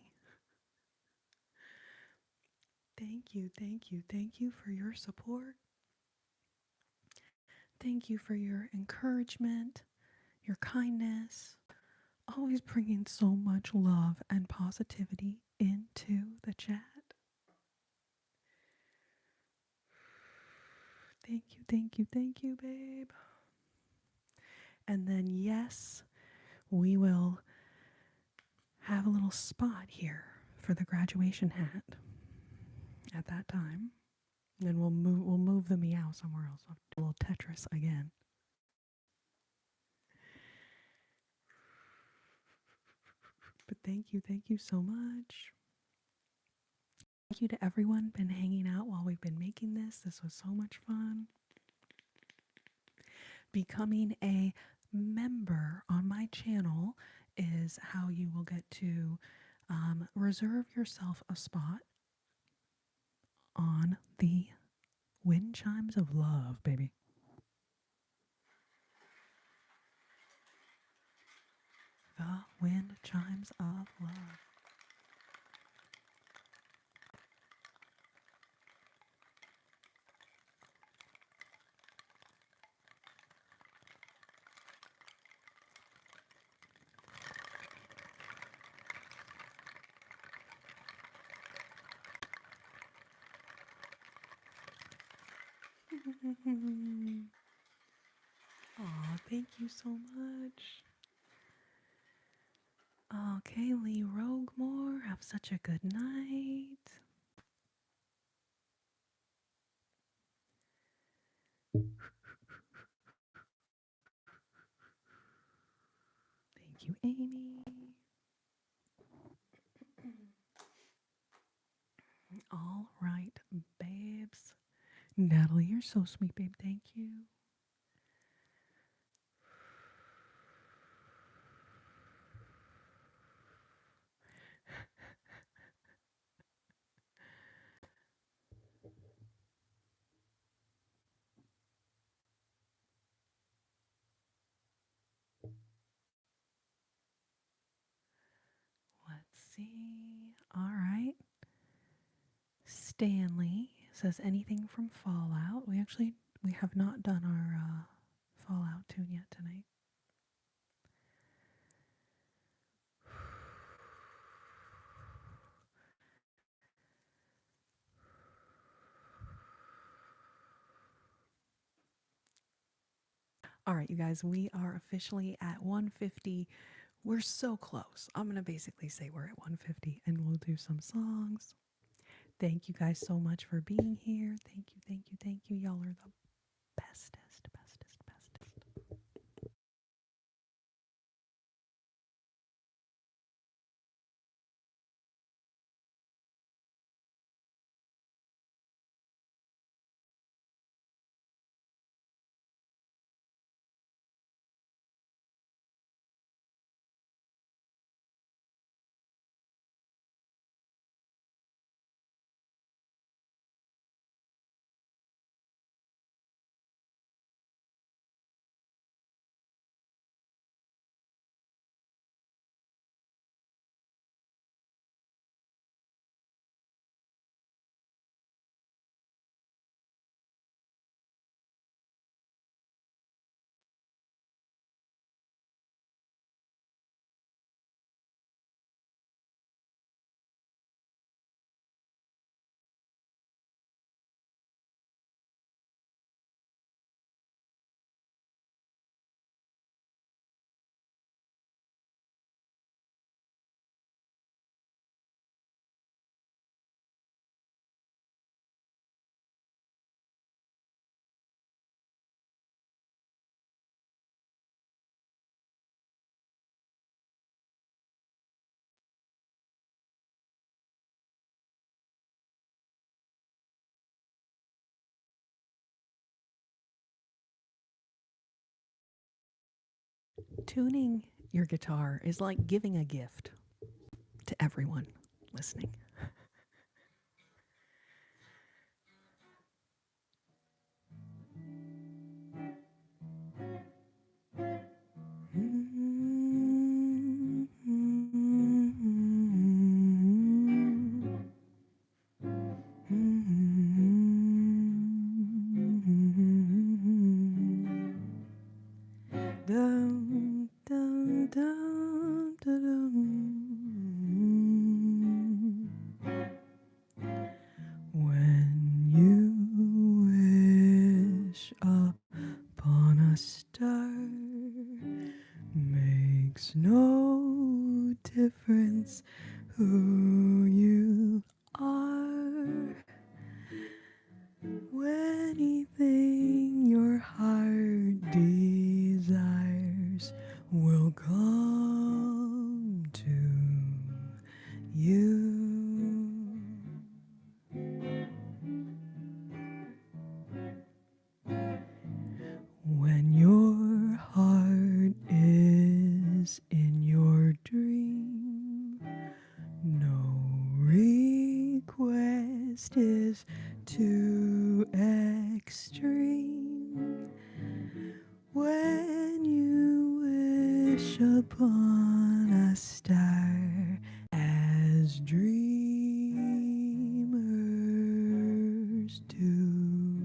Thank you for your support. Thank you for your encouragement, your kindness, always bringing so much love and positivity into the chat. Thank you, babe. And then, yes, we will have a little spot here for the graduation hat at that time. Then we'll move the meow somewhere else. I'll do a little Tetris again. But thank you so much. Thank you to everyone been hanging out while we've been making this. This was so much fun. Becoming a member on my channel is how you will get to reserve yourself a spot on the wind chimes of love, baby. The wind chimes of love. Aw, thank you so much. Oh, Kaylee Roguemore, have such a good night. Thank you, Amy. All right, babes. Natalie, you're so sweet, babe. Thank you. Let's see. All right. Stanley Says anything from Fallout. We have not done our Fallout tune yet tonight. All right, you guys, we are officially at 150. We're so close. I'm going to basically say we're at 150 and we'll do some songs. Thank you guys so much for being here. Thank you, thank you, thank you. Y'all are the bestest, bestest, bestest. Tuning your guitar is like giving a gift to everyone listening. Dum, dum, dum, dum. When you wish upon a star, makes no difference who you are. Anything your heart desires will come to you. When your heart is in your dream, no request is too extreme. When you wish upon a star, as dreamers do,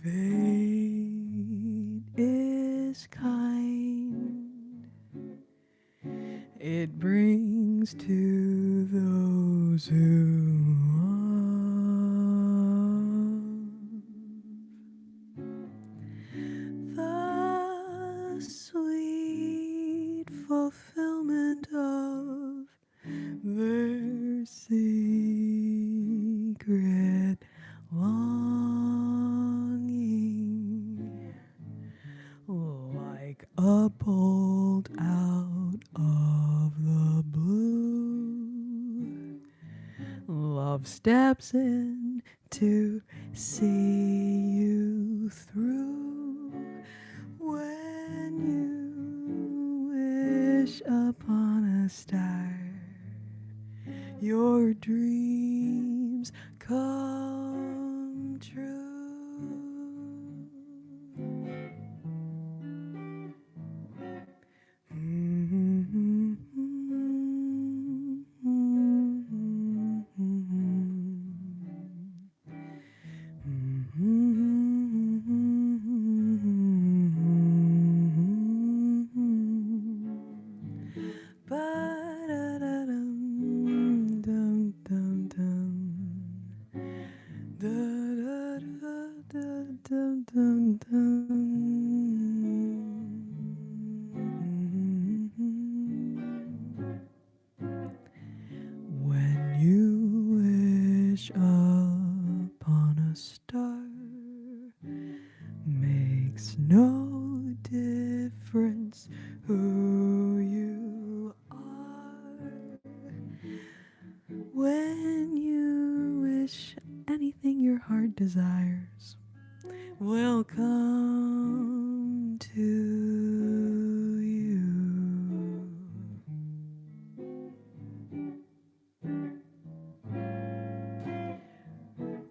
fate is kind. It brings to those who love the sweet fulfillment of their secret longing, like a bolt out of the blue. Love steps in to see you through. When you wish upon a star, your dreams come true. When you wish upon a star, makes no difference who you are. When you wish anything your heart desires, will come to you.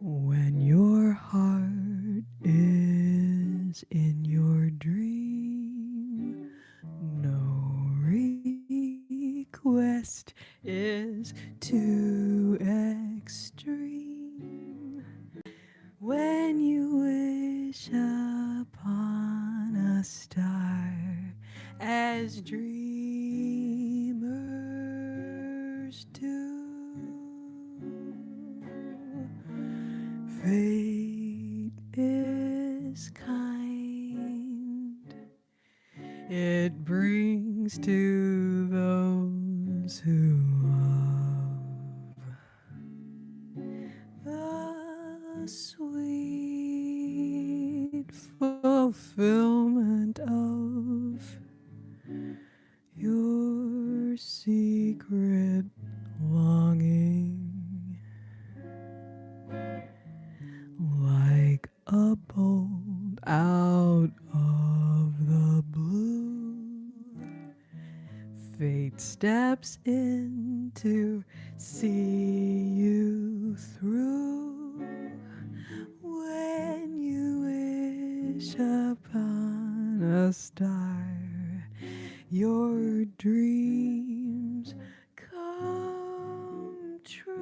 When your heart is in your dream, no request is too extreme. When you wish upon a star, as dreamers do, fate is kind. It brings to those who love the sweet fulfillment of your secret longing, like a bolt out of the blue. Fate steps in to see you through. When you wish upon a star, your dreams come true.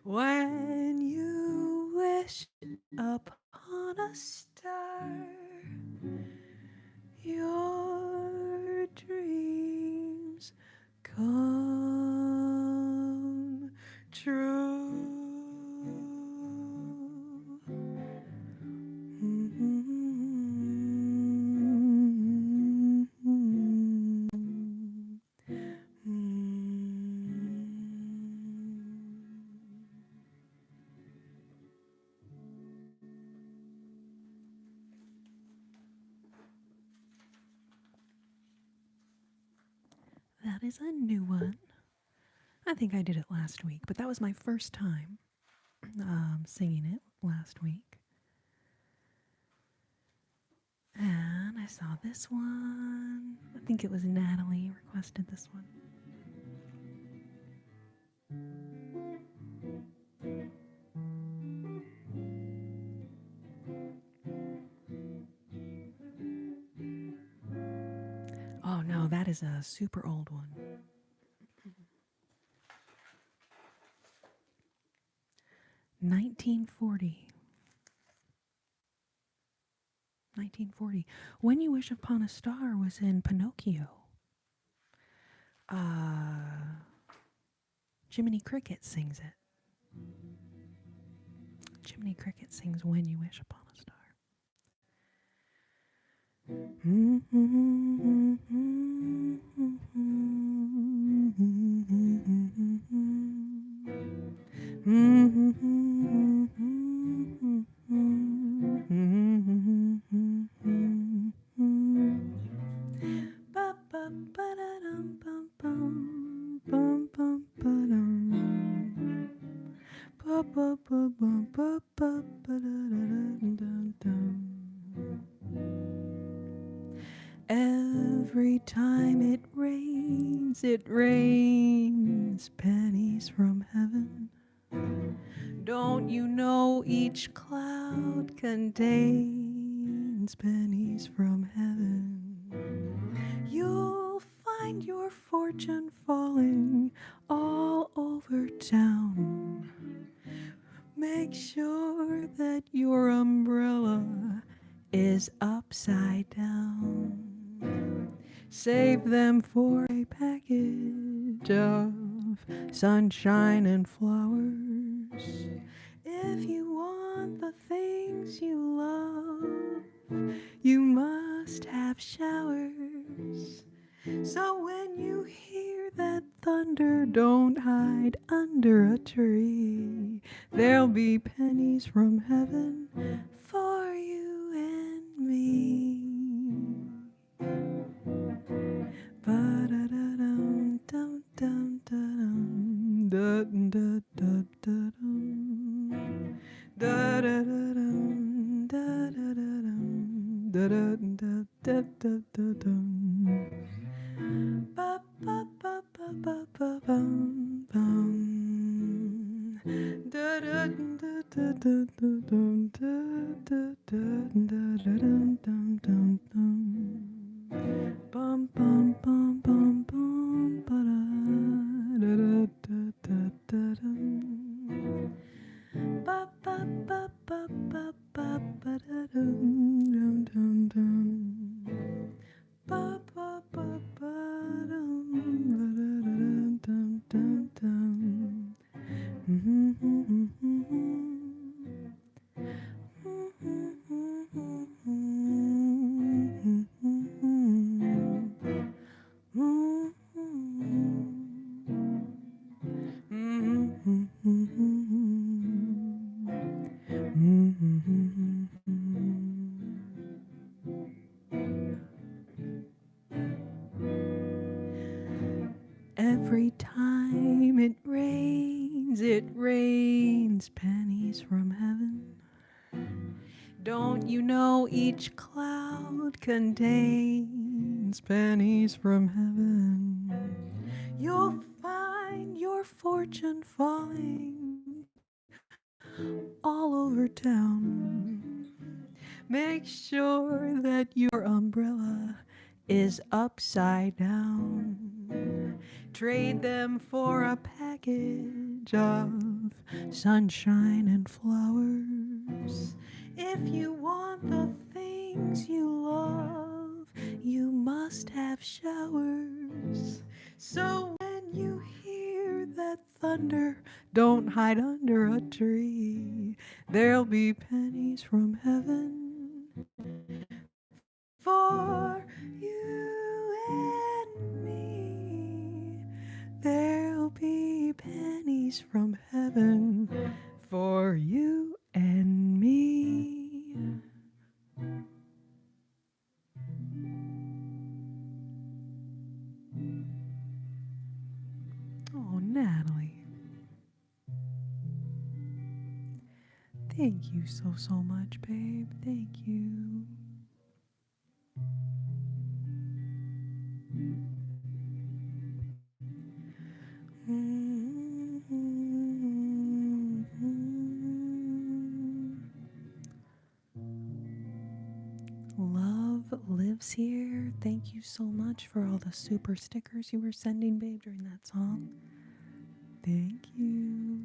When you wish upon a star, your dreams come true. That is a new one. I think I did it last week, but that was my first time singing it last week. And I saw this one. I think it was Natalie requested this one. Oh no, that is a super old one. 1940. 1940. When You Wish Upon a Star was in Pinocchio. Jiminy Cricket sings it. Jiminy Cricket sings When You Wish Upon a Star. Every time it rains pennies from heaven. Don't you know each cloud contains pennies from heaven? You'll find your fortune falling all over town. Make sure that your umbrella is upside down. Save them for a package of sunshine and flowers. If you want the things you love, you must have showers. So when you hear that thunder, don't hide under a tree. There'll be pennies from heaven for you and me. Ba-da-da-dum, dum, dum, da-dum, da-dum-da-da-da-dum. Da-da-da-dum, da-da-da-dum, da-da-da-da-da-da-dum. Ba ba ba ba ba ba bum bum. Da da da da da da dum da da da da dum dum dum dum. Bum bum bum bum bum ba da da da da da dum. Ba ba ba ba ba ba ba da dum dum dum dum. Ba ba ba ba dum ba da dum dum dum. Every time it rains pennies from heaven. Don't you know each cloud contains pennies from heaven? You'll find your fortune falling all over town. Make sure that your umbrella is upside down. Trade them for a package of sunshine and flowers. If you want the things you love, you must have showers. So when you hear that thunder, don't hide under a tree. There'll be pennies from heaven for you and me. There'll be pennies from heaven for you and me. Oh, Natalie. Thank you so much, babe. Thank you. Love lives here. Thank you so much for all the super stickers you were sending, babe, during that song. Thank you.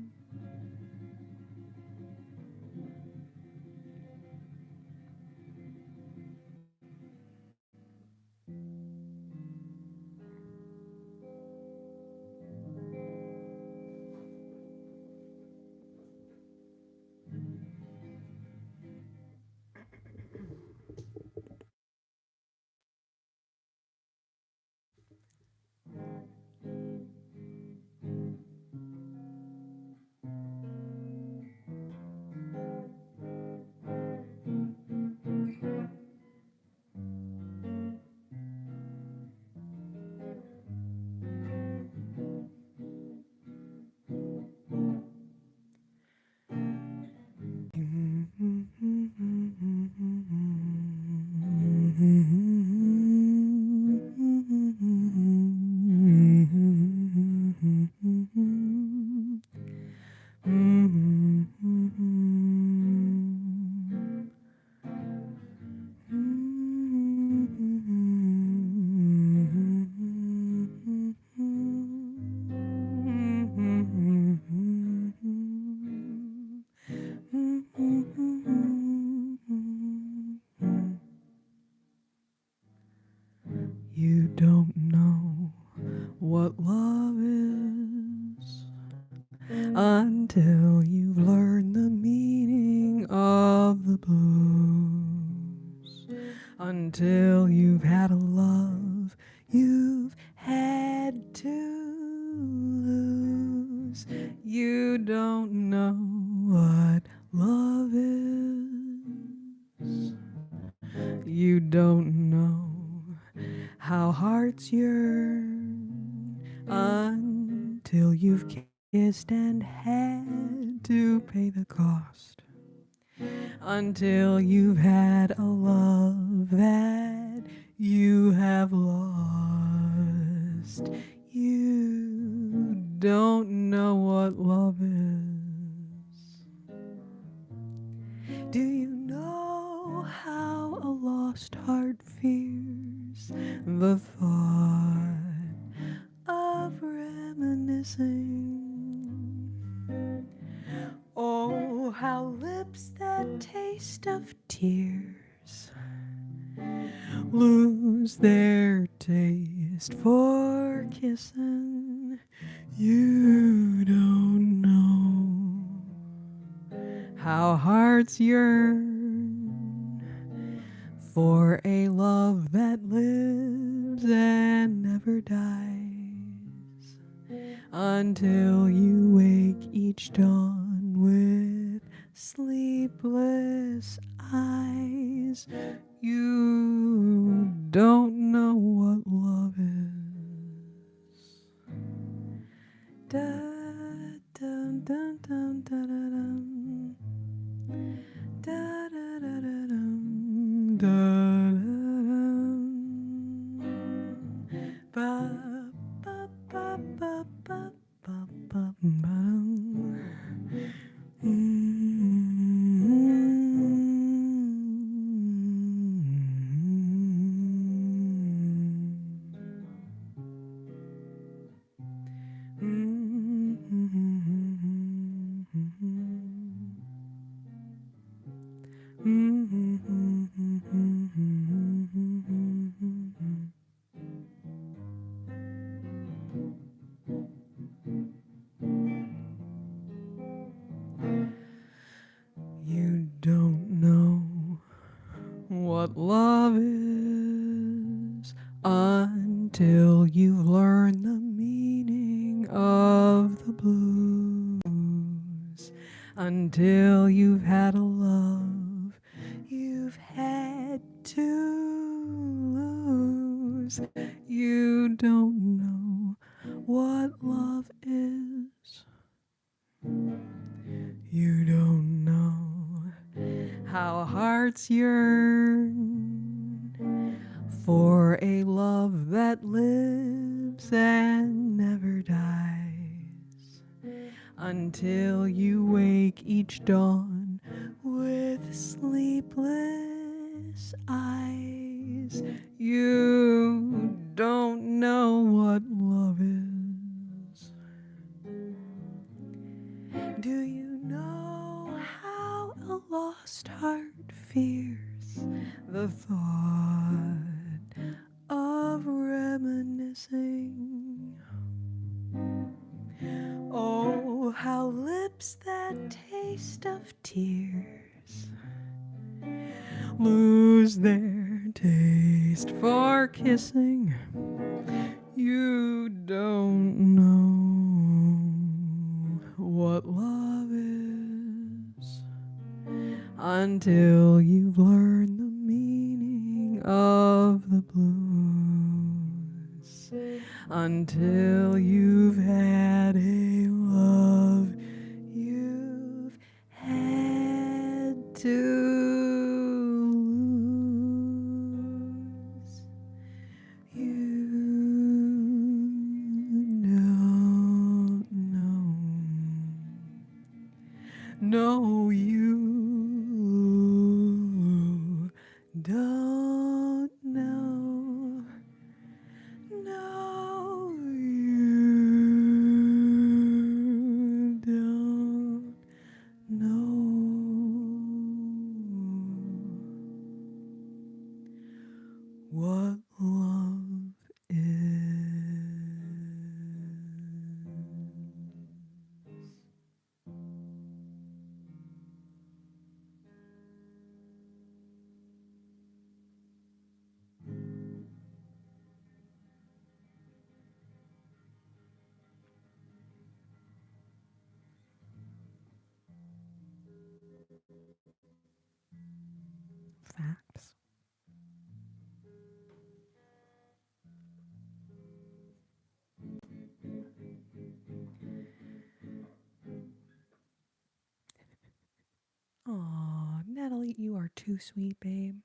You don't know what love is until you've learned the the blues. Until you've had a love you've had to lose. You don't know what love is. You don't know how hearts yearn until you've kissed and had to pay the cost. Until you've had a love that you have lost. You don't know what love is. Do you know how a lost heart fears the thought of reminiscing? Oh, how lips that taste of tears lose their taste for kissing. You don't know how hearts yearn for a love that lives and never dies, until you wake each dawn with sleepless eyes. You don't know what love is. Da, dun, dun, dun, da, da, dum. Da, da, da, da, dum. Da, da, dum. Ba, ba, ba, ba, ba, ba, ba, ba-dum. You don't know what love is until you've learned the meaning of the blues. Until you've had a love you've had to lose. You don't know what love is. You don't know how hearts yearn for a love that lives and never dies, until you wake each dawn with sleepless eyes. You don't know what love is. Do you know how a lost heart fears the thought of reminiscing? Oh, how lips that taste of tears lose their taste for kissing. You don't know what love is until you've learned the meaning of the blues. Until you've had a love you've had to lose. You don't know. No, you don't know. No, you don't know what love is. Facts. Aw, Natalie, you are too sweet, babe.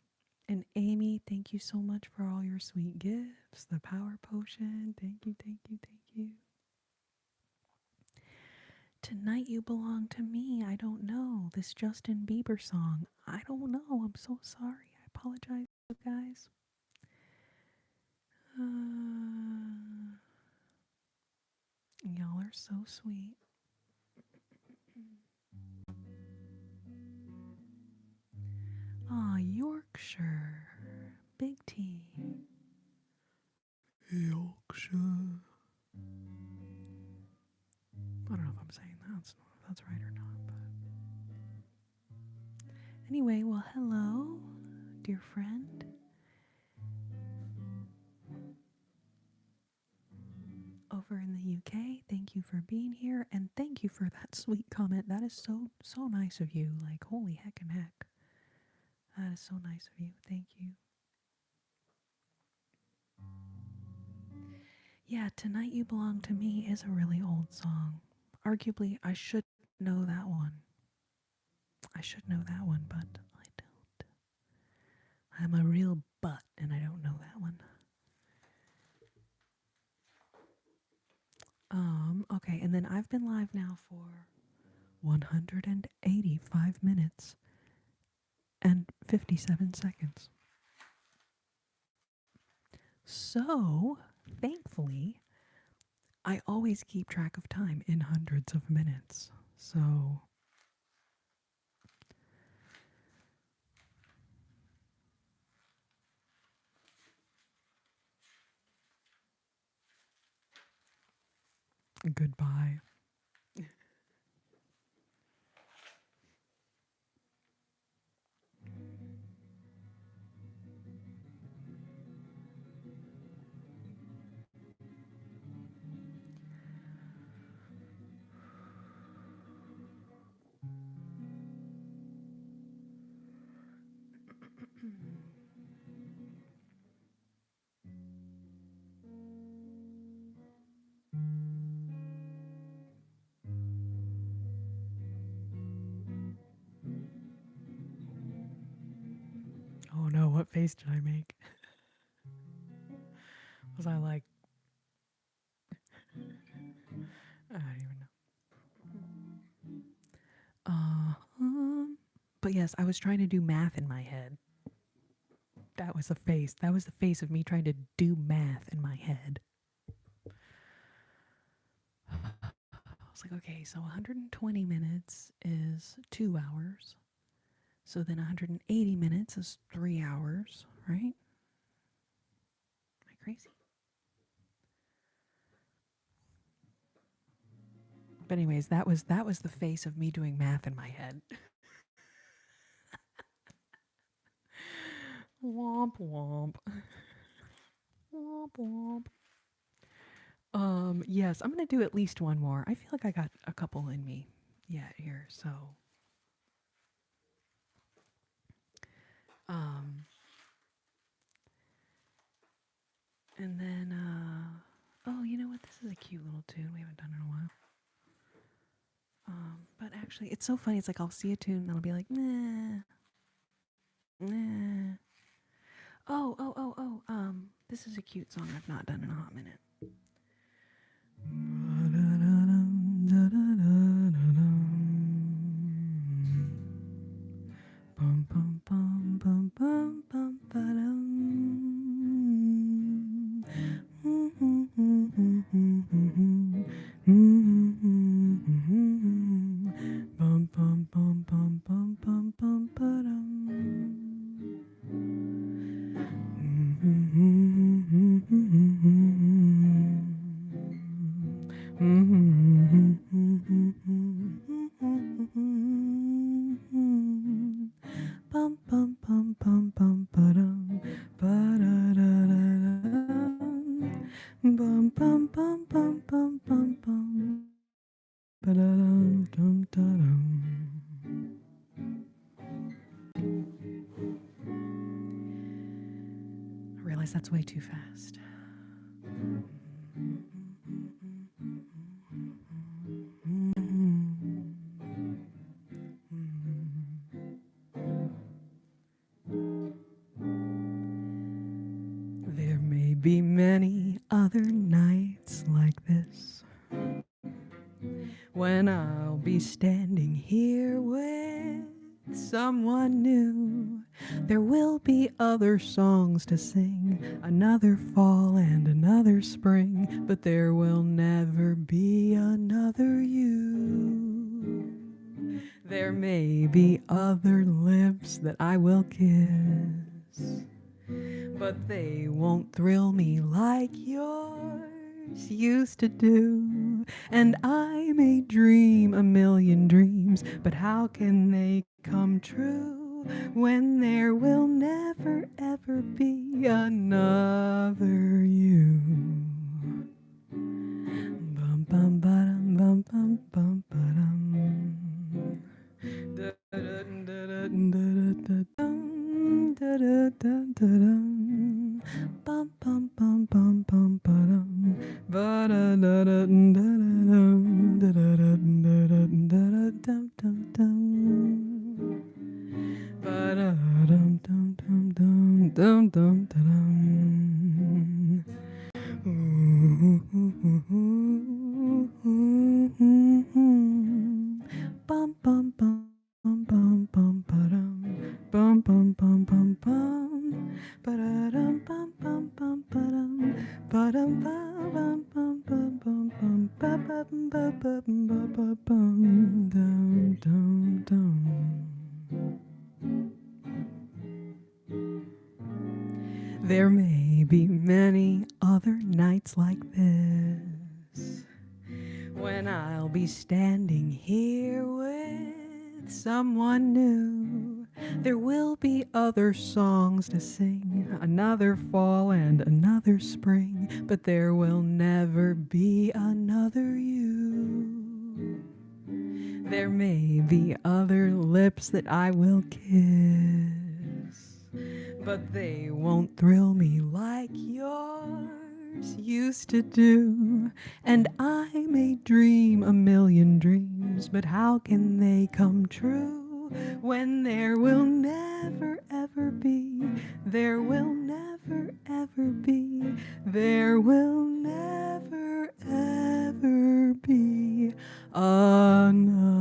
And Amy, thank you so much for all your sweet gifts. The power potion. Thank you, thank you, thank you. Tonight you belong to me. I don't know. This Justin Bieber song. I don't know. I'm so sorry. I apologize, guys. Y'all are so sweet. Aw, Yorkshire. Big T. Yorkshire. I don't know if I'm saying that. If that's right or not, but anyway, well, hello, dear friend. Over in the UK, thank you for being here, and thank you for that sweet comment. That is so nice of you. Like, holy heck and heck. That is so nice of you. Thank you. Yeah, Tonight You Belong to Me is a really old song. Arguably, I should know that one. I should know that one, but I don't. I'm a real butt, and I don't know that one. Okay, and then I've been live now for 185 minutes and 57 seconds. So, thankfully, I always keep track of time in hundreds of minutes. So, goodbye. Oh no, what face did I make? Was I like, I don't even know. But yes, I was trying to do math in my head. That was the face. That was the face of me trying to do math in my head. I was like, okay, so 120 minutes is 2 hours. So then 180 minutes is 3 hours, right? Am I crazy? But anyways, that was the face of me doing math in my head. Womp womp. Womp womp. Yes, I'm gonna do at least one more. I feel like I got a couple in me yet here, so and then oh, you know what? This is a cute little tune we haven't done in a while. But actually, it's so funny. It's like I'll see a tune and I'll be like, nah, nah. Oh. This is a cute song I've not done in a hot minute. Bum bum bum bum bum bum ba-dum. Bum bum bum bum bum bum bum ba-dum. Bum bum bum bum bum ba-dum, ba-da-da-da-dum. Bum bum bum bum bum bum bum, ba-da-dum dum da-dum. guys, that's way too fast. There may be many other nights like this when I'll be standing here with someone new. There will be other songs to sing, another fall and another spring, but there will never be another you. There may be other lips that I will kiss, but they won't thrill me like yours used to do. And I may dream a million dreams, but how can they come true when there will never ever be another you? Bum bum ba-dum bum bum bum ba-dum. Bum bum bum bum bum ba-dum. Bum bum bum bum bum ba-dum. Bum bum bum bum bum. Ba-da-dum bum bum bum ba-dum. Ba-dum bum bum bum bum bum bum ba bum ba bum ba ba bum dum dum dum. There may be many other nights like this when I'll be standing here with someone new. There will be other songs to sing, another fall and another spring, but there will never be another you. There may be other lips that I will kiss, but they won't thrill me like yours used to do. And I may dream a million dreams, but how can they come true when there will never ever be, there will never ever be, there will never ever be another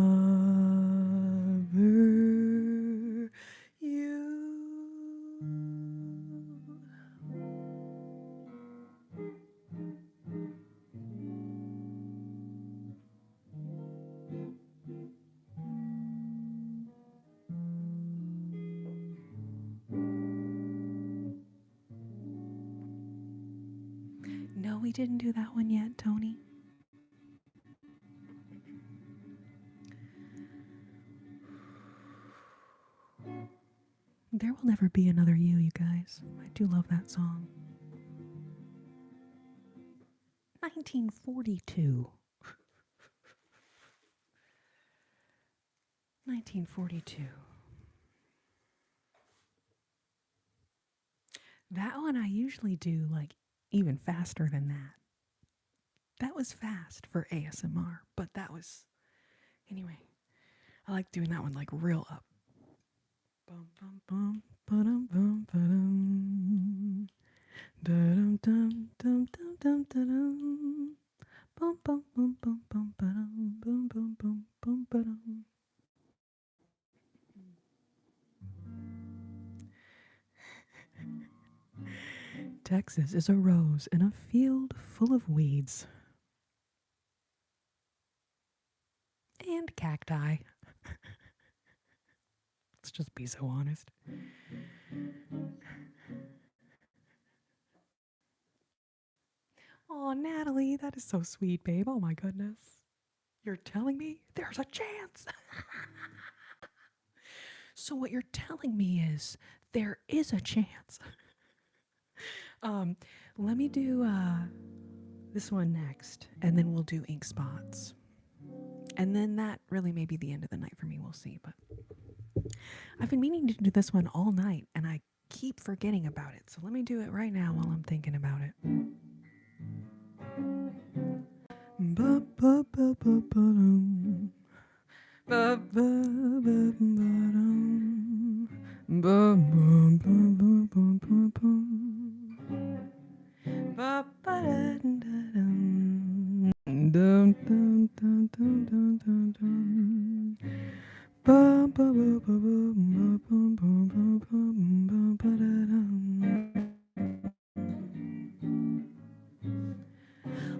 you. No, we didn't do that one yet, Tony. There will never be another you guys. I do love that song. 1942. 1942. That one I usually do like even faster than that. That was fast for ASMR, but that was, anyway, I like doing that one like real up. Bum bum bum ba-dum bum ba-dum. Da-dum dum dum dum dum da-dum. Bum bum bum bum bum ba-dum bum bum bum bum ba-dum. Texas is a rose in a field full of weeds. And cacti. Let's just be so honest. Oh, Natalie, that is so sweet, babe. Oh my goodness. You're telling me there's a chance. So what you're telling me is there is a chance. Let me do this one next, and then we'll do ink spots. And then that really may be the end of the night for me. We'll see. But I've been meaning to do this one all night, and I keep forgetting about it. So let me do it right now while I'm thinking about it. Ba-ba-ba-ba-ba-dum. Ba-ba-ba-ba-dum. Ba-ba-ba-ba-ba-bum. Ba-ba-da-da-dum. Dum-dum-dum-dum-dum-dum-dum. Ba-ba-ba-ba-ba-bum-bum-bum-bum-ba-da-dum.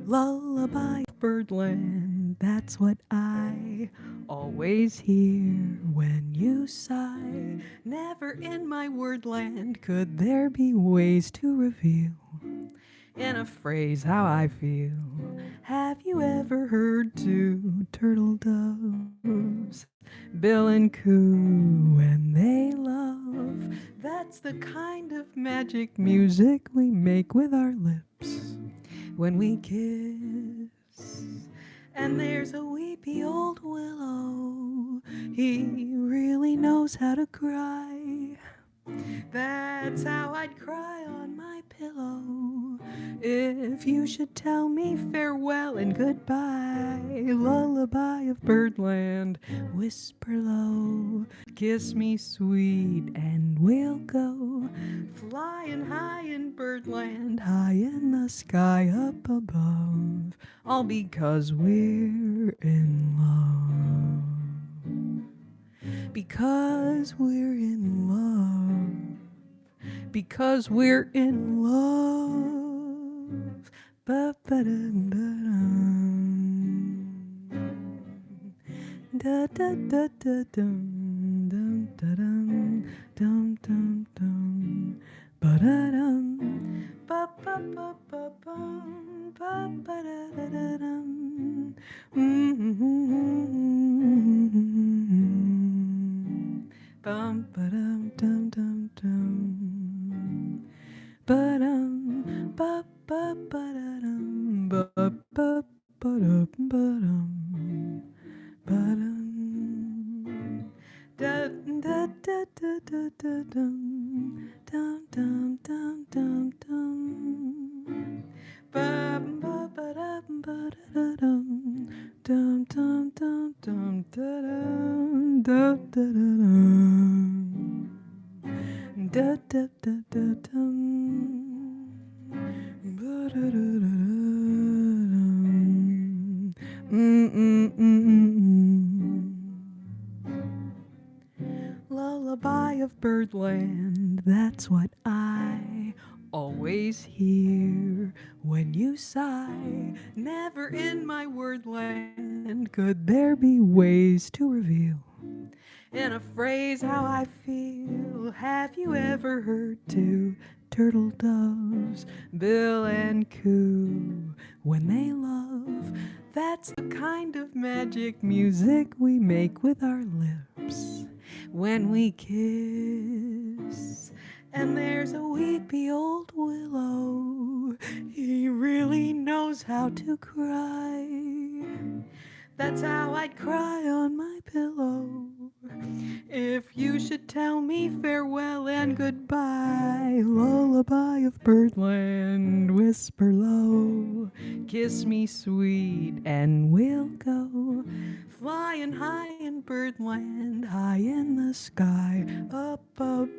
Lullaby of birdland, that's what I always hear when you sigh. Never in my wordland could there be ways to reveal in a phrase how I feel. Have you ever heard two turtle doves, bill and coo when they love? That's the kind of magic music we make with our lips when we kiss. And there's a weepy old willow, he really knows how to cry. That's how I'd cry on my pillow if you should tell me farewell and goodbye. Lullaby of birdland, whisper low, kiss me sweet and we'll go flying high in birdland, high in the sky up above, all because we're in love. Because we're in love. Because we're in love. Ba-ba-dum-ba-dum. Da-da-da-da-dum. Dum-da-dum. Dum-dum-dum. Ba-da-dum. Ba-ba-ba-ba-bum. Ba-ba-da-da-da-dum. Bum ba-dum dum dum dum. Ba-dum ba ba ba-da-dum ba ba ba-dum ba-dum ba-dum da da da da da da dum dum dum dum dum dum ba ba ba-dum ba-da-da-dum dum dum dum dum da-dum da da-da-dum da da da da dum ba-da-da-da-dum Lullaby of birdland, that's what I always hear when you sigh. Never in my wordland could there be ways to reveal in a phrase how I feel. Have you ever heard two turtle doves bill and coo when they love? That's the kind of magic music we make with our lips when we kiss. And there's a weepy old willow, he really knows how to cry. That's how I'd cry on my pillow if you should tell me farewell and goodbye. Lullaby of birdland, whisper low, kiss me sweet and we'll go flying high in birdland, high in the sky up above.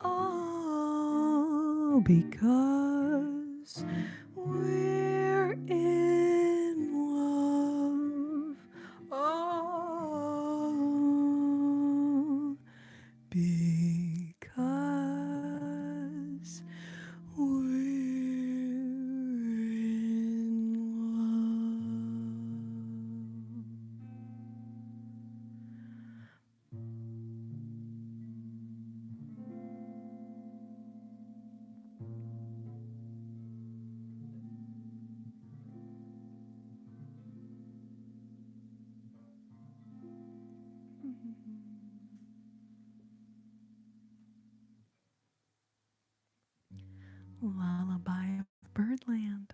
All because we're in love. Oh, because we're Lullaby of Birdland.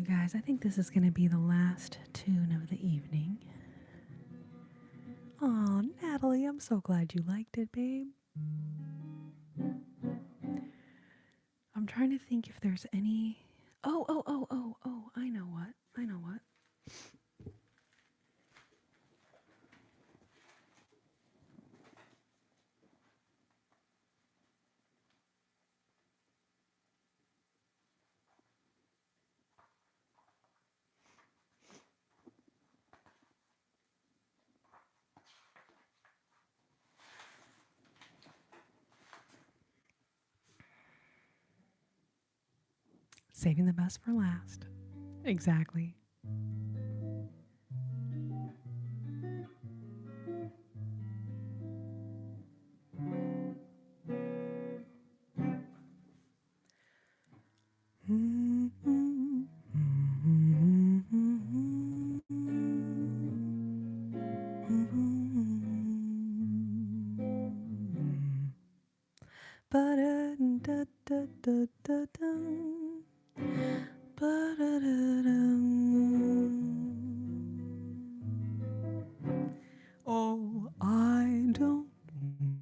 you guys, I think this is going to be the last tune of the evening. Aw, Natalie, I'm so glad you liked it, babe. I'm trying to think if there's any... Oh, I know what. Saving the best for last. Exactly. Oh, I don't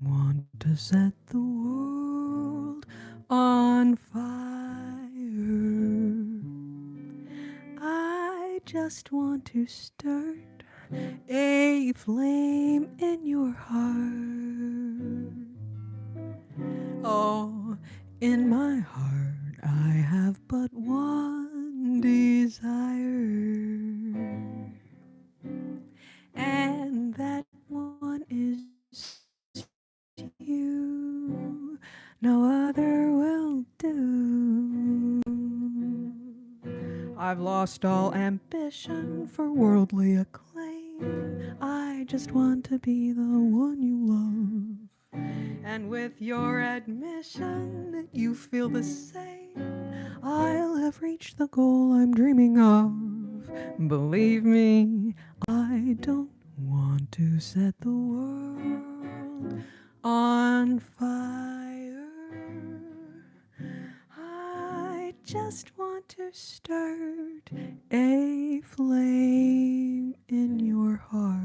want to set the world on fire. I just want to start a flame in your heart. Oh, in my heart I have but one desire, and that one is you. No other will do. I've lost all ambition for worldly acclaim. I just want to be the one you love. And with your admission that you feel the same, I'll have reached the goal I'm dreaming of. Believe me, I don't want to set the world on fire. I just want to start a flame in your heart.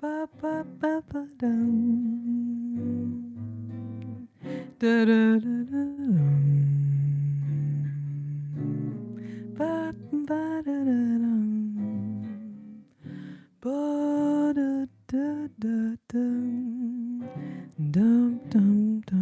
Ba ba ba ba dum. Da da da da dum. Ba ba da da dum. Ba da da da dum. Dum dum dum.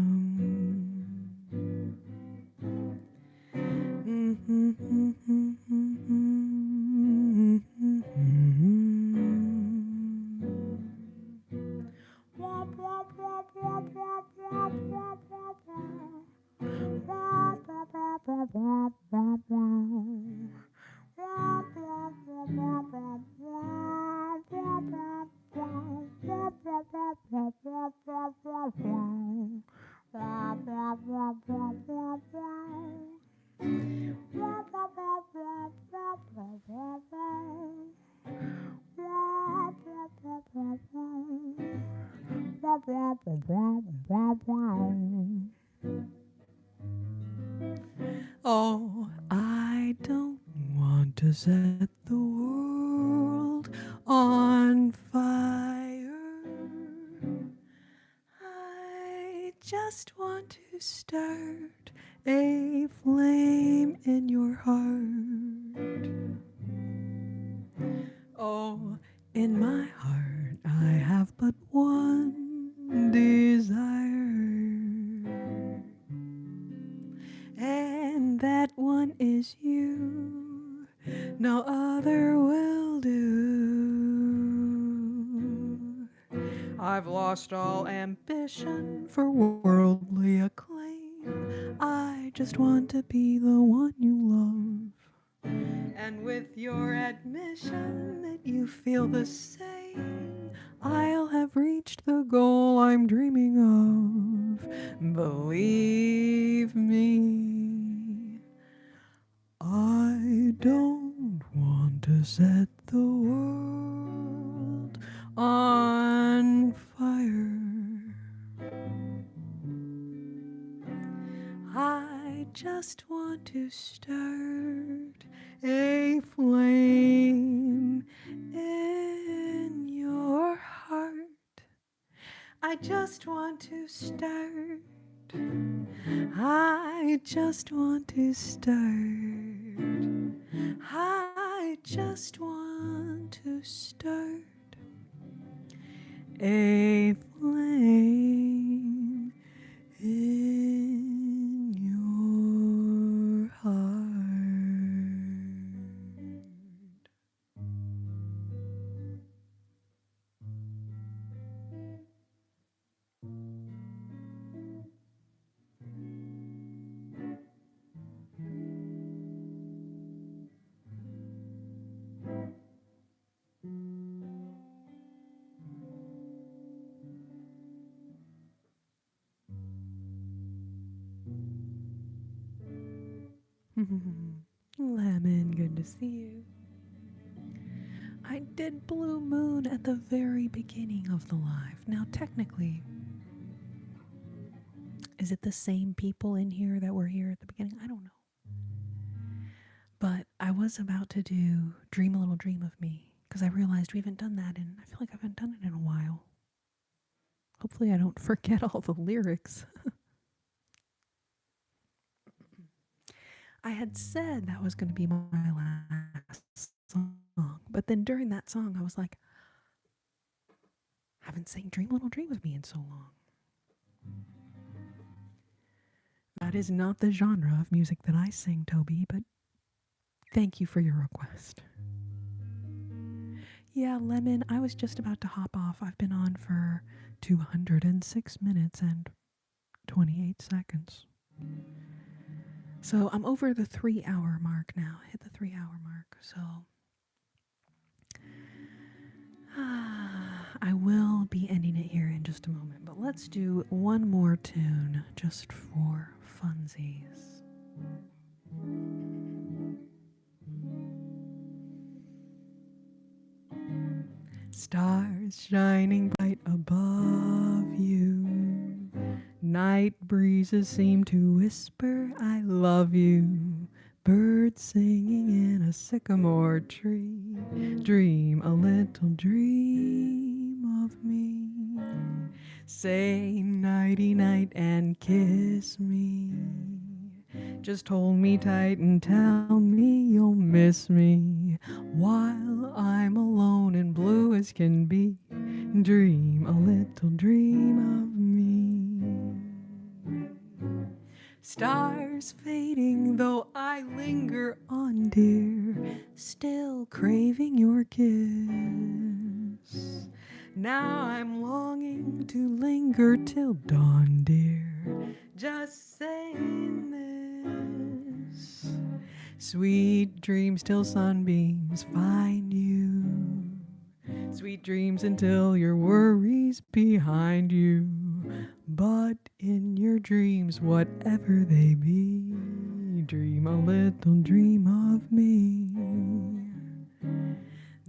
Oh, I don't want to set the world on fire. I just want to start a flame in your heart. Oh, in my heart I have but one desire, and that one is you. No other will do. I've lost all ambition for worldly acclaim. I just want to be the one you love. And with your admission that you feel the same, I'll have reached the goal I'm dreaming of. Believe me, I don't to set the world on fire. I just want to start a flame in your heart. I just want to start. I just want to start. I just want to start a flame in your heart. Lemon, good to see you. I did Blue Moon at the very beginning of the live. Now, technically, is it the same people in here that were here at the beginning? I don't know. But I was about to do Dream a Little Dream of Me because I realized we haven't done that and I feel like I haven't done it in a while. Hopefully I don't forget all the lyrics. I had said that was going to be my last song, but then during that song I was like, I haven't sang Dream a Little Dream of Me in so long. That is not the genre of music that I sing, Toby, but thank you for your request. Yeah, Lemon, I was just about to hop off. I've been on for 206 minutes and 28 seconds. So I'm over the 3-hour mark now. I hit the 3-hour mark. So I will be ending it here in just a moment. But let's do one more tune just for funsies. Stars shining bright above you. Night breezes seem to whisper, I love you. Birds singing in a sycamore tree. Dream a little dream of me. Say nighty night and kiss me. Just hold me tight and tell me you'll miss me while I'm alone and blue as can be. Dream a little dream of me. Stars fading, though I linger on, dear, still craving your kiss. Now I'm longing to linger till dawn, dear, just saying this. Sweet dreams till sunbeams find you. Sweet dreams until your worries behind you. But in your dreams, whatever they be, dream a little dream of me.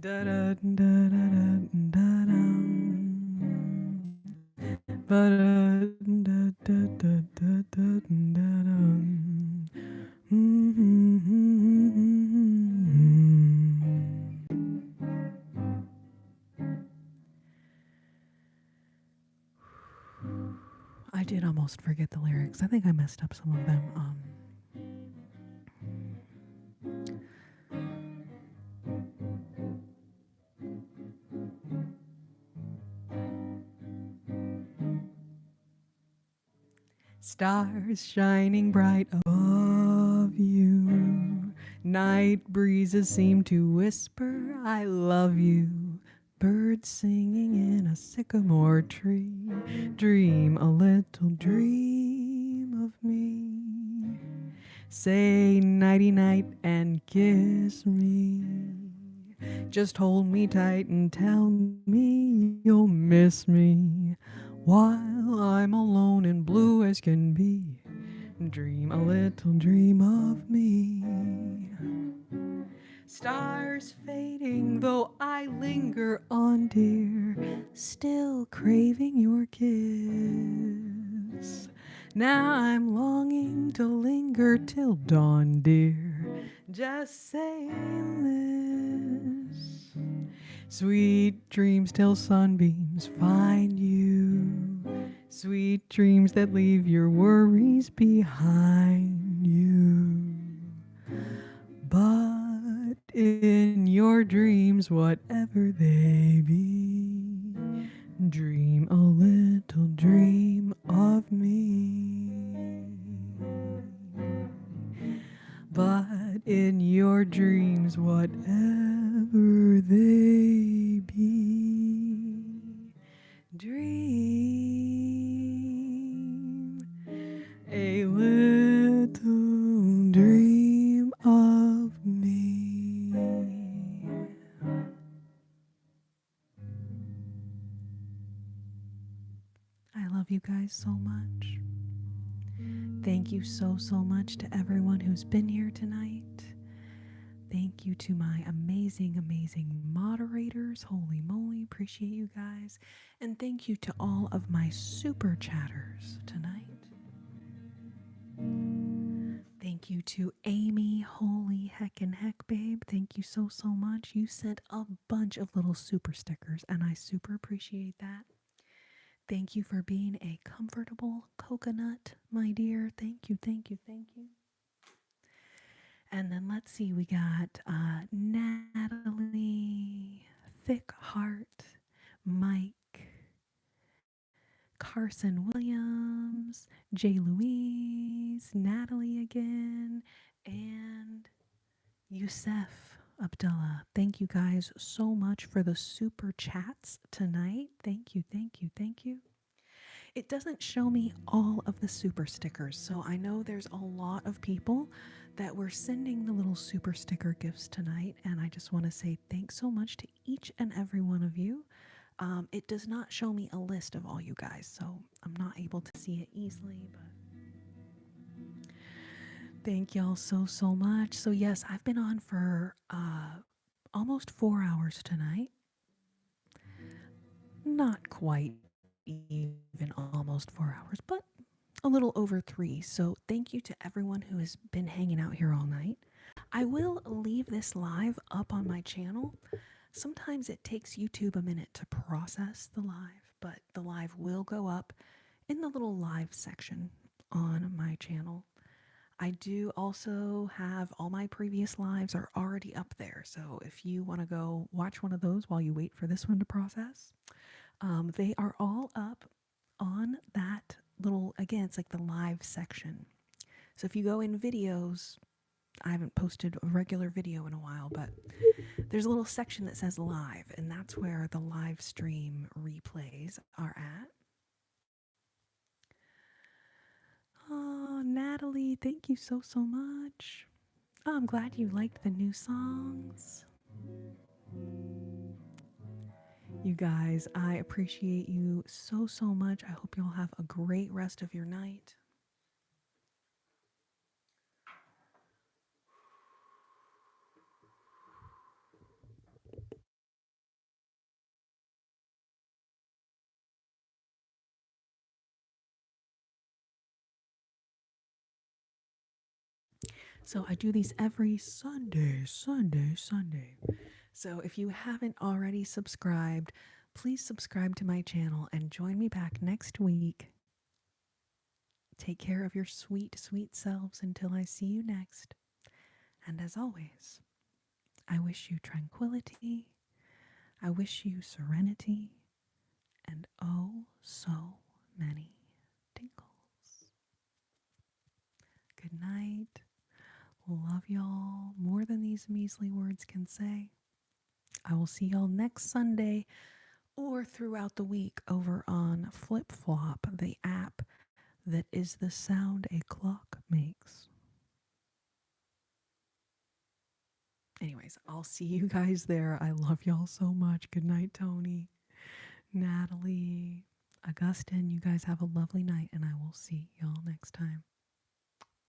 Da da da da da da da. Ba da da da da da da da. I did almost forget the lyrics. I think I messed up some of them. Stars shining bright above you. Night breezes seem to whisper, I love you. Birds singing in a sycamore tree. Dream a little dream of me. Say nighty night and kiss me. Just hold me tight and tell me you'll miss me while I'm alone and blue as can be. Dream a little dream of me. Stars fading, though I linger on, dear, still craving your kiss. Now I'm longing to linger till dawn, dear, just saying this. Sweet dreams till sunbeams find you. Sweet dreams that leave your worries behind you. But in your dreams, whatever they be, dream a little dream of me. But in your dreams, whatever they be, dream a little dream of me. I love you guys so much. Thank you so much to everyone who's been here tonight. Thank you to my amazing moderators. Holy moly, appreciate you guys. And thank you to all of my super chatters tonight. Thank you to Amy. Holy heckin' heck, babe. Thank you so much. You sent a bunch of little super stickers, and I super appreciate that. Thank you for being a comfortable coconut, my dear. Thank you. And then let's see, we got Natalie, Thick Heart, Mike, Carson Williams, J. Louise, Natalie again, and Youssef Abdullah. Thank you guys so much for the super chats tonight. Thank you. It doesn't show me all of the super stickers, so I know there's a lot of people that were sending the little super sticker gifts tonight, and I just want to say thanks so much to each and every one of you. It does not show me a list of all you guys, so I'm not able to see it easily, but thank y'all so much. So yes, I've been on for almost 4 hours tonight. Not quite even almost 4 hours, but a little over 3. So thank you to everyone who has been hanging out here all night. I will leave this live up on my channel. Sometimes it takes YouTube a minute to process the live, but the live will go up in the little live section on my channel. I do also have all my previous lives are already up there. So if you want to go watch one of those while you wait for this one to process, they are all up on that little, again, it's like the live section. So if you go in videos, I haven't posted a regular video in a while, but there's a little section that says live, and that's where the live stream replays are at. Oh, Natalie, thank you so much. Oh, I'm glad you liked the new songs. You guys, I appreciate you so much. I hope y'all have a great rest of your night. So I do these every Sunday. So if you haven't already subscribed, please subscribe to my channel and join me back next week. Take care of your sweet selves until I see you next. And as always, I wish you tranquility, I wish you serenity, and oh so many tingles. Good night. Love y'all more than these measly words can say. I will see y'all next Sunday or throughout the week over on Flip Flop, the app that is the sound a clock makes. Anyways, I'll see you guys there. I love y'all so much. Good night, Tony, Natalie, Augustine. You guys have a lovely night, and I will see y'all next time.